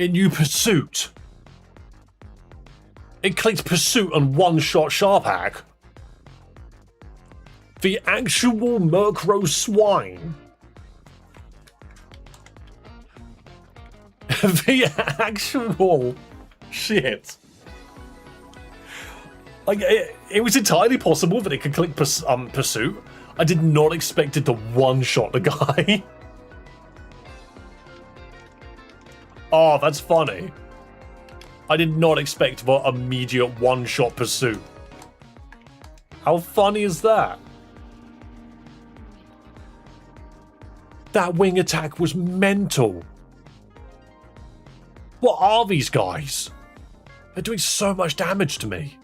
in new pursuit. It clicked pursuit and one-shot Sharp Hack. The actual Murkrow swine. The actual shit. Like, it was entirely possible that it could click pursuit. I did not expect it to one-shot the guy. Oh, that's funny. I did not expect the immediate one-shot pursuit. How funny is that? That wing attack was mental. What are these guys? They're doing so much damage to me.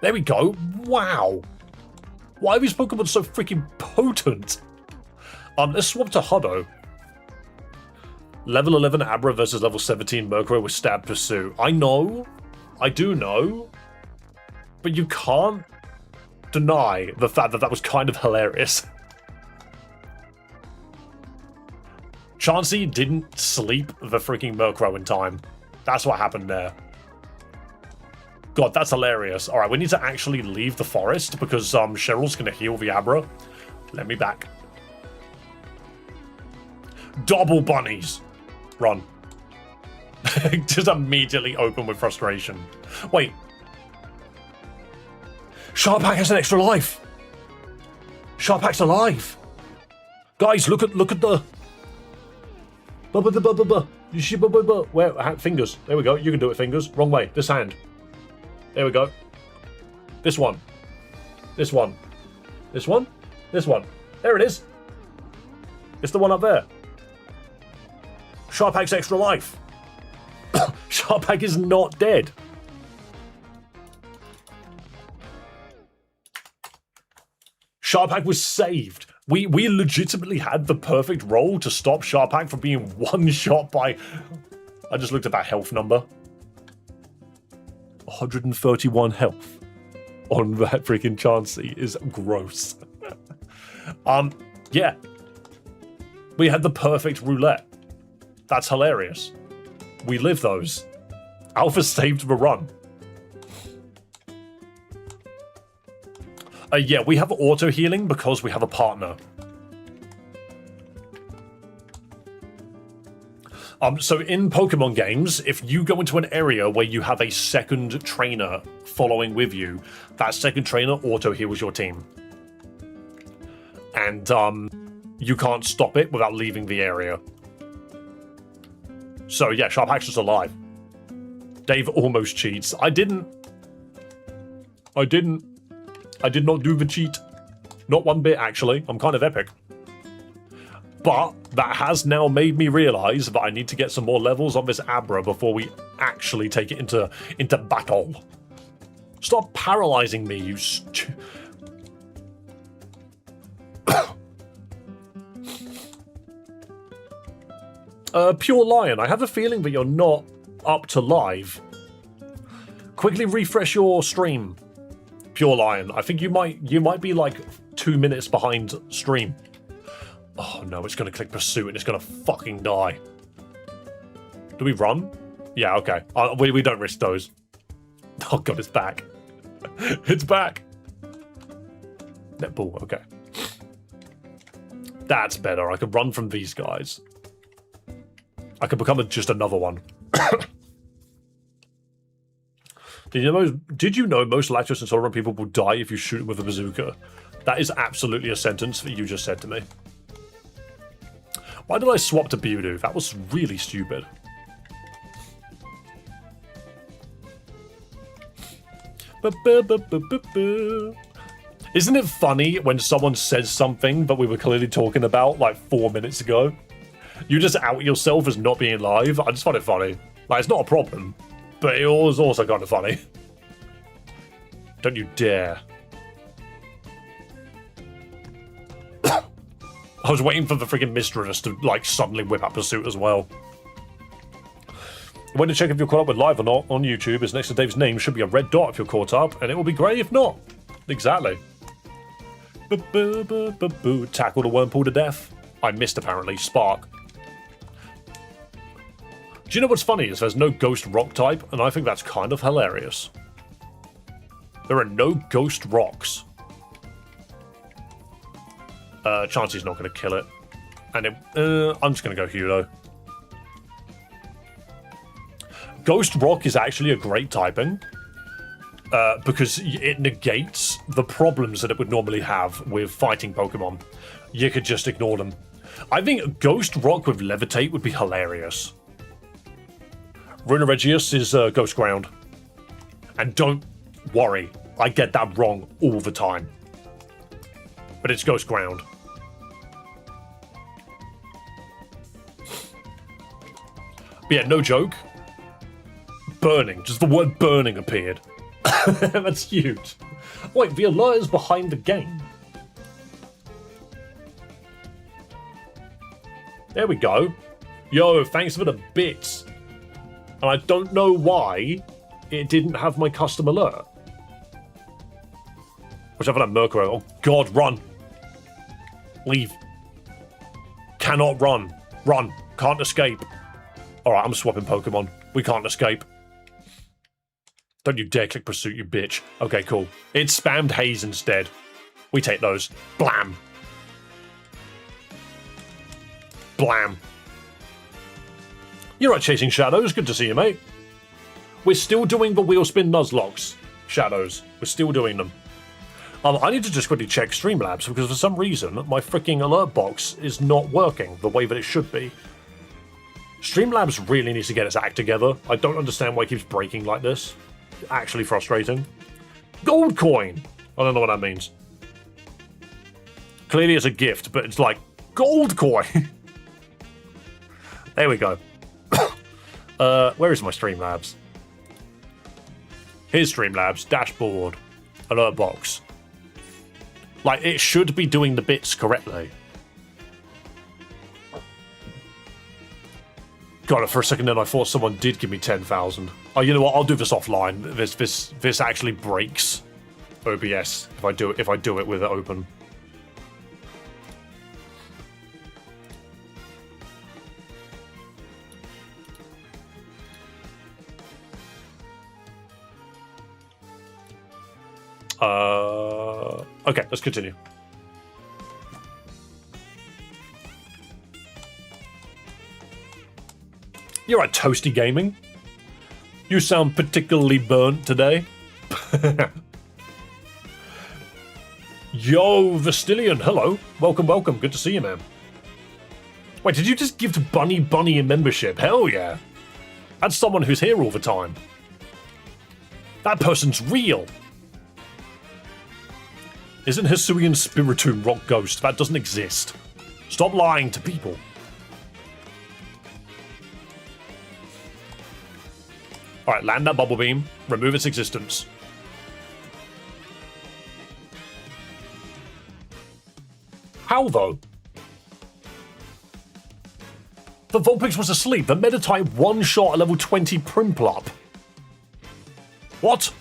There we go. Wow. Why are these Pokemon so freaking potent? Let's swap to Huddo. Level 11 Abra versus level 17 Murkrow with Stab Pursuit. I know. I do know. But you can't deny the fact that that was kind of hilarious. Chansey didn't sleep the freaking Murkrow in time. That's what happened there. God, that's hilarious. Alright, we need to actually leave the forest because Cheryl's going to heal the Abra. Let me back. Double bunnies! Run. Just immediately open with frustration. Wait. Sharp Hack has an extra life. Sharp Hack's alive. Guys, look at the... Where? Fingers. There we go. You can do it, fingers. Wrong way. This hand. There we go. This one. This one. This one. This one. There it is. It's the one up there. Sharp Hack's extra life. Sharp Hack is not dead. Sharp Hack was saved. We legitimately had the perfect roll to stop Sharp Hack from being one shot by... I just looked at that health number. 131 health on that freaking Chansey is gross. Yeah. We had the perfect roulette. That's hilarious. We live those. Alpha saved the run. Yeah, we have auto healing because we have a partner. So in Pokemon games, if you go into an area where you have a second trainer following with you, that second trainer auto heals your team. And you can't stop it without leaving the area. So yeah, Sharp Hack's just alive. Dave almost cheats. I did not do the cheat. Not one bit, actually. I'm kind of epic. But that has now made me realise that I need to get some more levels on this Abra before we actually take it into battle. Stop paralysing me, you Pure Lion, I have a feeling that you're not up to live. Quickly refresh your stream. Pure Lion, I think you might be like 2 minutes behind stream. Oh no, it's gonna click pursuit and it's gonna fucking die. Do we run? Yeah, okay. We don't risk those. Oh god, it's back. It's back. Netball, okay. That's better. I could run from these guys. I could become just another one. Did you know most lactose intolerant people will die if you shoot them with a bazooka? That is absolutely a sentence that you just said to me. Why did I swap to Bewdoo? That was really stupid. Isn't it funny when someone says something that we were clearly talking about like 4 minutes ago? You just out yourself as not being live. I just find it funny. Like, it's not a problem, but it was also kind of funny. Don't you dare. I was waiting for the freaking mistress to, like, suddenly whip up Pursuit as well. When to check if you're caught up with live or not on YouTube is next to Dave's name should be a red dot if you're caught up, and it will be grey if not. Exactly. Tackle the Wurmpool to death. I missed, apparently. Spark. Do you know what's funny is there's no ghost rock type, and I think that's kind of hilarious. There are no ghost rocks. Chansey's not going to kill it. And I'm just going to go Hilo. Ghost rock is actually a great typing. Because it negates the problems that it would normally have with fighting Pokemon. You could just ignore them. I think Ghost Rock with Levitate would be hilarious. Runaregius is Ghost Ground. And don't worry, I get that wrong all the time. But it's Ghost Ground. But yeah, no joke. Burning. Just the word burning appeared. That's huge. Wait, the alert is behind the game. There we go. Yo, thanks for the bits. And I don't know why it didn't have my custom alert. Which I've had a Mercury. Oh god, run. Leave. Cannot run. Run. Can't escape. Alright, I'm swapping Pokemon. We can't escape. Don't you dare click pursuit, you bitch. Okay, cool. It spammed Haze instead. We take those. Blam. Blam. You're right, Chasing Shadows. Good to see you, mate. We're still doing the wheel spin Nuzlocks. Shadows. We're still doing them. I need to just quickly check Streamlabs because for some reason my freaking alert box is not working the way that it should be. Streamlabs really needs to get its act together. I don't understand why it keeps breaking like this. Actually frustrating. Gold coin! I don't know what that means. Clearly it's a gift, but it's like, gold coin! There we go. Where is my Streamlabs? Here's Streamlabs, dashboard, alert box. Like, it should be doing the bits correctly. God, for a second then I thought someone did give me 10,000. Oh, you know what? I'll do this offline. This actually breaks OBS if I do it with it open. Okay, let's continue. You're right, Toasty Gaming. You sound particularly burnt today. Yo, Vestillion, hello. Welcome, welcome. Good to see you, man. Wait, did you just give Bunny a membership? Hell yeah. That's someone who's here all the time. That person's real. Isn't Hisuian Spiritomb Rock Ghost? That doesn't exist. Stop lying to people. Alright, land that Bubble Beam. Remove its existence. How, though? The Vulpix was asleep. The Meditite one-shot at level 20 Prinplup. What?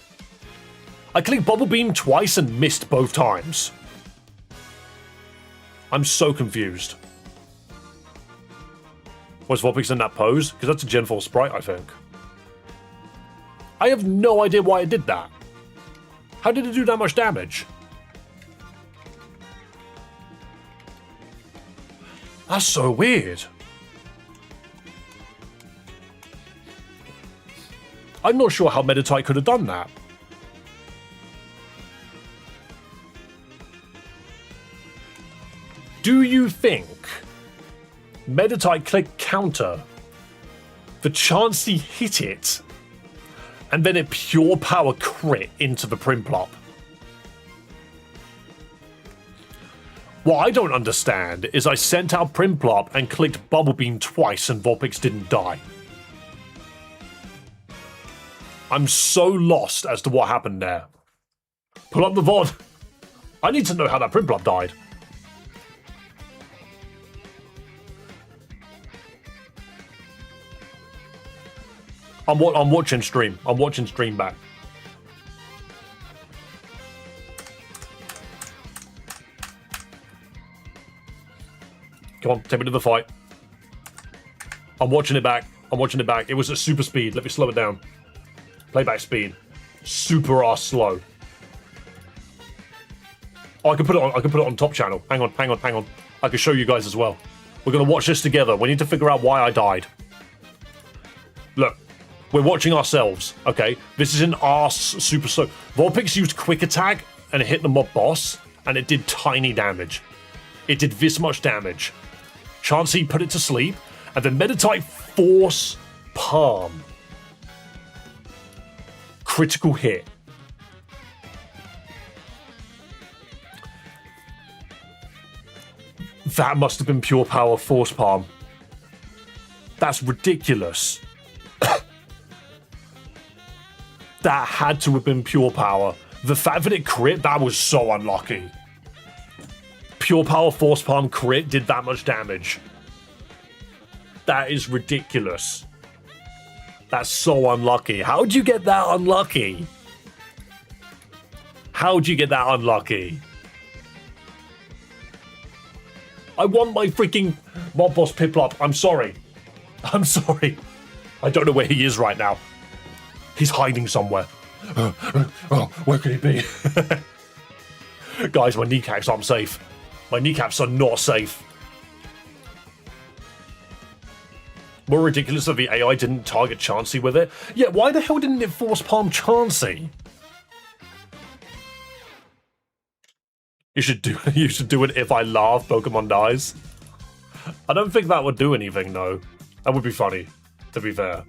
I clicked Bubble Beam twice and missed both times. I'm so confused. Was Vulpix in that pose? Because that's a Gen 4 sprite, I think. I have no idea why it did that. How did it do that much damage? That's so weird. I'm not sure how Meditite could have done that. Do you think Meditite clicked counter, the Chansey hit it, and then it pure power crit into the Prinplup? What I don't understand is I sent out Prinplup and clicked Bubble Beam twice and Vulpix didn't die. I'm so lost as to what happened there. Pull up the VOD. I need to know how that Prinplup died. I'm watching stream. I'm watching stream back. Come on, take me to the fight. I'm watching it back. I'm watching it back. It was at super speed. Let me slow it down. Playback speed. Super ass slow. Oh, I can put it on top channel. Hang on. I can show you guys as well. We're gonna watch this together. We need to figure out why I died. Look, we're watching ourselves, okay? This is an arse super slow. Vulpix used quick attack and it hit the mob boss, and it did tiny damage. It did this much damage. Chansey put it to sleep, and then Meditite Force Palm. Critical hit. That must have been pure power Force Palm. That's ridiculous. That had to have been pure power. The fact that it crit, that was so unlucky. Pure power Force Palm crit did that much damage. That is ridiculous. That's so unlucky. How'd you get that unlucky? How'd you get that unlucky? I want my freaking mob boss Piplup. I'm sorry. I don't know where he is right now. He's hiding somewhere. Oh, where could he be? Guys, my kneecaps aren't safe. My kneecaps are not safe. More ridiculous that the AI didn't target Chansey with it. Yeah, why the hell didn't it force palm Chansey? You should do it if I laugh, Pokemon dies. I don't think that would do anything, though. That would be funny, to be fair.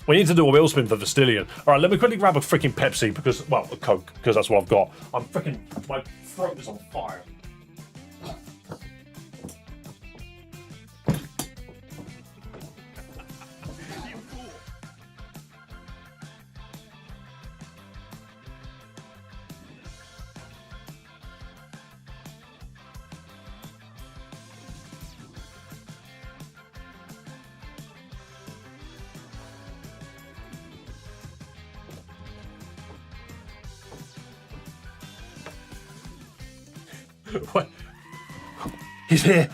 We need to do a wheel spin for Vestilian. Alright, let me quickly grab a freaking Pepsi because, well, a Coke, because that's what I've got. I'm freaking, my throat is on fire. What? He's here.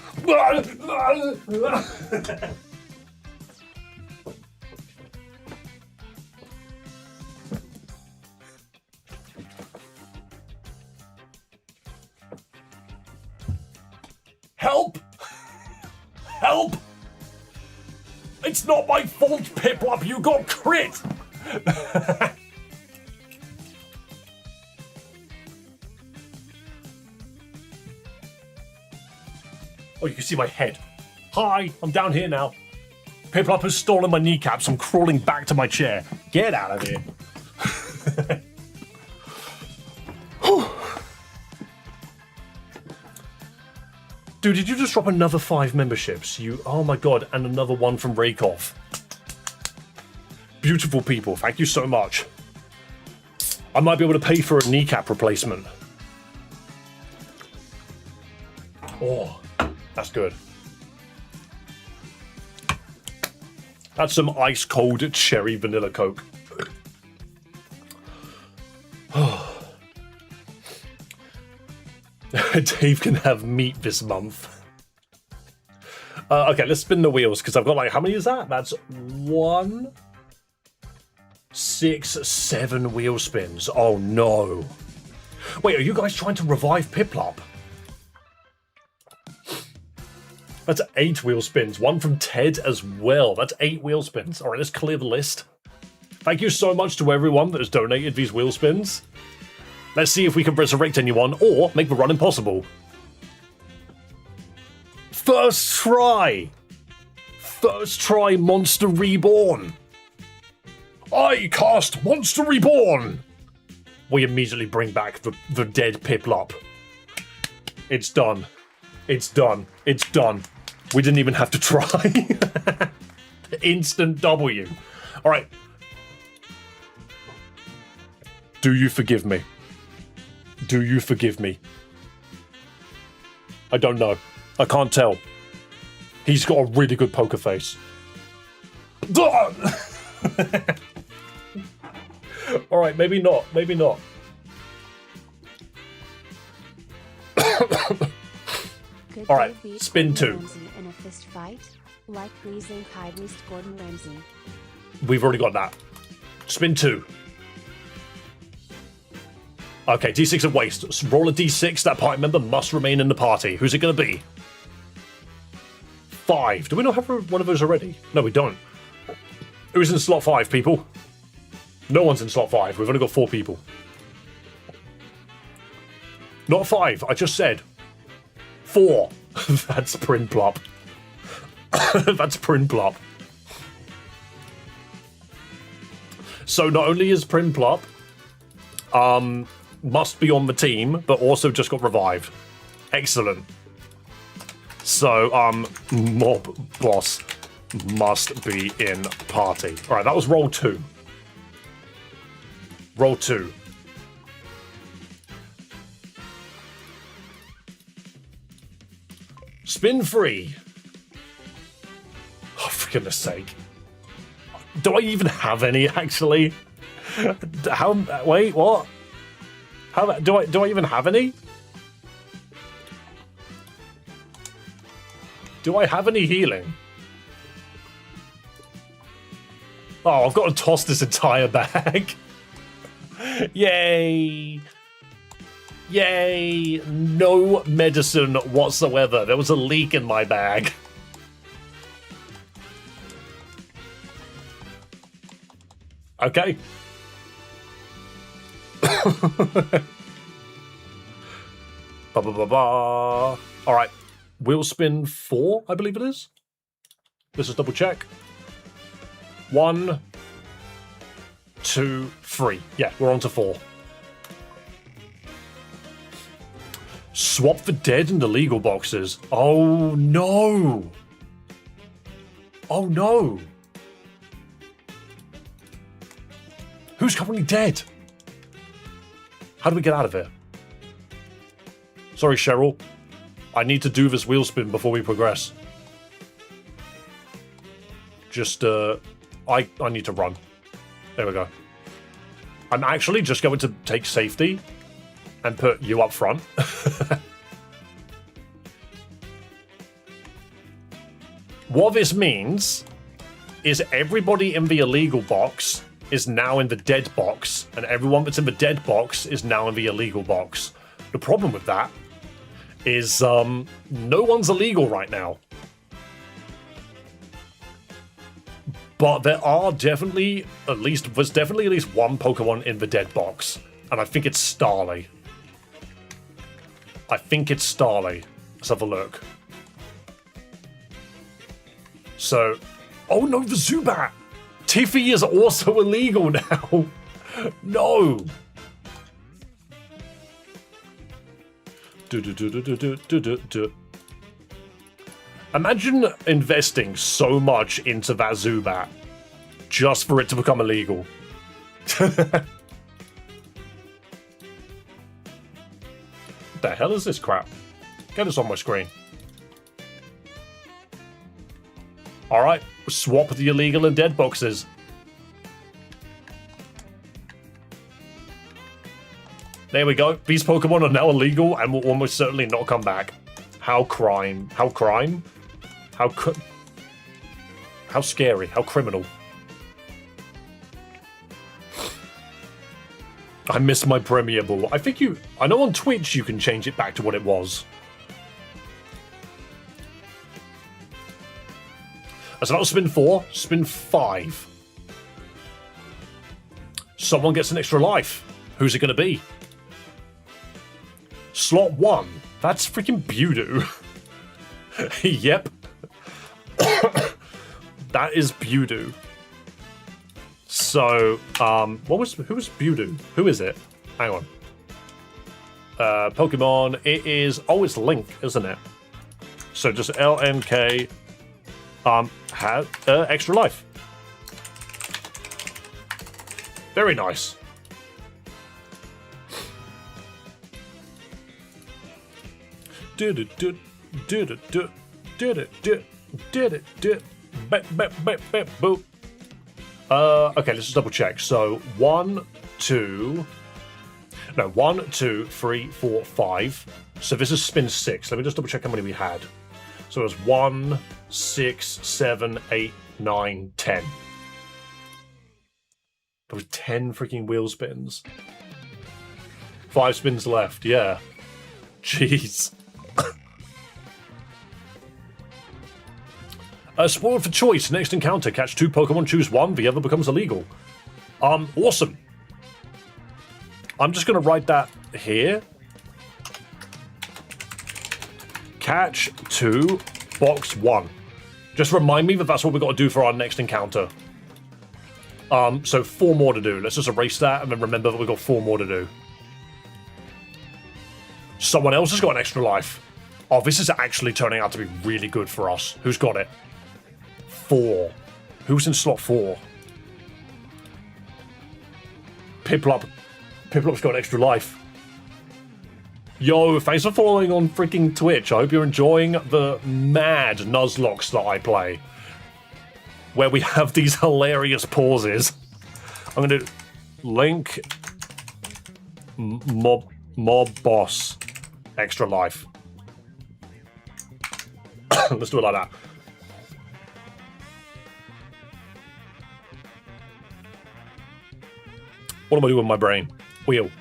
Help! Help! It's not my fault, Piplup. You got crit. Oh, you can see my head. Hi, I'm down here now. Piplup has stolen my kneecaps. I'm crawling back to my chair. Get out of here. Dude, did you just drop another 5 memberships? Oh my god, and another one from Rakoff. Beautiful people, thank you so much. I might be able to pay for a kneecap replacement. Oh. That's good. That's some ice cold cherry vanilla Coke. Dave can have meat this month. Okay, let's spin the wheels because I've got like, how many is that? That's 1, 6, 7 wheel spins. Oh no. Wait, are you guys trying to revive Piplup? That's 8 wheel spins. 1 from Ted as well. That's 8 wheel spins. All right, let's clear the list. Thank you so much to everyone that has donated these wheel spins. Let's see if we can resurrect anyone or make the run impossible. First try. First try Monster Reborn. I cast Monster Reborn. We immediately bring back the dead Piplup. It's done. It's done. It's done. We didn't even have to try. Instant W. All right. Do you forgive me? Do you forgive me? I don't know. I can't tell. He's got a really good poker face. All right, maybe not. Maybe not. All right, spin 2. a fist fight? Like pleasing high beast Gordon Ramsay. We've already got that. Spin 2. Okay, D6 of waste. Roll a D6. That party member must remain in the party. Who's it going to be? 5. Do we not have one of those already? No, we don't. Who's in slot 5, people? No one's in slot 5. We've only got 4 people. Not 5. I just said 4. That's Prin Plop. That's Prin Plop. So not only is Prin Plop must be on the team, but also just got revived. Excellent. So Mob Boss must be in party. All right, that was roll 2. Roll 2. Spin 3. Oh, for goodness sake. Do I even have any, actually? How? Wait, what? How do I even have any? Do I have any healing? Oh, I've got to toss this entire bag. Yay! Yay! No medicine whatsoever. There was a leak in my bag. Okay. All right. Wheel spin 4, I believe it is. Let's just double check. 1, 2, 3. Yeah, we're on to 4. Swap the dead and illegal boxes. Oh no! Oh no! Who's currently dead? How do we get out of here? Sorry, Cheryl. I need to do this wheel spin before we progress. Just, I need to run. There we go. I'm actually just going to take safety and put you up front. What this means is everybody in the illegal box is now in the dead box, and everyone that's in the dead box is now in the illegal box. The problem with that is no one's illegal right now. But there's definitely at least one Pokemon in the dead box, and I think it's Starly. Let's have a look. So, oh no, the Zubat! Tiffy is also illegal now. No. Imagine investing so much into that Zubat just for it to become illegal. The hell is this crap? Get this on my screen. Alright, swap the illegal and dead boxes. There we go. These Pokemon are now illegal and will almost certainly not come back. How crime. How scary. How criminal. I miss my Premier Ball. I know on Twitch you can change it back to what it was. So that was spin 4. Spin 5. Someone gets an extra life. Who's it going to be? Slot 1. That's freaking Bewdoo. Yep. That is Bewdoo. So, who was Bewdoo? Who is it? Hang on. Pokemon, it is, it's Link, isn't it? So just LNK, had extra life. Very nice. Okay, let's just double check. So 1, 2, 3, 4, 5. So this is spin 6. Let me just double check how many we had. So it's 1, 6, 7, 8, 9, 10. There was 10 freaking wheel spins. 5 spins left, yeah. Jeez. Spoiled for choice. Next encounter. Catch 2 Pokemon, choose 1. The other becomes illegal. Awesome. I'm just going to write that here. Catch 2, box 1. Just remind me that that's what we've got to do for our next encounter. So 4 more to do. Let's just erase that and then remember that we've got 4 more to do. Someone else has got an extra life. Oh, this is actually turning out to be really good for us. Who's got it? 4. Who's in slot 4? Piplup. Piplup's got an extra life. Yo, thanks for following on freaking Twitch. I hope you're enjoying the mad Nuzlocke that I play. Where we have these hilarious pauses. I'm going to link mob boss extra life. Let's do it like that. What am I doing with my brain? Wheel.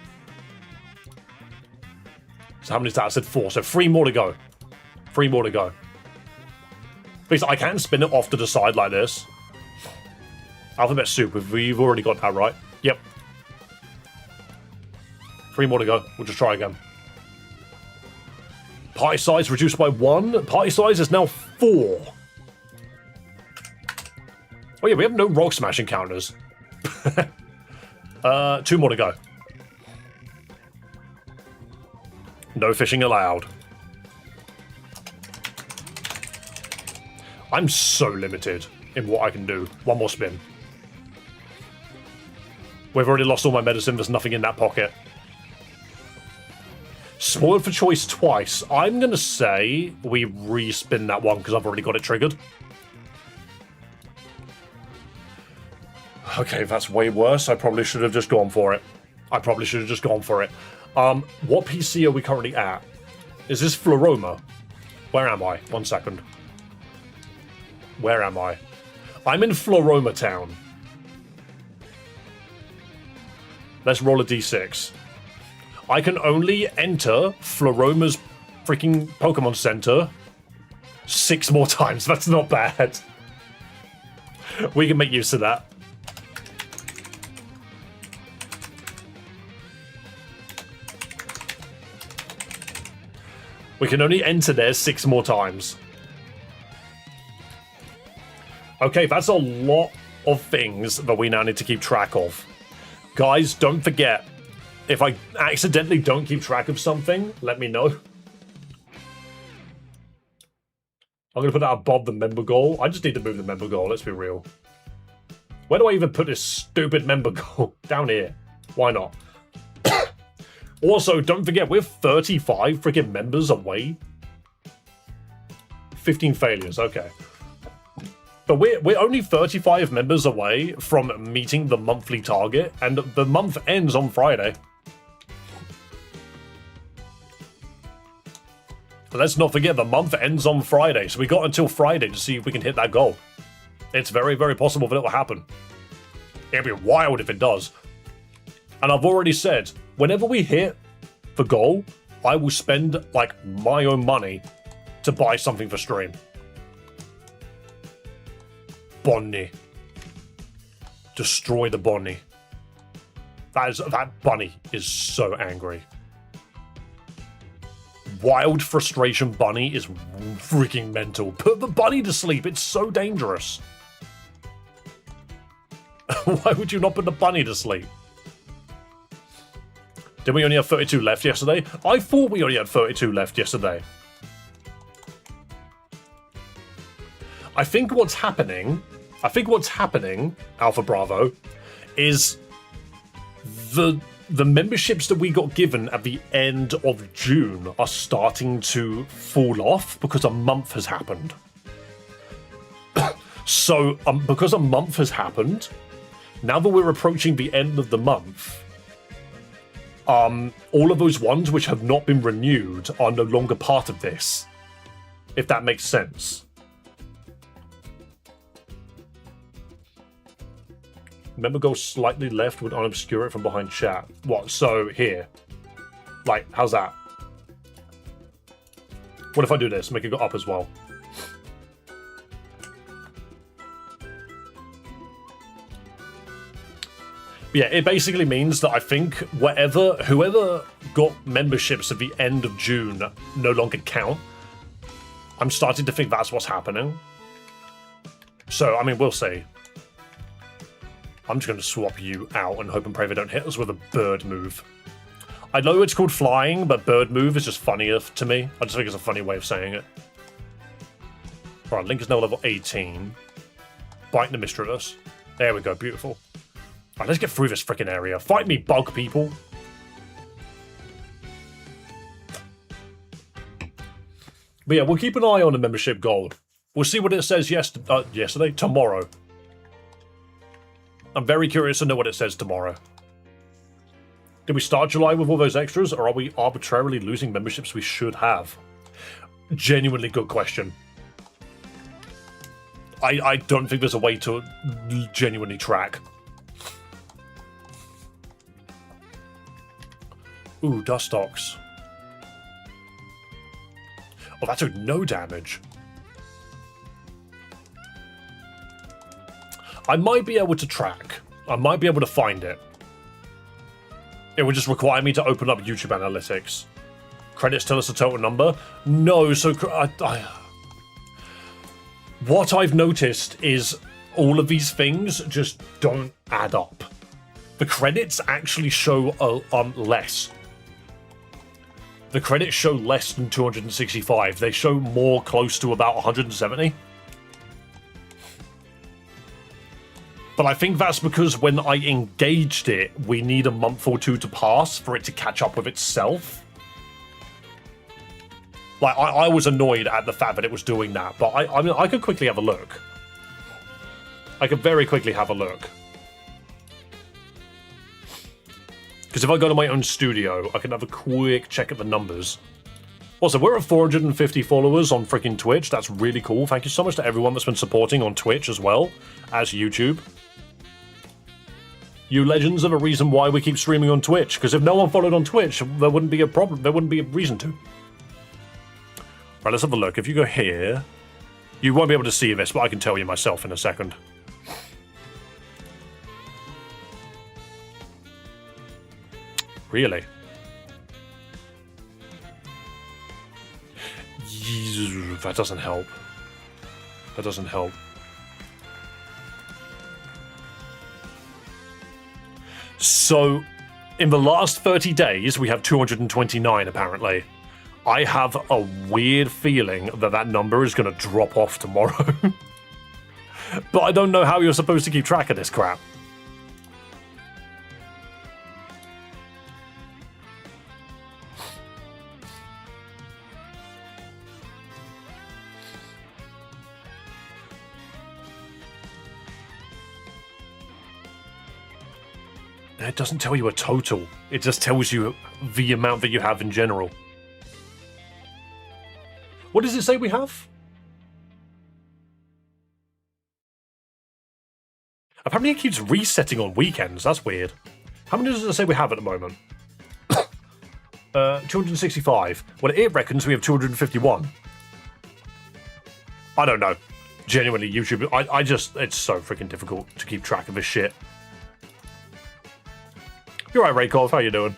So how many is that? I said 4. So 3 more to go. 3 more to go. Please, I can spin it off to the side like this. Alphabet soup. We've already got that right. Yep. 3 more to go. We'll just try again. Party size reduced by 1. Party size is now 4. Oh yeah, we have no rock smash encounters. 2 more to go. No fishing allowed. I'm so limited in what I can do. 1 more spin. We've already lost all my medicine. There's nothing in that pocket. Spoiled for choice twice. I'm going to say we respin that one because I've already got it triggered. Okay, that's way worse. I probably should have just gone for it. What PC are we currently at? Is this Floroma? Where am I? 1 second. Where am I? I'm in Floroma Town. Let's roll a d6. I can only enter Floroma's freaking Pokemon Center 6 more times. That's not bad. We can make use of that. We can only enter there 6 more times. Okay, that's a lot of things that we now need to keep track of. Guys, don't forget, if I accidentally don't keep track of something, let me know. I'm going to put that above the member goal. I just need to move the member goal, let's be real. Where do I even put this stupid member goal? Down here. Why not? Also, don't forget, we're 35 freaking members away. 15 failures, okay. But we're only 35 members away from meeting the monthly target, and the month ends on Friday. Let's not forget, the month ends on Friday, so we got until Friday to see if we can hit that goal. It's very, very possible that it will happen. It'd be wild if it does. And I've already said, whenever we hit the goal, I will spend, like, my own money to buy something for stream. Bonnie. Destroy the Bonnie. That bunny is so angry. Wild Frustration Bunny is freaking mental. Put the bunny to sleep. It's so dangerous. Why would you not put the bunny to sleep? Did we only have 32 left yesterday? I thought we only had 32 left yesterday. I think what's happening, Alpha Bravo, is the memberships that we got given at the end of June are starting to fall off because a month has happened. So, because a month has happened, now that we're approaching the end of the month, all of those ones which have not been renewed are no longer part of this. if that makes sense. Remember, go slightly left would unobscure it from behind chat. What? So here, like, how's that? What if I do this? Make it go up as well. Yeah, it basically means that I think whoever got memberships at the end of June no longer count. I'm starting to think that's what's happening. So, I mean, we'll see. I'm just going to swap you out and hope and pray they don't hit us with a bird move. I know it's called flying, but bird move is just funnier to me. I just think it's a funny way of saying it. Alright, Link is now level 18. Biting the Mischievous. There we go, beautiful. Alright, let's get through this freaking area. Fight me, bug people. But yeah, we'll keep an eye on the membership goal. We'll see what it says yesterday, tomorrow. I'm very curious to know what it says tomorrow. Did we start July with all those extras, or are we arbitrarily losing memberships we should have? Genuinely good question. I don't think there's a way to genuinely track. Ooh, Dust Ox. Oh, that took no damage. I might be able to track. I might be able to find it. It would just require me to open up YouTube Analytics. Credits tell us the total number? No, so... what I've noticed is all of these things just don't add up. The credits actually show less. The credits show less than 265. They show more close to about 170. But I think that's because when I engaged it, we need a month or two to pass for it to catch up with itself. Like, I was annoyed at the fact that it was doing that, but I mean, I could quickly have a look. I could very quickly have a look. Because if I go to my own studio, I can have a quick check at the numbers. Also, we're at 450 followers on freaking Twitch. That's really cool. Thank you so much to everyone that's been supporting on Twitch as well as YouTube. You legends are the reason why we keep streaming on Twitch, because if no one followed on Twitch, there wouldn't be a problem. There wouldn't be a reason to. Right, let's have a look. If you go here, you won't be able to see this, but I can tell you myself in a second. Really? That doesn't help. That doesn't help. So, in the last 30 days, we have 229, apparently. I have a weird feeling that that number is going to drop off tomorrow. But I don't know how you're supposed to keep track of this crap. It doesn't tell you a total. It just tells you the amount that you have in general. What does it say we have? Apparently it keeps resetting on weekends. That's weird. How many does it say we have at the moment? 265. Well, it reckons we have 251. I don't know. Genuinely, YouTube... I just... It's so freaking difficult to keep track of this shit. You're right, Raykov. How you doing?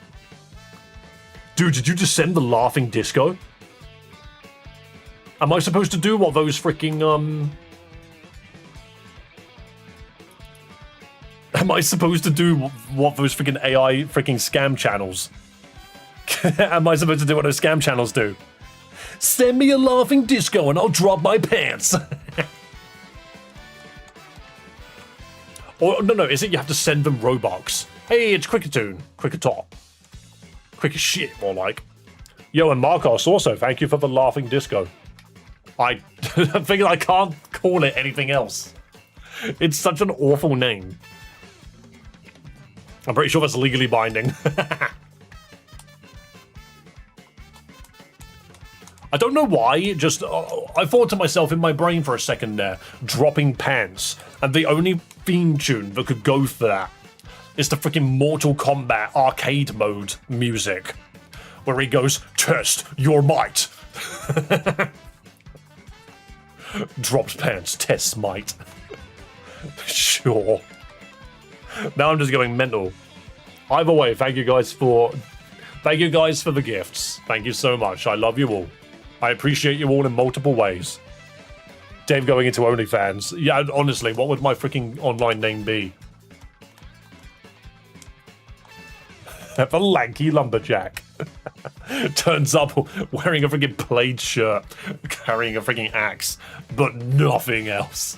Dude, did you just send the laughing disco? Am I supposed to do what those freaking, Am I supposed to do what those freaking AI freaking scam channels? Am I supposed to do what those scam channels do? Send me a laughing disco and I'll drop my pants. Or, no, is it you have to send them Robux? Hey, it's Cricketoon. Cricketot. Quick as shit, more like. Yo, and Marcos also, thank you for the laughing disco. I figure I can't call it anything else. It's such an awful name. I'm pretty sure that's legally binding. I don't know why, just I thought to myself in my brain for a second there, dropping pants, and the only theme tune that could go for that is the freaking Mortal Kombat arcade mode music, where he goes, test your might. Drops pants, tests might. Sure. Now I'm just going mental. Either way, thank you guys for the gifts. Thank you so much. I love you all. I appreciate you all in multiple ways. Dave going into OnlyFans. Yeah, honestly, what would my freaking online name be? The lanky lumberjack. Turns up wearing a freaking plaid shirt, carrying a freaking axe, but nothing else.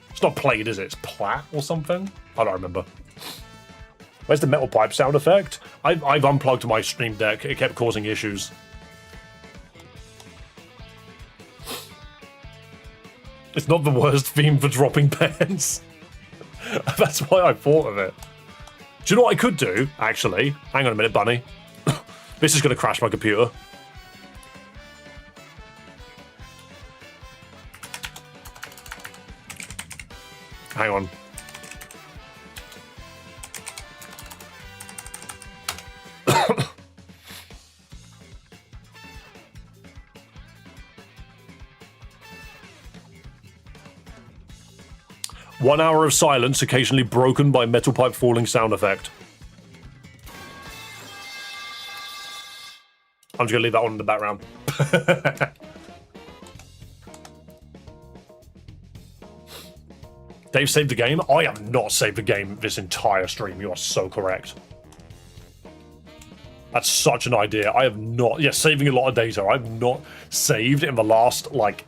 It's not plaid, is it? It's plat or something? I don't remember. Where's the metal pipe sound effect? I've unplugged my Stream Deck. It kept causing issues. It's not the worst theme for dropping pants. That's why I thought of it. Do you know what I could do, actually? Hang on a minute, Bunny. This is going to crash my computer. Hang on. One hour of silence, occasionally broken by metal pipe falling sound effect. I'm just going to leave that on in the background. Dave saved the game? I have not saved the game this entire stream. You are so correct. That's such an idea. I have not... Yeah, saving a lot of data. I've not saved in the last, like,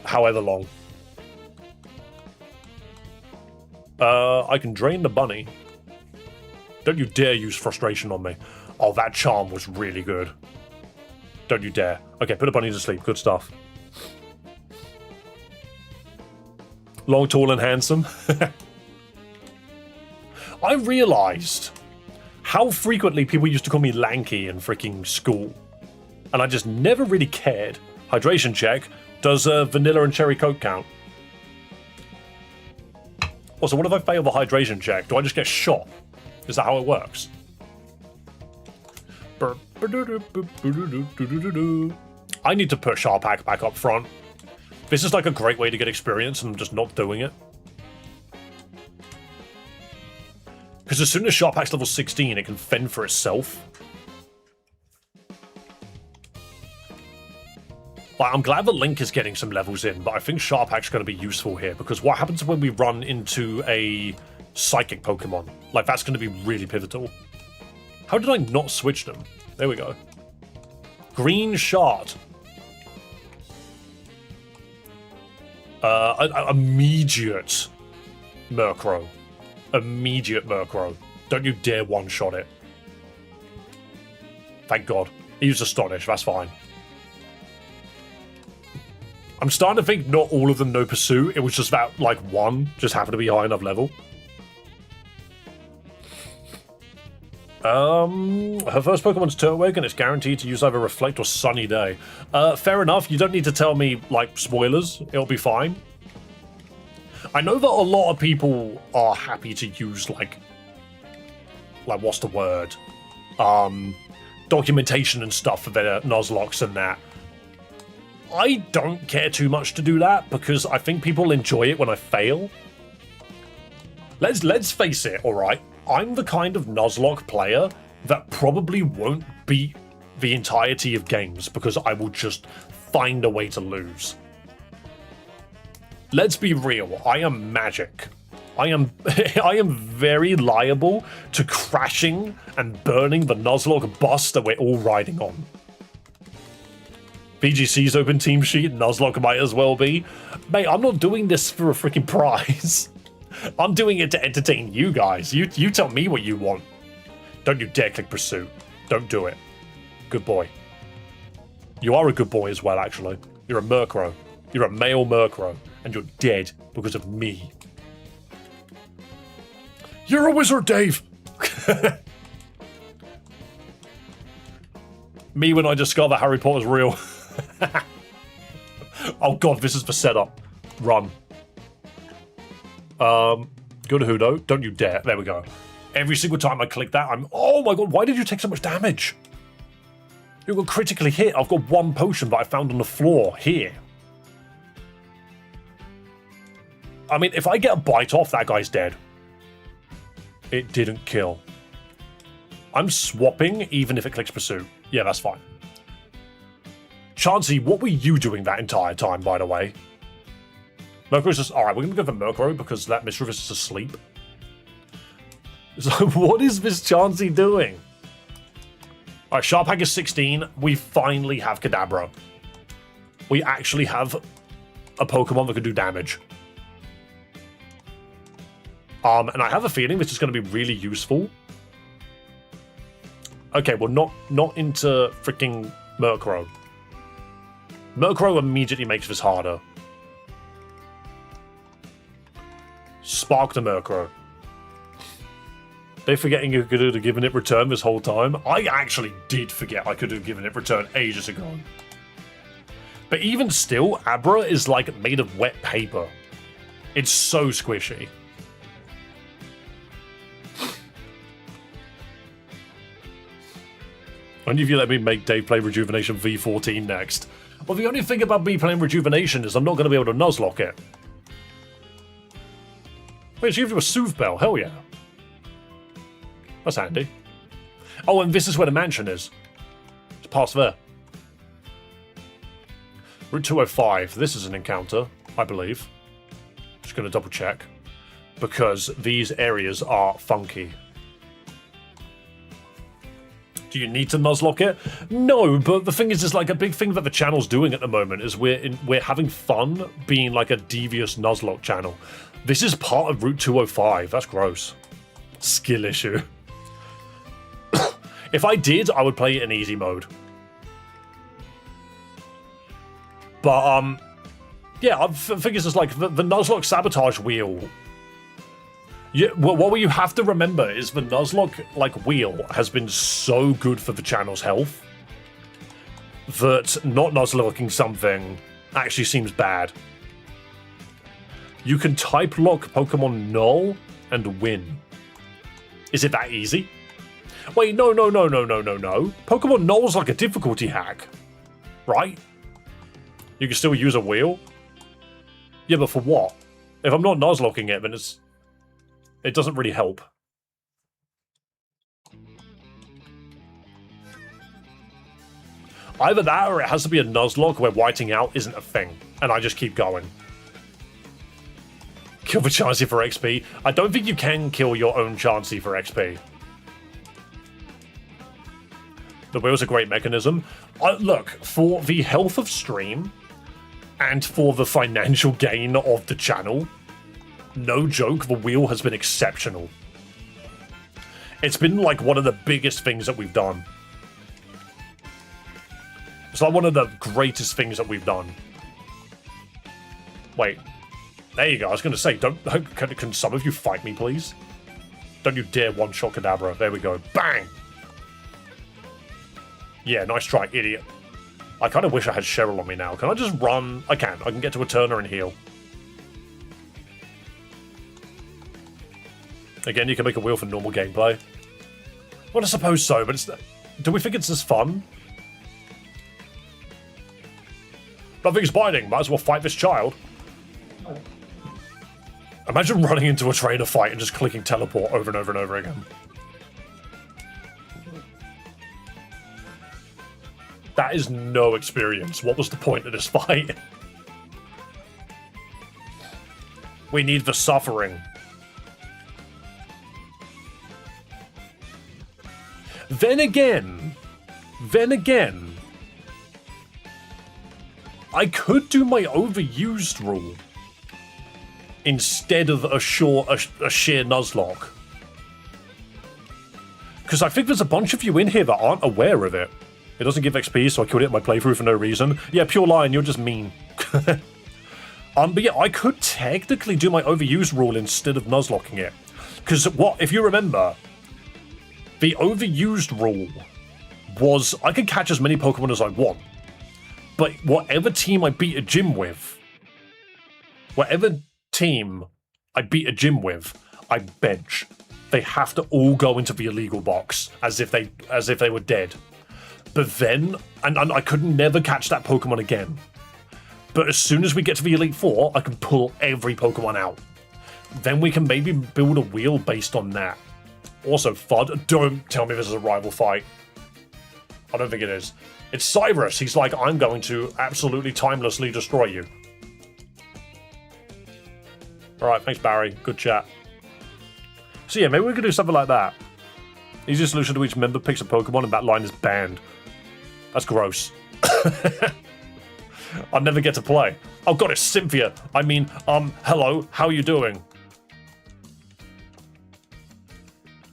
however long. I can drain the bunny. Don't you dare use frustration on me. Oh, that charm was really good. Don't you dare. Okay, put a bunny to sleep. Good stuff. Long, tall, and handsome. I realized how frequently people used to call me lanky in freaking school. And I just never really cared. Hydration check. Does vanilla and cherry coke count? Also, what if I fail the hydration check? Do I just get shot? Is that how it works? I need to put Sharpak back up front. This is like a great way to get experience, and I'm just not doing it. Because as soon as Sharpak's level 16, it can fend for itself. Like, I'm glad that Link is getting some levels in, but I think Sharpak's going to be useful here, because what happens when we run into a psychic Pokemon? Like, that's going to be really pivotal. How did I not switch them? There we go. Green Shard. Immediate Murkrow. Immediate Murkrow. Don't you dare one-shot it. Thank God. He used Astonish, that's fine. I'm starting to think not all of them know Pursuit. It was just that, like, one just happened to be high enough level. Her first Pokemon's Turtwig, and it's guaranteed to use either Reflect or Sunny Day. Fair enough. You don't need to tell me, like, spoilers. It'll be fine. I know that a lot of people are happy to use, like, what's the word? Documentation and stuff for their Nuzlocke and that. I don't care too much to do that, because I think people enjoy it when I fail. Let's face it, alright? I'm the kind of Nuzlocke player that probably won't beat the entirety of games, because I will just find a way to lose. Let's be real, I am magic. I am very liable to crashing and burning the Nuzlocke bus that we're all riding on. VGC's open team sheet, Nuzlocke might as well be. Mate, I'm not doing this for a freaking prize. I'm doing it to entertain you guys. You tell me what you want. Don't you dare click Pursuit. Don't do it. Good boy. You are a good boy as well, actually. You're a Murkrow. You're a male Murkrow. And you're dead because of me. You're a wizard, Dave! Me when I discover Harry Potter's real. Oh god, this is the setup. Run. Go to Hudo. Don't you dare. There we go. Every single time I click that, I'm... Oh my god, why did you take so much damage? You got critically hit. I've got one potion that I found on the floor here. I mean, if I get a bite off, that guy's dead. It didn't kill. I'm swapping even if it clicks pursuit. Yeah, that's fine. Chansey, what were you doing that entire time, by the way? Mercury's just... Alright, we're going to go for Mercury because that Mischievous is asleep. So, what is this Chansey doing? Alright, Sharp Hack is 16. We finally have Kadabra. We actually have a Pokemon that can do damage. And I have a feeling this is going to be really useful. Okay, well, not into freaking Murkrow. Murkrow immediately makes this harder. Spark the Murkrow. They forgetting you could have given it return this whole time? I actually did forget I could have given it return ages ago. But even still, Abra is like made of wet paper. It's so squishy. Only if you let me make Dave play Rejuvenation V14 next. Well, the only thing about me playing Rejuvenation is I'm not going to be able to Nuzlocke it. Wait, she gives you a Soothe Bell. Hell yeah. That's handy. Oh, and this is where the mansion is. It's past there. Route 205. This is an encounter, I believe. Just going to double check. Because these areas are funky. Do you need to Nuzlocke it? No, but the thing is like a big thing that the channel's doing at the moment is we're having fun being like a devious Nuzlocke channel. This is part of Route 205. That's gross. Skill issue. If I did, I would play it in easy mode. But yeah, I think it's just like the Nuzlocke sabotage wheel. Yeah, well, what you have to remember is the Nuzlocke wheel has been so good for the channel's health that not Nuzlocking something actually seems bad. You can type lock Pokemon null and win. Is it that easy? Wait, no. Pokemon null's like a difficulty hack, right? You can still use a wheel. Yeah, but for what? If I'm not Nuzlocking it, then it doesn't really help. Either that or it has to be a Nuzlocke where whiting out isn't a thing, and I just keep going. Kill the Chansey for XP. I don't think you can kill your own Chansey for XP. The wheel's a great mechanism. Look, for the health of stream, and for the financial gain of the channel, no joke, the wheel has been exceptional. It's been like one of the biggest things that we've done. It's like one of the greatest things that we've done. Wait. There you go. I was going to say, can some of you fight me, please? Don't you dare one-shot Kadabra. There we go. Bang! Yeah, nice try, idiot. I kind of wish I had Cheryl on me now. Can I just run? I can. I can get to a Turner and heal. Again, you can make a wheel for normal gameplay. Well, I suppose so, but it's... Do we think it's as fun? Nothing's biting. Might as well fight this child. Imagine running into a trainer fight and just clicking teleport over and over and over again. That is no experience. What was the point of this fight? We need the suffering. Then again, I could do my overused rule instead of a sheer Nuzlocke. Because I think there's a bunch of you in here that aren't aware of it. It doesn't give XP, so I killed it in my playthrough for no reason. Yeah, Pure Lion, you're just mean. But yeah, I could technically do my overused rule instead of Nuzlocking it. Because if you remember, the overused rule was I could catch as many Pokemon as I want. But whatever team I beat a gym with, I bench. They have to all go into the illegal box as if they were dead. But then, and I could never catch that Pokemon again. But as soon as we get to the Elite Four, I can pull every Pokemon out. Then we can maybe build a wheel based on that. Also, FUD, don't tell me this is a rival fight. I don't think it is. It's Cyrus. He's like, I'm going to absolutely timelessly destroy you. Alright, thanks Barry. Good chat. So yeah, maybe we could do something like that. Easiest solution to each member picks a Pokemon and that line is banned. That's gross. I'll never get to play. Oh god, it's Cynthia. I mean, hello, how are you doing?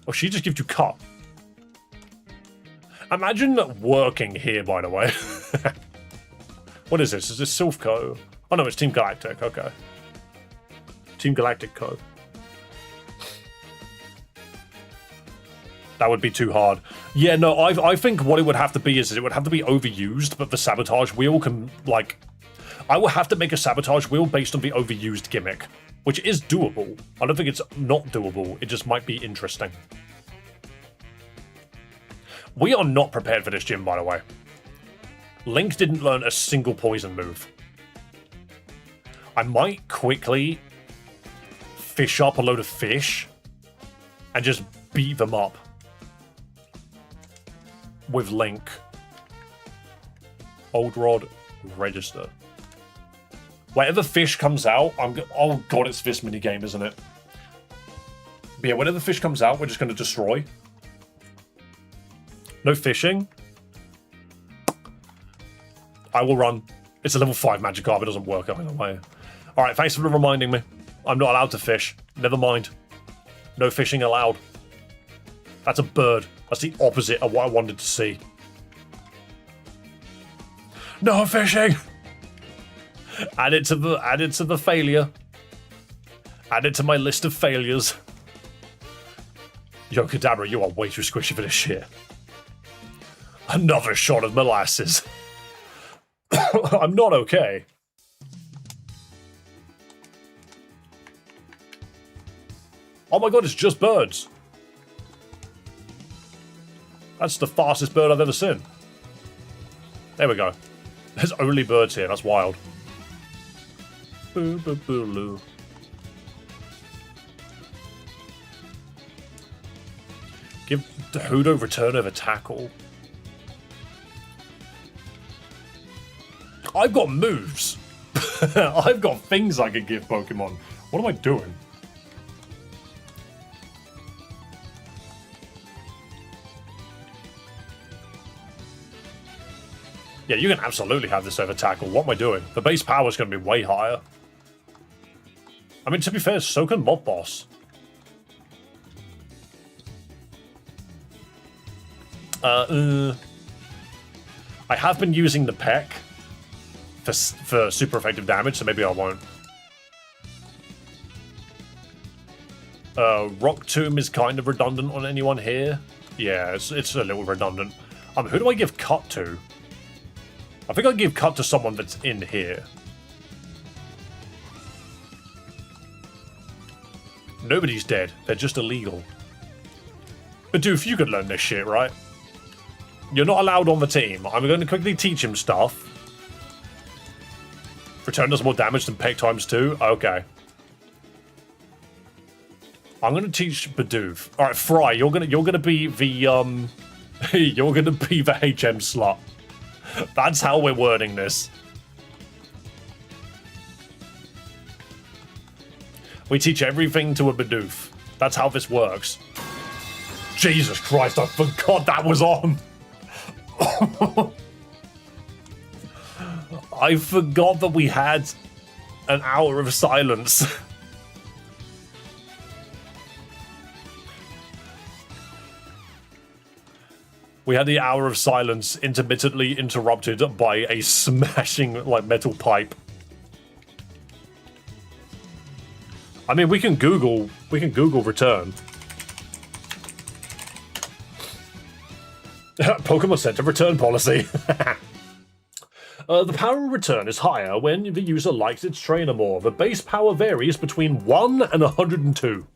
Oh, she just gives you cut. Imagine working here, by the way. What is this? Is this Silphco? Oh no, it's Team Galactic, okay. Team Galactic Co. That would be too hard. Yeah, no, I think what it would have to be is it would have to be overused, but the sabotage wheel can, like... I will have to make a sabotage wheel based on the overused gimmick, which is doable. I don't think it's not doable, it just might be interesting. We are not prepared for this gym, by the way. Link didn't learn a single poison move. I might quickly fish up a load of fish and just beat them up with Link. Old Rod, register. Whatever fish comes out, oh god, it's this minigame, isn't it? But yeah, whatever fish comes out, we're just going to destroy. No fishing. I will run. It's a level 5 Magikarp, it doesn't work either way. Alright, thanks for reminding me. I'm not allowed to fish. Never mind. No fishing allowed. That's a bird. That's the opposite of what I wanted to see. No fishing! Add it to the failure. Add it to my list of failures. Yo, Kadabra, you are way too squishy for this shit. Another shot of molasses. I'm not okay. Oh my god, it's just birds. That's the fastest bird I've ever seen. There we go. There's only birds here, that's wild. Boo boo boo loo. Give the Hudo return over tackle. I've got moves. I've got things I can give Pokemon. What am I doing? Yeah, you can absolutely have this over tackle. What am I doing? The base power is going to be way higher. I mean, to be fair, so can Mob Boss. I have been using the Peck for super effective damage, so maybe I won't. Rock Tomb is kind of redundant on anyone here. Yeah, it's a little redundant. Who do I give Cut to? I think I'll give Cut to someone that's in here. Nobody's dead. They're just illegal. But Doof, you could learn this shit, right? You're not allowed on the team. I'm going to quickly teach him stuff. Return does more damage than Peck times 2? Okay. I'm going to teach Bidoof. Alright, Fry, you're gonna be the, you're gonna be the HM slut. That's how we're wording this. We teach everything to a Bidoof. That's how this works. Jesus Christ, I forgot that was on. I forgot that we had an hour of silence. We had the hour of silence intermittently interrupted by a smashing, like, metal pipe. I mean, we can Google return. Pokemon Center return policy. The power of return is higher when the user likes its trainer more. The base power varies between 1 and 102.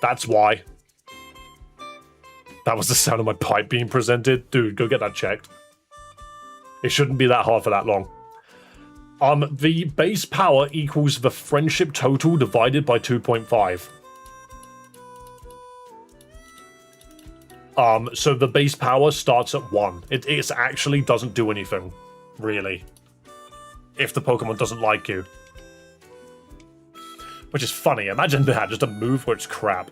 That's why. That was the sound of my pipe being presented. Dude, go get that checked. It shouldn't be that hard for that long. The base power equals the friendship total divided by 2.5. So the base power starts at 1. It actually doesn't do anything, really, if the Pokemon doesn't like you. Which is funny. Imagine that, just a move where it's crap.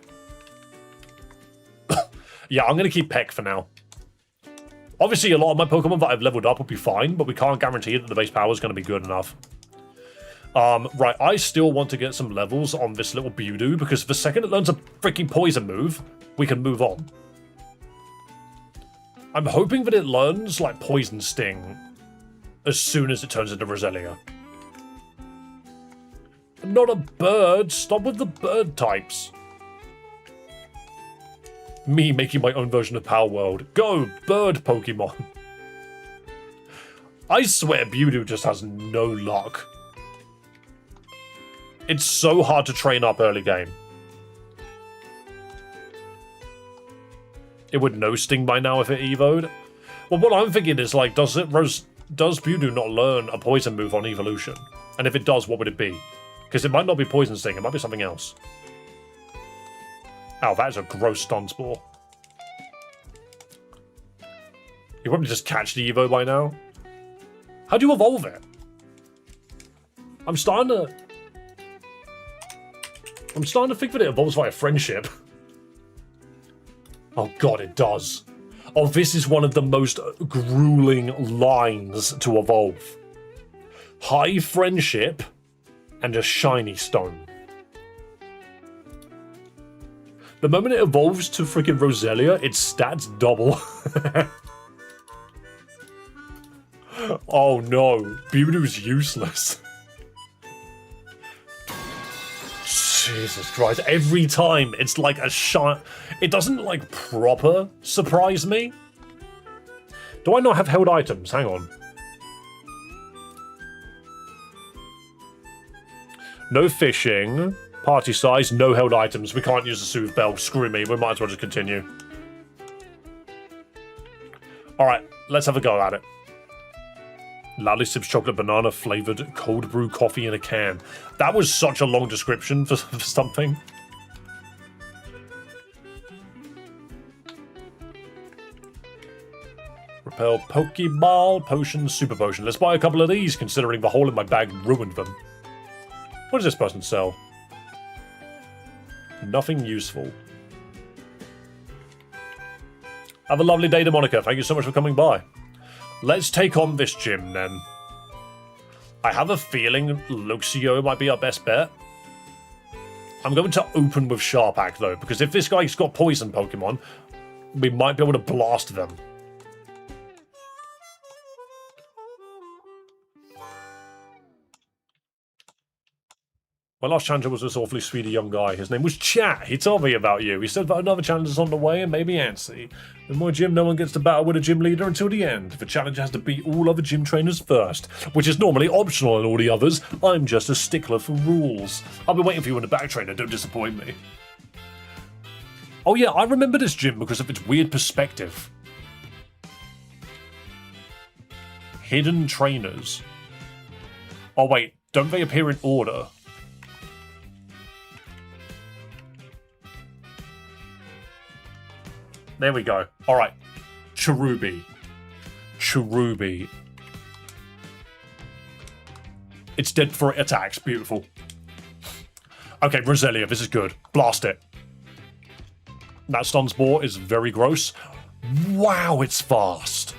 Yeah, I'm going to keep Peck for now. Obviously, a lot of my Pokemon that I've leveled up will be fine, but we can't guarantee that the base power is going to be good enough. Right, I still want to get some levels on this little Bewdoo, because the second it learns a freaking poison move, we can move on. I'm hoping that it learns, like, Poison Sting as soon as it turns into Roselia. I'm not a bird. Stop with the bird types. Me making my own version of Power World. Go, bird Pokemon. I swear Bewdoo just has no luck. It's so hard to train up early game. It would know Sting by now if it evoed. Well, what I'm thinking is, like, does Bewdoo not learn a poison move on evolution? And if it does, what would it be? Because it might not be Poison Sting, it might be something else. Ow, that is a gross stun spore. You probably just catch the Evo by now. How do you evolve it? I'm starting to think that it evolves via friendship. Oh god, it does. Oh, this is one of the most grueling lines to evolve. High friendship and a shiny stone. The moment it evolves to freaking Roselia, its stats double. Oh no, Bewdoo's useless. Jesus Christ, every time it's like a shot. It doesn't like proper surprise me. Do I not have held items? Hang on. No fishing. Party size, no held items. We can't use the Soothe Bell. Screw me, we might as well just continue. Alright, let's have a go at it. Loudly sips chocolate banana flavoured cold brew coffee in a can. That was such a long description for something. Repel Pokeball, Potion, Super Potion. Let's buy a couple of these, considering the hole in my bag ruined them. What does this person sell? Nothing useful. Have a lovely day, Demonica. Thank you so much for coming by. Let's take on this gym, then. I have a feeling Luxio might be our best bet. I'm going to open with Sharpak, though, because if this guy's got poison Pokemon, we might be able to blast them. My last challenger was this awfully sweet young guy. His name was Chat. He told me about you. He said that another challenge is on the way and maybe antsy. In my gym, no one gets to battle with a gym leader until the end. The challenger has to beat all other gym trainers first, which is normally optional in all the others. I'm just a stickler for rules. I'll be waiting for you in the back, trainer. Don't disappoint me. Oh yeah, I remember this gym because of its weird perspective. Hidden trainers. Oh wait, don't they appear in order? There we go. Alright. Cherubi. Cherubi. It's dead for attacks. Beautiful. Okay, Roselia, this is good. Blast it. That stun spore is very gross. Wow, it's fast.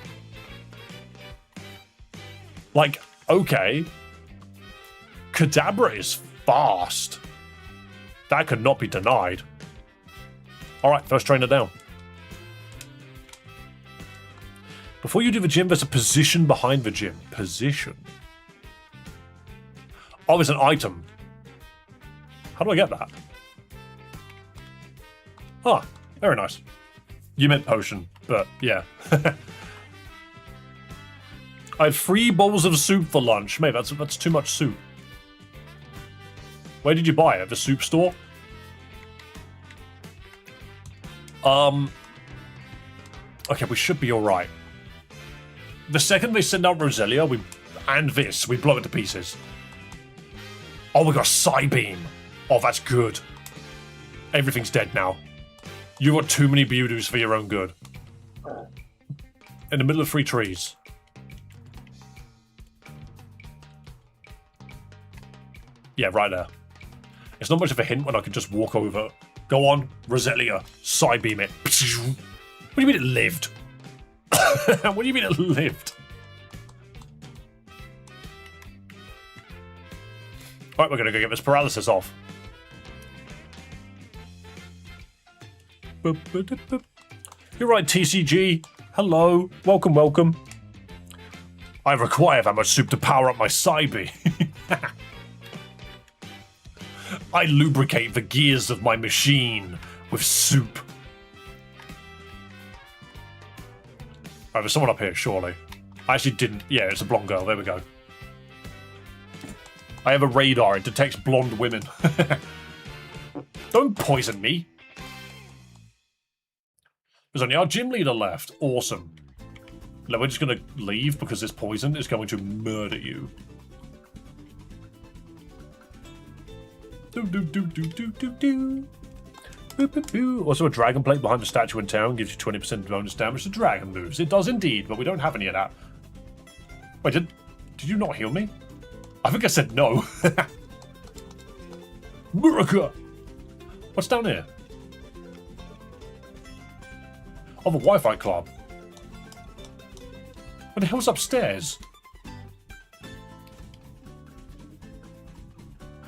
Like, okay. Kadabra is fast. That could not be denied. Alright, first trainer down. Before you do the gym, there's a position behind the gym. Position. Oh, it's an item. How do I get that? Ah, very nice. You meant potion, but yeah. I had 3 bowls of soup for lunch. Mate, that's too much soup. Where did you buy it? The soup store? Okay, we should be alright. The second they send out Roselia, we blow it to pieces. Oh, we got Psybeam. Oh, that's good. Everything's dead now. You got too many Bewdoos for your own good. In the middle of 3 trees. Yeah, right there. It's not much of a hint when I can just walk over. Go on, Roselia, Psybeam it. What do you mean it lived? What do you mean it lived? Alright, we're gonna go get this paralysis off. You're right, TCG. Hello. Welcome, welcome. I require that much soup to power up my Psybe. I lubricate the gears of my machine with soup. Oh, there's someone up here, surely. I actually didn't. Yeah, it's a blonde girl. There we go. I have a radar. It detects blonde women. Don't poison me. There's only our gym leader left. Awesome. No, we're just going to leave because this poison is going to murder you. Also, a dragon plate behind the statue in town gives you 20% bonus damage to dragon moves. It does indeed, but we don't have any of that. Wait, did you not heal me? I think I said no. Miracle! What's down here? Oh, the Wi-Fi club. What the hell's upstairs?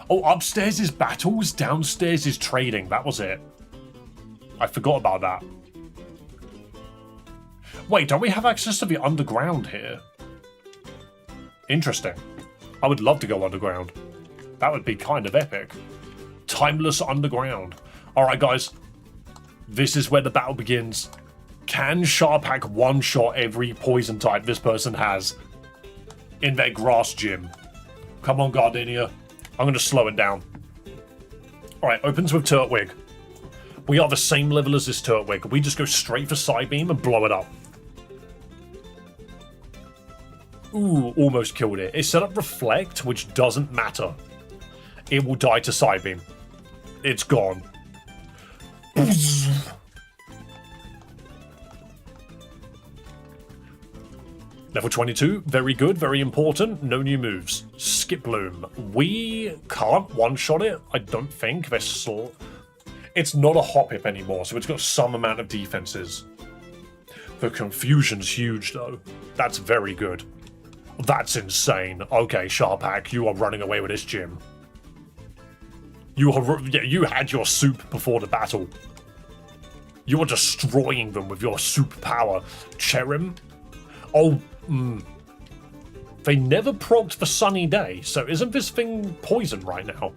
Oh, upstairs is battles, downstairs is trading. That was it. I forgot about that. Wait, don't we have access to the underground here? Interesting. I would love to go underground. That would be kind of epic. Timeless underground. Alright, guys. This is where the battle begins. Can Sharpak one-shot every poison type this person has in their grass gym? Come on, Gardenia. I'm going to slow it down. Alright, opens with Turtwig. We are the same level as this Turtwig. We just go straight for Psybeam and blow it up. Ooh, almost killed it. It set up Reflect, which doesn't matter. It will die to Psybeam. It's gone. Level 22, very good, very important. No new moves. Skip Bloom. We can't one-shot it, I don't think. It's not a hop-hip anymore, so it's got some amount of defenses. The confusion's huge, though. That's very good. That's insane. Okay, Sharpak, you are running away with this gym. You had your soup before the battle. You are destroying them with your soup power. Cherim? Oh, They never procced for Sunny Day, so isn't this thing poison right now?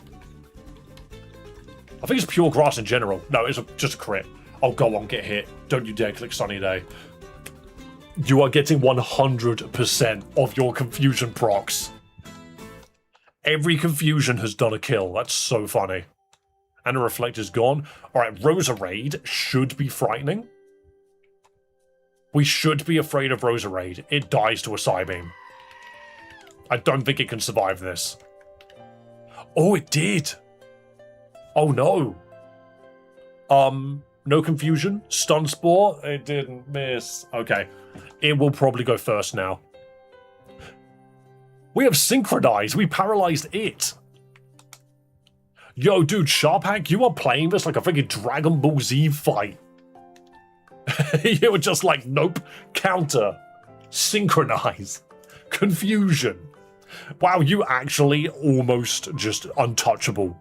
I think it's pure grass in general. No, it's just a crit. Oh, go on, get hit. Don't you dare click Sunny Day. You are getting 100% of your confusion procs. Every confusion has done a kill. That's so funny. And the reflect is gone. Alright, Roserade should be frightening. We should be afraid of Roserade. It dies to a Psybeam. I don't think it can survive this. Oh, it did. Oh, no. No confusion. Stun Spore. It didn't miss. Okay. It will probably go first now. We have synchronized. We paralyzed it. Yo, dude, Sharpak, you are playing this like a freaking Dragon Ball Z fight. You were just like, nope, counter, synchronize, confusion. Wow, you actually almost just untouchable.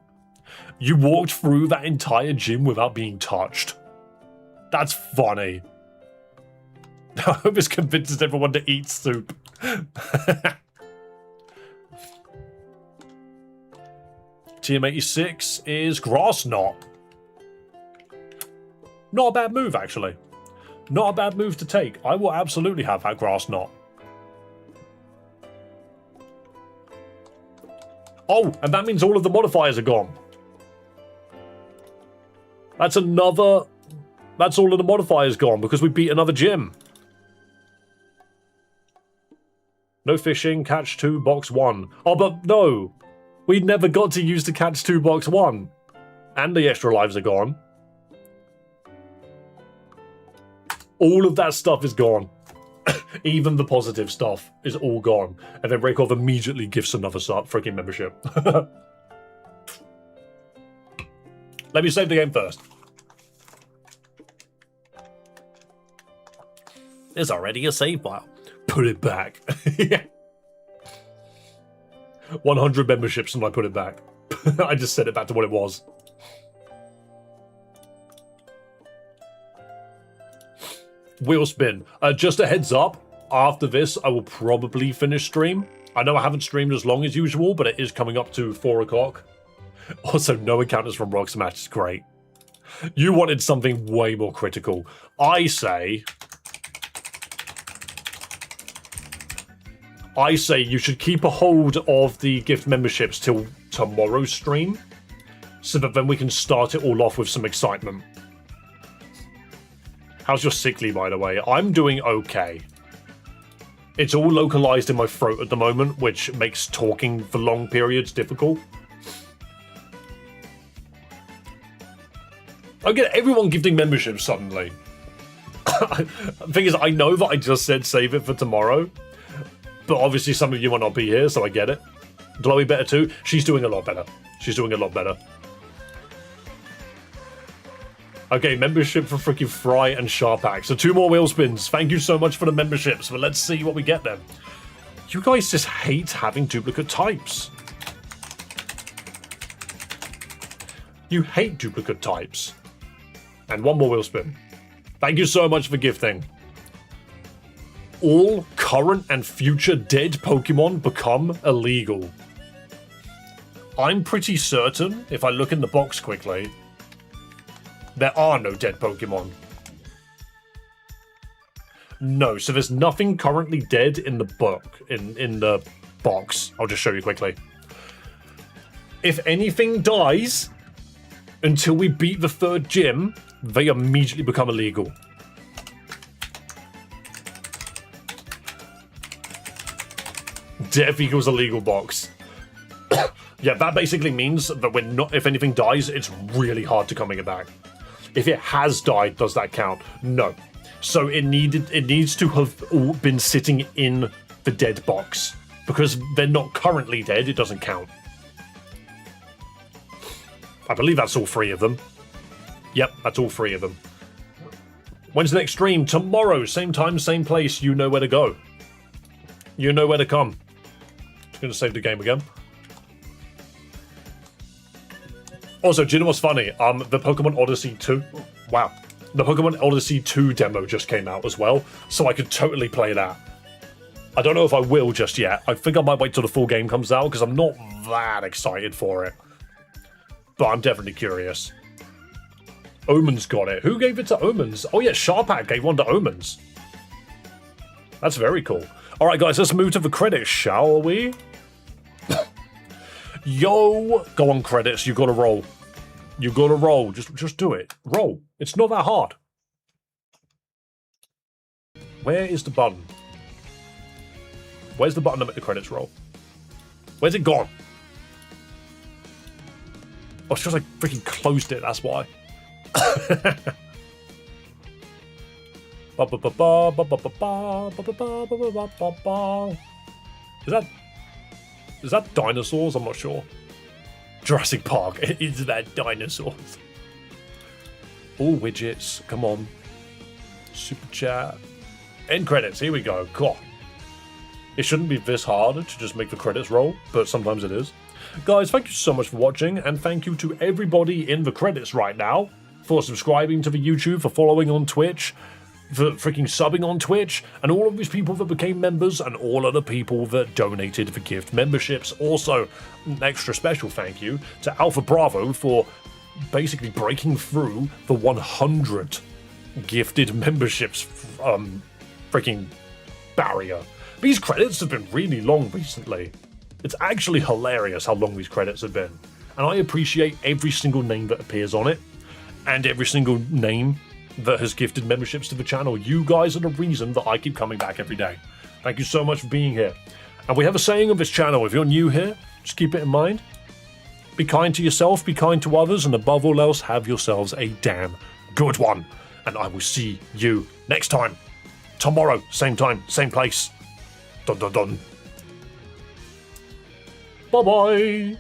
You walked through that entire gym without being touched. That's funny. I hope this convinces everyone to eat soup. TM86 is Grass Knot. Not a bad move, actually. Not a bad move to take. I will absolutely have that Grass Knot. Oh, and that means all of the modifiers are gone. That's another... That's all of the modifiers gone because we beat another gym. No fishing, catch 2, box 1. Oh, but no. We never got to use the catch 2, box 1. And the extra lives are gone. All of that stuff is gone. Even the positive stuff is all gone. And then Raykov immediately gifts another freaking membership. Let me save the game first. There's already a save file. Put it back. 100 memberships and I put it back. I just set it back to what it was. Wheel spin. Just a heads up, after this I will probably finish stream. I know I haven't streamed as long as usual, but it is coming up to 4 o'clock. Also, no encounters from Rock Smash is great. You wanted something way more critical. I say you should keep a hold of the gift memberships till tomorrow's stream, so that then we can start it all off with some excitement. How's your sickly, by the way? I'm doing okay. It's all localized in my throat at the moment, which makes talking for long periods difficult. I get everyone gifting memberships suddenly. The thing is, I know that I just said save it for tomorrow, but obviously some of you might not be here, so I get it. Chloe better too. She's doing a lot better. She's doing a lot better. Okay, membership for freaking Fry and Sharpak. So 2 more wheel spins. Thank you so much for the memberships, but let's see what we get then. You guys just hate having duplicate types. You hate duplicate types. And 1 more wheel spin. Thank you so much for gifting. All current and future dead Pokemon become illegal. I'm pretty certain, if I look in the box quickly, there are no dead Pokemon. No, so there's nothing currently dead in the book, in the box. I'll just show you quickly. If anything dies until we beat the 3rd gym, they immediately become illegal. Death equals illegal box. Yeah, that basically means that we're not. If anything dies, it's really hard to coming it back. If it has died, does that count? No. So it needs to have all been sitting in the dead box. Because they're not currently dead, it doesn't count. I believe that's all 3 of them. Yep, that's all 3 of them. When's the next stream? Tomorrow, same time, same place. You know where to go. You know where to come. Just gonna save the game again. Also, do you know what's funny? The Pokemon Odyssey 2... Wow. The Pokemon Odyssey 2 demo just came out as well, so I could totally play that. I don't know if I will just yet. I think I might wait till the full game comes out, because I'm not that excited for it. But I'm definitely curious. Omen's got it. Who gave it to Omens? Oh yeah, Sharpak gave one to Omens. That's very cool. Alright guys, let's move to the credits, shall we? Yo, go on credits, you gotta roll. You gotta roll, just do it. Roll, it's not that hard. Where is the button? Where's the button to make the credits roll? Where's it gone? Oh, it's just like freaking closed it, that's why. Is that dinosaurs? I'm not sure. Jurassic Park. Is that dinosaurs? All widgets. Come on. Super chat. End credits. Here we go. Cool. It shouldn't be this hard to just make the credits roll, but sometimes it is. Guys, thank you so much for watching, and thank you to everybody in the credits right now for subscribing to the YouTube, for following on Twitch. for freaking subbing on Twitch, and all of these people that became members, and all of the people that donated for gift memberships. Also, an extra special thank you to Alpha Bravo for basically breaking through the 100 gifted memberships freaking barrier. These credits have been really long recently. It's actually hilarious how long these credits have been. And I appreciate every single name that appears on it, and every single name that has gifted memberships to the channel. You guys are the reason that I keep coming back every day. Thank you so much for being here. And we have a saying on this channel, if you're new here, just keep it in mind. Be kind to yourself, be kind to others, and above all else, have yourselves a damn good one. And I will see you next time. Tomorrow, same time, same place. Dun dun dun. Bye-bye.